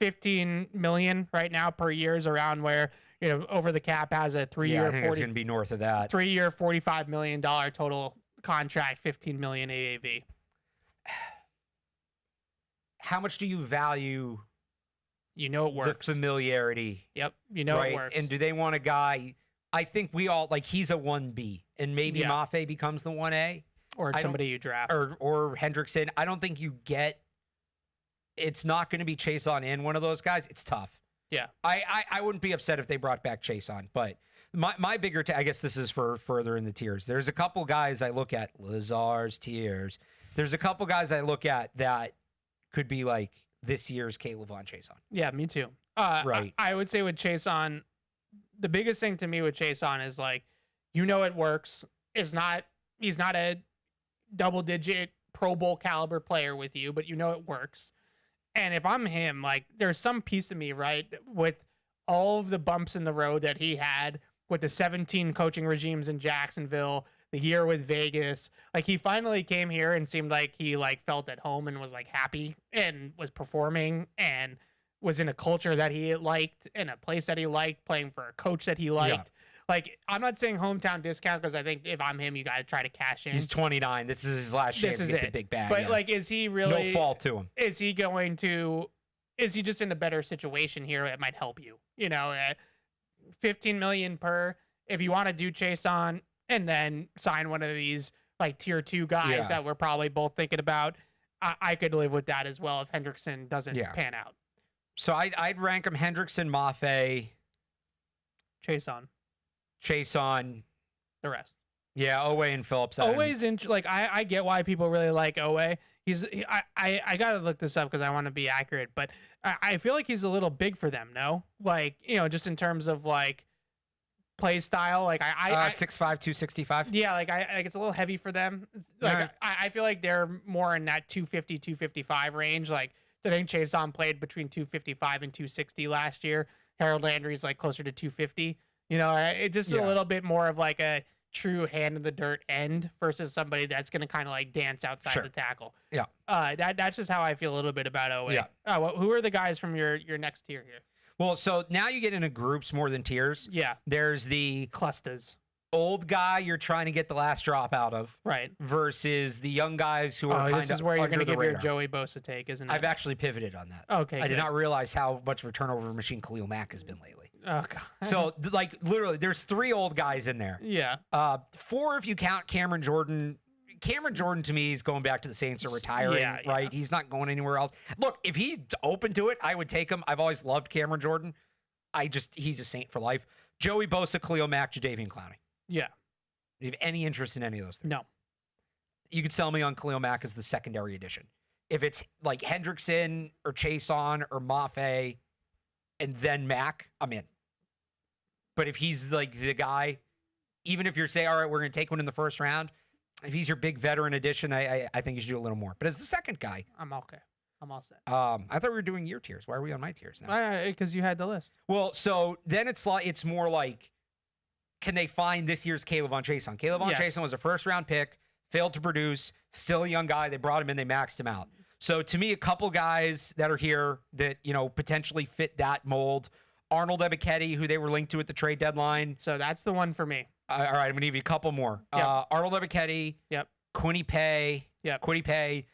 $15 million right now per year is around where, over the cap has a 3-year, I think it's going to be north of that. 3-year, $45 million total contract, $15 million AAV. How much do you value? It works. The familiarity. Yep. It works. And do they want a guy? I think we all he's a 1B, and maybe Mafe becomes the 1A, or somebody you draft, or Hendrickson. I don't think you get. It's not going to be Chason in one of those guys. It's tough. Yeah. I wouldn't be upset if they brought back Chason, but. My bigger, I guess this is for further in the tiers. There's a couple guys I look at, Lazar's tiers. There's a couple guys I look at that could be like this year's Kayvon Chason. Yeah, me too. Right. I would say with Chason, the biggest thing to me with Chason is like, it works. He's not a double-digit Pro Bowl caliber player with you, but it works. And if I'm him, like, there's some piece of me, right, with all of the bumps in the road that he had with the 17 coaching regimes in Jacksonville, the year with Vegas, like he finally came here and seemed like he felt at home and was happy and was performing and was in a culture that he liked and a place that he liked, playing for a coach that he liked. Yeah. Like, I'm not saying hometown discount because I think if I'm him, you got to try to cash in. He's 29. This is his last chance to get the big bag. But is he really? No fault to him. Is he just in a better situation here that might help you? $15 million per. If you want to do Chason and then sign one of these tier 2 guys that we're probably both thinking about, I could live with that as well if Hendrickson doesn't pan out. So I'd rank him Hendrickson, Mafe, Chason, the rest. Yeah, Owe and Phillips. Owe's I get why people really like Owe. I gotta look this up because I want to be accurate, but I feel like he's a little big for them. No, just in terms of play style. 6'5", 265. Yeah, it's a little heavy for them. I feel like they're more in that 250, 255 range. I think Chason played between 255 and 260 last year. Harold Landry's closer to 250. It's just a little bit more of a true hand in the dirt end versus somebody that's going to kind of dance outside the tackle. Yeah. That's just how I feel a little bit about Owe. Yeah. Who are the guys from your next tier here? Well, so now you get into groups more than tiers. Yeah. There's the clusters. Old guy you're trying to get the last drop out of. Right. Versus the young guys who are kind of this is where you're going to give your Joey Bosa take, isn't it? I've actually pivoted on that. Okay. I did not realize how much of a turnover machine Khalil Mack has been lately. Oh, God. So, literally, there's 3 old guys in there. Yeah. 4 if you count Cameron Jordan. Cameron Jordan, to me, is going back to the Saints or retiring, right? He's not going anywhere else. Look, if he's open to it, I would take him. I've always loved Cameron Jordan. He's a Saint for life. Joey Bosa, Khalil Mack, Jadeveon Clowney. Yeah. Do you have any interest in any of those things? No. You could sell me on Khalil Mack as the secondary edition. If it's Hendrickson or Chason or Mafe and then Mack, I'm in. But if he's the guy, even if you're saying, all right, we're going to take one in the first round, if he's your big veteran addition, I think you should do a little more. But as the second guy, I'm okay. I'm all set. I thought we were doing your tiers. Why are we on my tiers now? Because you had the list. Well, so then it's more like, can they find this year's Kayvon Chason? Kayvon Chason was a first-round pick, failed to produce, still a young guy. They brought him in, they maxed him out. So to me, a couple guys that are here that potentially fit that mold Arnold Ebiketie, who they were linked to at the trade deadline. So that's the one for me. All right, I'm going to give you a couple more. Yep. Arnold Ebiketie. Yep. Quinny Pay. Yep. Quiddy Pay.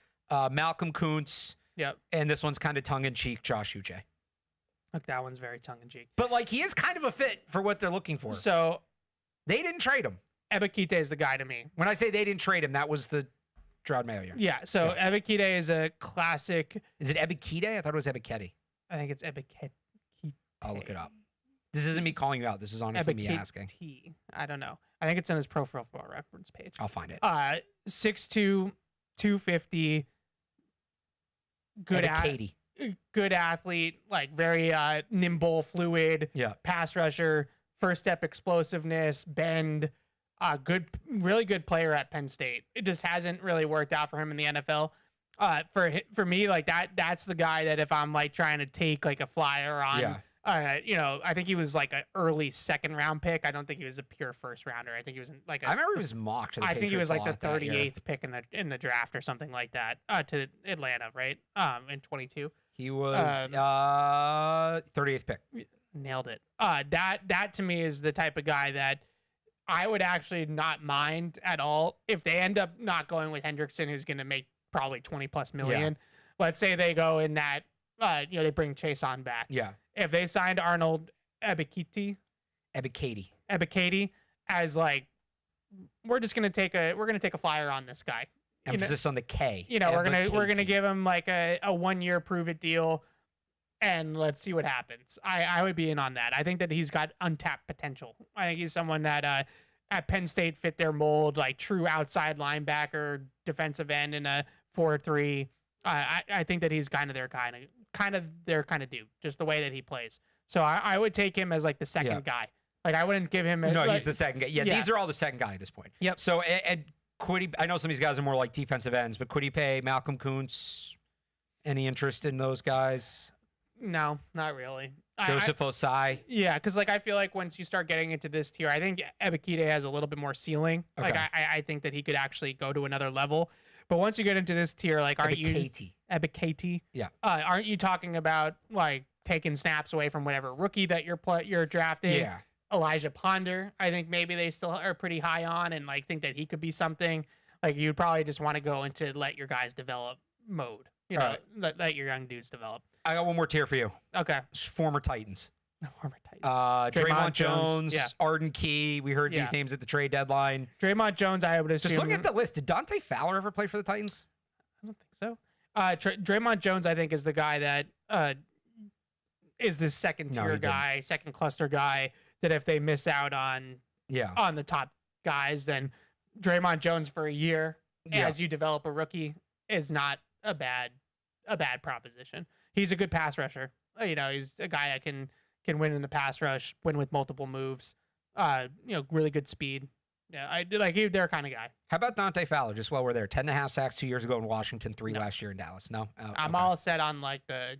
Malcolm Kuntz. Yep. And this one's kind of tongue-in-cheek, Josh Uche. Look, that one's very tongue-in-cheek. But, like, he is kind of a fit for what they're looking for. So they didn't trade him. Ebiketie is the guy to me. When I say they didn't trade him, that was the Gerard Mayo year. Yeah, so Ebiketie is a classic. Is it Ebiketie? I thought it was Ebiketie. I think it's Ebiketie. I'll look it up. This isn't me calling you out. This is honestly me asking. I don't know. I think it's on his Pro Football Reference page. I'll find it. 6'2", 250. Good athlete, like very nimble, fluid. Yeah. Pass rusher, first step explosiveness, bend. Really good player at Penn State. It just hasn't really worked out for him in the NFL. For me, like that's the guy that if I'm like trying to take like a flyer on. I think he was like an early second round pick. I don't think he was a pure first rounder. I think he was I remember he was mocked. I think he was like the 38th pick in the draft or something like that to Atlanta, right? In 22. He was 38th pick. Nailed it. That to me is the type of guy that I would actually not mind at all if they end up not going with Hendrickson, who's going to make probably 20+ million. Yeah. Let's say they go in that. They bring Chase on back. Yeah. If they signed Arnold Ebiketie as like, we're gonna take a flyer on this guy. Emphasis on the K. We're gonna give him like a 1 year prove it deal, and let's see what happens. I would be in on that. I think that he's got untapped potential. I think he's someone that at Penn State fit their mold, like true outside linebacker, defensive end in a 4-3. I think that he's kind of their dude, just the way that he plays. So I would take him as like the second guy. Like I wouldn't give him. He's the second guy. Yeah, these are all the second guy at this point. Yep. So and Quiddy, I know some of these guys are more like defensive ends, but Quiddy Pay, Malcolm Kuntz, any interest in those guys? No, not really. Joseph Osai. Yeah, because like I feel like once you start getting into this tier, I think Ebiketie has a little bit more ceiling. Okay. Like I think that he could actually go to another level. But once you get into this tier, like Ebiketie? Yeah. Aren't you talking about like taking snaps away from whatever rookie that you're drafting? Yeah. Elijah Ponder, I think maybe they still are pretty high on and like think that he could be something. Like you'd probably just want to go into let your guys develop mode. Let your young dudes develop. I got one more tier for you. Okay. Former Titans. Former Titans. Draymond Jones, Arden Key. We heard these names at the trade deadline. Draymond Jones, I would assume. Just look at the list. Did Dante Fowler ever play for the Titans? I don't think so. Draymond Jones, I think, is the guy that is the second tier guy, second cluster guy. That if they miss out on the top guys, then Draymond Jones for a year as you develop a rookie is not a bad proposition. He's a good pass rusher. He's a guy that can win in the pass rush, win with multiple moves. Really good speed. Yeah, they're kind of guy. How about Dante Fowler? Just while we're there, 10.5 sacks 2 years ago in Washington, 3 last year in Dallas. No, I'm all set on like the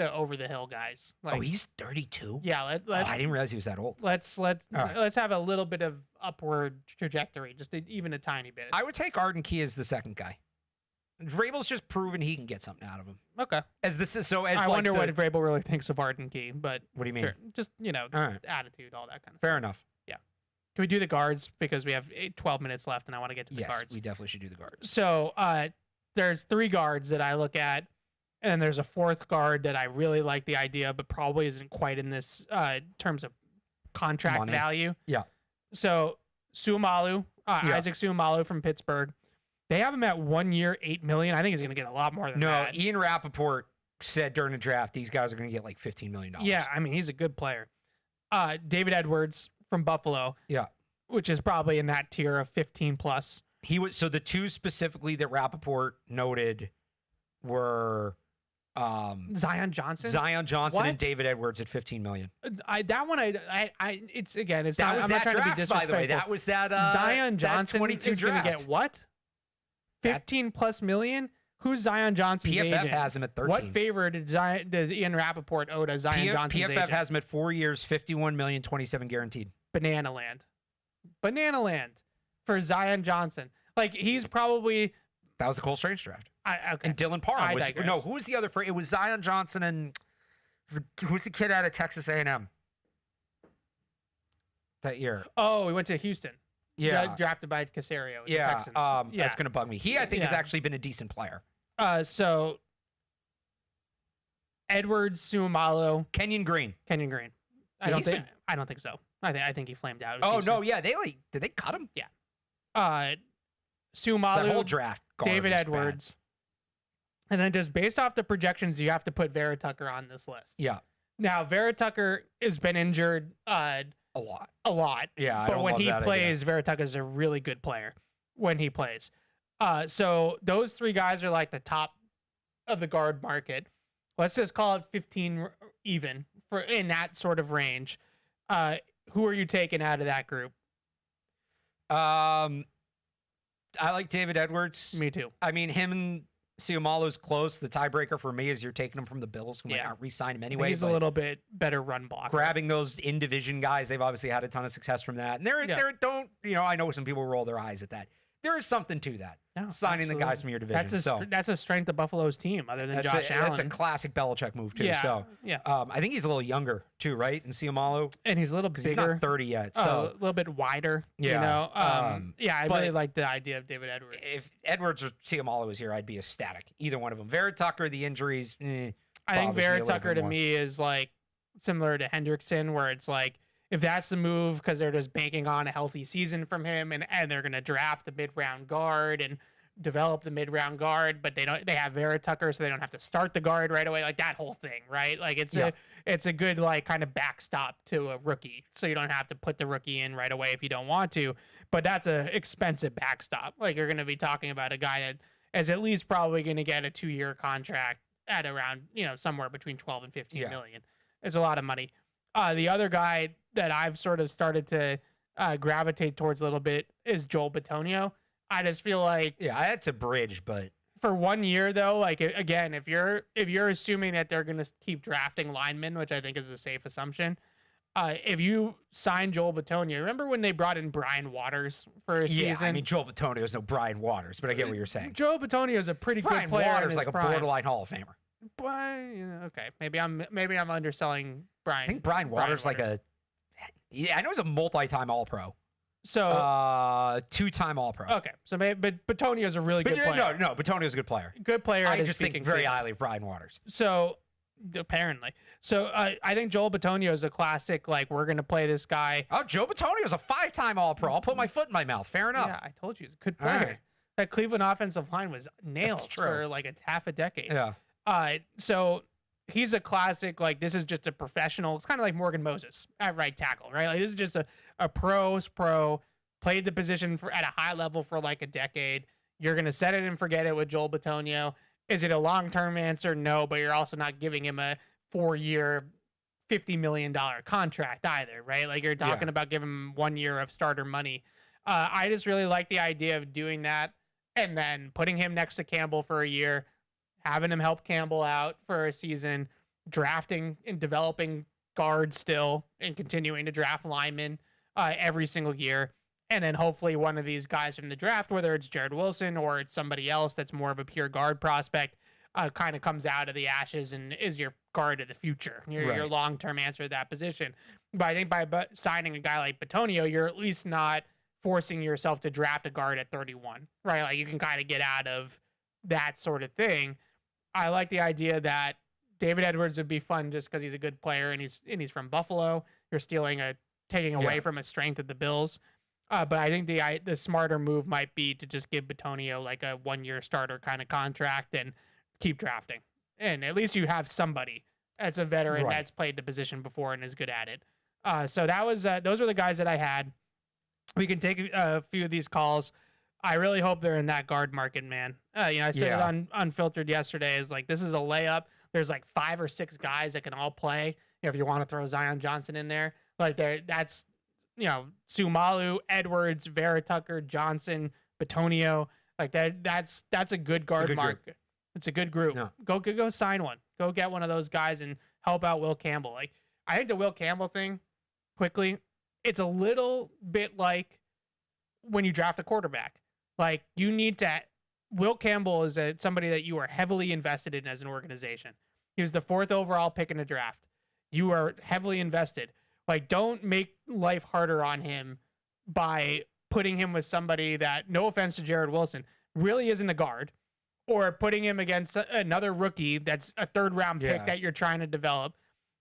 over the hill guys. Like, he's 32. Yeah, I didn't realize he was that old. Let's have a little bit of upward trajectory, just even a tiny bit. I would take Arden Key as the second guy. Vrabel's just proven he can get something out of him. Okay. I wonder what Vrabel really thinks of Arden Key, but what do you mean? Sure. Just attitude, all that kind of. Fair enough. Yeah. Can we do the guards because we have 12 minutes left, and I want to get to the guards. Yes, we definitely should do the guards. So there's 3 guards that I look at, and there's a 4th guard that I really like the idea, but probably isn't quite in this terms of contract value. Yeah. So Suomalu, Isaac Suomalu from Pittsburgh. They have him at 1 year, $8 million. I think he's going to get a lot more than that. No, Ian Rappaport said during the draft these guys are going to get like $15 million. Yeah, I mean, he's a good player. David Edwards from Buffalo. Yeah. Which is probably in that tier of 15+. So the 2 specifically that Rappaport noted were Zion Johnson and David Edwards at $15 million. It's not, that I'm not trying draft, to be disrespectful. By the way. That was that Zion Johnson 22 is going to get what? $15+ million? Who's Zion Johnson's PFF agent? has him at 13. What favor does Ian Rappaport owe to Zion Johnson's PFF agent? has him at 4 years, $51 million, 27 guaranteed. Banana land for Zion Johnson. Like he's probably that was the Cole Strange draft. Okay. And Dylan Parr was who was the other? It was Zion Johnson and Who's the kid out of Texas A&M that year? Oh, he went to Houston. Yeah. Got drafted by Casario. The Yeah, Texans. that's going to bug me. He, I think, has actually been a decent player. So Edwards, Suomalo, Kenyon Green. I don't think so. I think he flamed out. Oh no, yeah, did they cut him? Yeah. Suomalo, that whole draft. David Edwards, and then just based off the projections, you have to put Vera Tucker on this list. Yeah. Now Vera Tucker has been injured a lot. Yeah, but when he plays, Vera Tucker is a really good player when he plays. So those three guys are like the top of the guard market. Let's just call it 15 even for in that sort of range. Who are you taking out of that group? I like David Edwards. Me too. I mean, him and Suomalo's close. The tiebreaker for me is you're taking him from the Bills, who might not re-sign him anyway. He's a little bit better run blocker. Grabbing those in-division guys, they've obviously had a ton of success from that. And I know some people roll their eyes at that. There is something to that. No, signing the guys from your division. That's a strength of Buffalo's team, other than Josh Allen. That's a classic Belichick move too. Yeah, I think he's a little younger too, right? In Suomalo, and he's a little bigger. He's not 30 yet, so a little bit wider. Yeah. You know? I really like the idea of David Edwards. If Edwards or Suomalo was here, I'd be ecstatic. Either one of them. Vera Tucker, the injuries. I think Vera Tucker to me is like similar to Hendrickson, where it's like, if that's the move because they're just banking on a healthy season from him, and they're going to draft the mid-round guard and develop the mid-round guard, but they have Vera Tucker, so they don't have to start the guard right away, like that whole thing, right? Like it's a good like kind of backstop to a rookie, so you don't have to put the rookie in right away if you don't want to. But that's a expensive backstop. Like you're going to be talking about a guy that is at least probably going to get a 2-year contract at around somewhere between 12 and 15 million. It's a lot of money. The other guy that I've sort of started to gravitate towards a little bit is Joel Bitonio. I just feel like that's a bridge, but for 1 year though, like again, if you're assuming that they're going to keep drafting linemen, which I think is a safe assumption, if you sign Joel Bitonio, remember when they brought in Brian Waters for a season? I mean Joel Bitonio is no Brian Waters, but I get what you're saying. Joel Bitonio is a pretty good player. Brian Waters is like a borderline Hall of Famer. But okay, maybe I'm underselling Brian. I think Brian Waters like I know he's a multi-time All-Pro. So 2-time All-Pro. Okay, so but Bitonio is a really good player. No, Bitonio is a good player. Good player. I just think very highly of Brian Waters. So apparently, I think Joel Bitonio is a classic. Like we're gonna play this guy. Oh, Joe Bitonio is a 5-time All-Pro. I'll put my foot in my mouth. Fair enough. Yeah, I told you he's a good player. Right. That Cleveland offensive line was nails for like half a decade. Yeah. So he's a classic. Like this is just a professional. It's kind of like Morgan Moses at right tackle, right? Like this is just a pro, played the position at a high level for like a decade. You're gonna set it and forget it with Joel Bitonio. Is it a long-term answer? No, but you're also not giving him a 4-year, $50 million contract either, right? Like you're talking about giving him 1 year of starter money. I just really like the idea of doing that and then putting him next to Campbell for a year, having him help Campbell out for a season, drafting and developing guards still, and continuing to draft linemen every single year. And then hopefully one of these guys from the draft, whether it's Jared Wilson or it's somebody else that's more of a pure guard prospect, kind of comes out of the ashes and is your guard of the future, your long-term answer to that position. But I think by signing a guy like Bitonio, you're at least not forcing yourself to draft a guard at 31, right? Like you can kind of get out of that sort of thing. I like the idea that David Edwards would be fun just because he's a good player and he's from Buffalo. You're taking away from a strength of the Bills. But I think the smarter move might be to just give Bitonio like a 1-year starter kind of contract and keep drafting. And at least you have somebody that's a veteran that's played the position before and is good at it. So that was those were the guys that I had. We can take a few of these calls. I really hope they're in that guard market, man. I said it on Unfiltered yesterday. Is like this is a layup. There's like 5 or 6 guys that can all play. If you want to throw Zion Johnson in there, like that's Suomalo, Edwards, Vera Tucker, Johnson, Bitonio, like that's a good guard market. It's a good group. Yeah. Go sign one. Go get one of those guys and help out Will Campbell. Like I think the Will Campbell thing, quickly, it's a little bit like when you draft a quarterback. Like you need to. Will Campbell is somebody that you are heavily invested in as an organization. He was the 4th overall pick in the draft. You are heavily invested. Like, don't make life harder on him by putting him with somebody that, no offense to Jared Wilson, really isn't a guard, or putting him against another rookie that's a 3rd-round pick that you're trying to develop.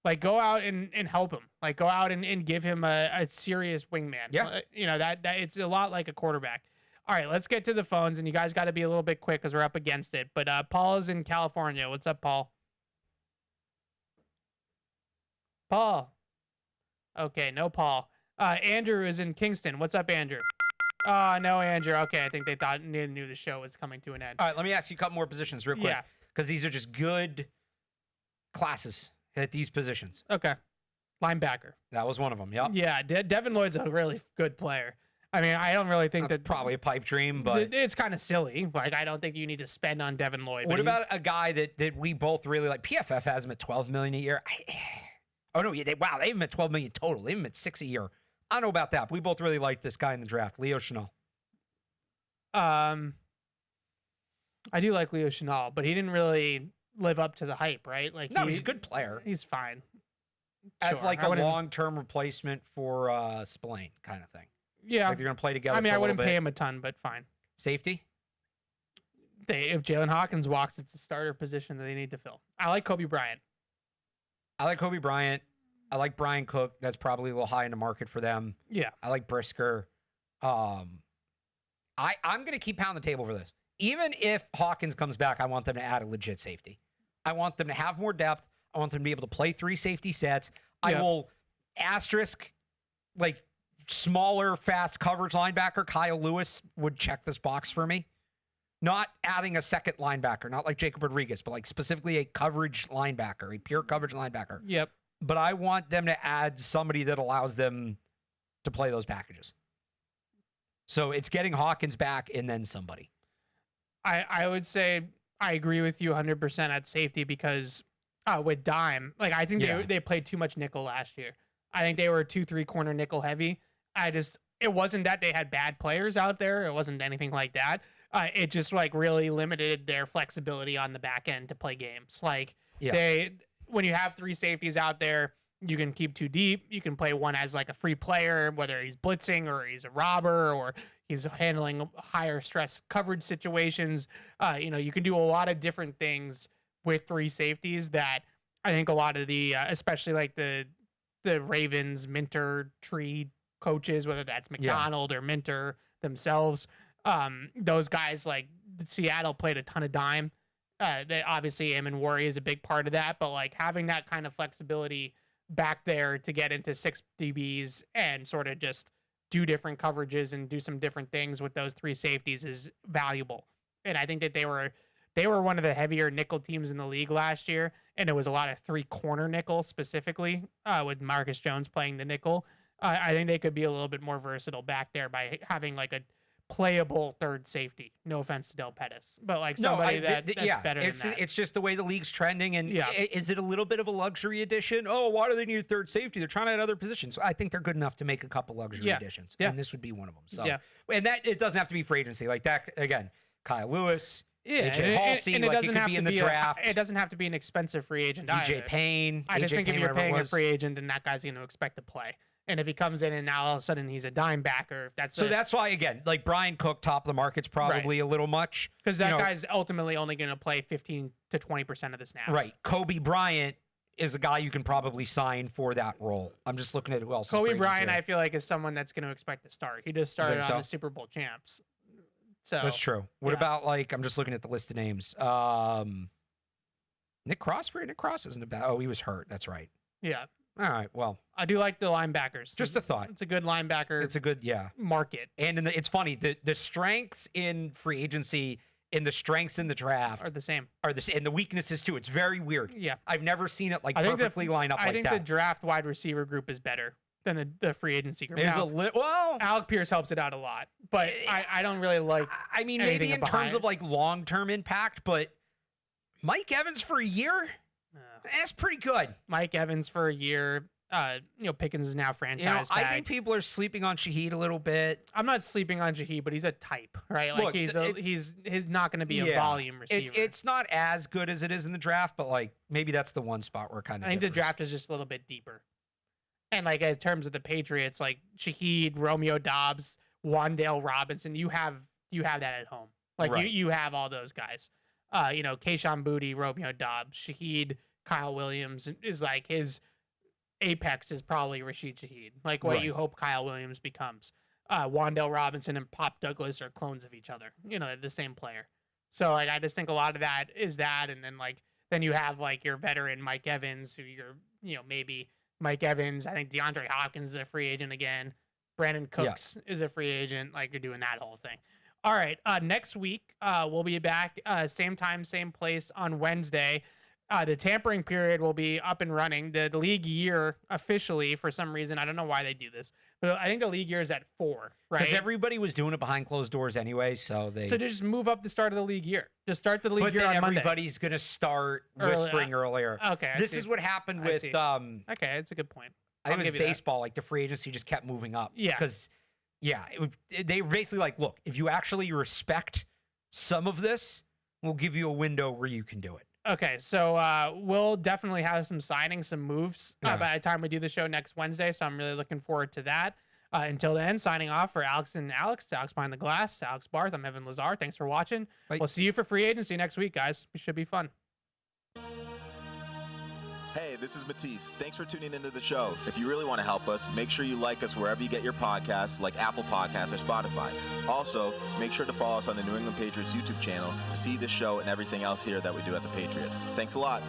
Like, go out and help him. Like, go out and give him a serious wingman. Yeah. That it's a lot like a quarterback. All right, let's get to the phones, and you guys got to be a little bit quick because we're up against it. But Paul is in California. What's up, Paul? Paul. Okay, no Paul. Andrew is in Kingston. What's up, Andrew? No, Andrew. Okay, I think they thought knew the show was coming to an end. All right, let me ask you a couple more positions real quick. Yeah. Because these are just good classes at these positions. Okay. Linebacker. That was one of them, yep. Yeah, Devin Lloyd's a really good player. I mean, I don't really think That's probably a pipe dream, but it's kind of silly. Like, I don't think you need to spend on Devin Lloyd. What about a guy that we both really like? PFF has him at $12 million a year. Oh no, they have him at $12 million total. They have him at $6 million a year. I don't know about that, but we both really liked this guy in the draft, Leo Chenal. I do like Leo Chenal, but he didn't really live up to the hype, right? Like, no, he's a good player. He's fine. As like a long-term replacement for Spillane kind of thing. Yeah. Like they're going to play together. I mean, I wouldn't pay him a ton, but fine. Safety? If Jalen Hawkins walks, it's a starter position that they need to fill. I like Kobe Bryant. I like Kobe Bryant. I like Brian Cook. That's probably a little high in the market for them. Yeah. I like Brisker. I'm going to keep pounding the table for this. Even if Hawkins comes back, I want them to add a legit safety. I want them to have more depth. I want them to be able to play 3 safety sets. I will asterisk, like, smaller, fast coverage linebacker. Kyle Lewis would check this box for me. Not adding a second linebacker, not like Jacob Rodriguez, but like specifically a coverage linebacker, a pure coverage linebacker. Yep. But I want them to add somebody that allows them to play those packages. So it's getting Hawkins back and then somebody. I would say I agree with you 100% at safety because with Dime, like, I think they played too much nickel last year. I think they were 2-3 corner nickel heavy. It wasn't that they had bad players out there. It wasn't anything like that. It just, like, really limited their flexibility on the back end to play games. Like, when you have 3 safeties out there, you can keep 2 deep. You can play one as like a free player, whether he's blitzing or he's a robber or he's handling higher stress coverage situations. You can do a lot of different things with 3 safeties that I think a lot of the, especially like the Ravens Minter tree coaches, whether that's McDonald or Minter themselves, those guys, like Seattle played a ton of dime. They obviously Amon Worry is a big part of that, but like having that kind of flexibility back there to get into 6 DBs and sort of just do different coverages and do some different things with those 3 safeties is valuable. And I think that they were one of the heavier nickel teams in the league last year, and it was a lot of 3 corner nickel specifically with Marcus Jones playing the nickel. I think they could be a little bit more versatile back there by having like a playable 3rd safety. No offense to Del Pettis, but like somebody that's better than that. It's just the way the league's trending. And is it a little bit of a luxury addition? Oh, why do they need a 3rd safety? They're trying to add other positions. I think they're good enough to make a couple luxury additions. And this would be one of them. So, and that it doesn't have to be free agency like that. Again, Kyle Lewis, AJ Halsey, and it like doesn't it could have be to in the be draft. It doesn't have to be an expensive free agent. DJ Payne. I just think if you're paying a free agent, then that guy's going to expect to play. And if he comes in and now all of a sudden he's a dime backer, that's why, again, like Brian Cook, top of the market's probably a little much. Because that guy's ultimately only going to play 15 to 20% of the snaps. Right. Kobe Bryant is a guy you can probably sign for that role. I'm just looking at who else. Kobe Bryant, I feel like, is someone that's going to expect to start. He just started on the Super Bowl champs. So that's true. What about, like, I'm just looking at the list of names. Nick Cross isn't a bad. Oh, he was hurt. That's right. Yeah. All right, well. I do like the linebackers. Just a thought. It's a good linebacker. It's a good, market. And it's funny, the strengths in free agency and the strengths in the draft are the same. And the weaknesses, too. It's very weird. Yeah. I've never seen it, like, perfectly line up like that. I think the draft wide receiver group is better than the free agency group. Well, Alec Pierce helps it out a lot, but I don't really like. I mean, maybe in terms of like long-term impact, but Mike Evans for a year, that's pretty good. Mike Evans for a year Pickens is now franchise You know, tag. I think people are sleeping on Shaheed a little bit. I'm not sleeping on Shaheed, but he's a type, right? Like Look, he's not going to be a volume receiver. It's not as good as it is in the draft, but like maybe that's the one spot where kind of. I think the draft is just a little bit deeper. And like in terms of the Patriots, like Shaheed, Romeo Doubs, Wan'Dale Robinson, you have that at home. Like Right. you have all those guys. Kayshon Boutte, Romeo Doubs, Shaheed, Kyle Williams is like his apex is probably Rashid Shaheed. Like what you hope Kyle Williams becomes. Wan'Dale Robinson and Pop Douglas are clones of each other. They're the same player. So like I just think a lot of that is that, and then you have like your veteran Mike Evans, who maybe Mike Evans. I think DeAndre Hopkins is a free agent again. Brandon Cooks is a free agent. Like you're doing that whole thing. All right. Next week, we'll be back same time, same place on Wednesday. The tampering period will be up and running. The league year officially, for some reason, I don't know why they do this, but I think the league year is at 4, right? Because everybody was doing it behind closed doors anyway, so they just move up the start of the league year. Just start the league year on Monday. But then everybody's going to start whispering earlier. Okay. This is what happened with okay, that's a good point. I think it was baseball. Like the free agency just kept moving up. Yeah. Because they were basically like, look, if you actually respect some of this, we'll give you a window where you can do it. Okay, so we'll definitely have some signings, some moves by the time we do the show next Wednesday. So I'm really looking forward to that. Until then, signing off for Alex behind the glass, Alex Barth. I'm Evan Lazar. Thanks for watching. Bye. We'll see you for free agency next week, guys. It should be fun. Hey, this is Matisse. Thanks for tuning into the show. If you really want to help us, make sure you like us wherever you get your podcasts, like Apple Podcasts or Spotify. Also, make sure to follow us on the New England Patriots YouTube channel to see this show and everything else here that we do at the Patriots. Thanks a lot.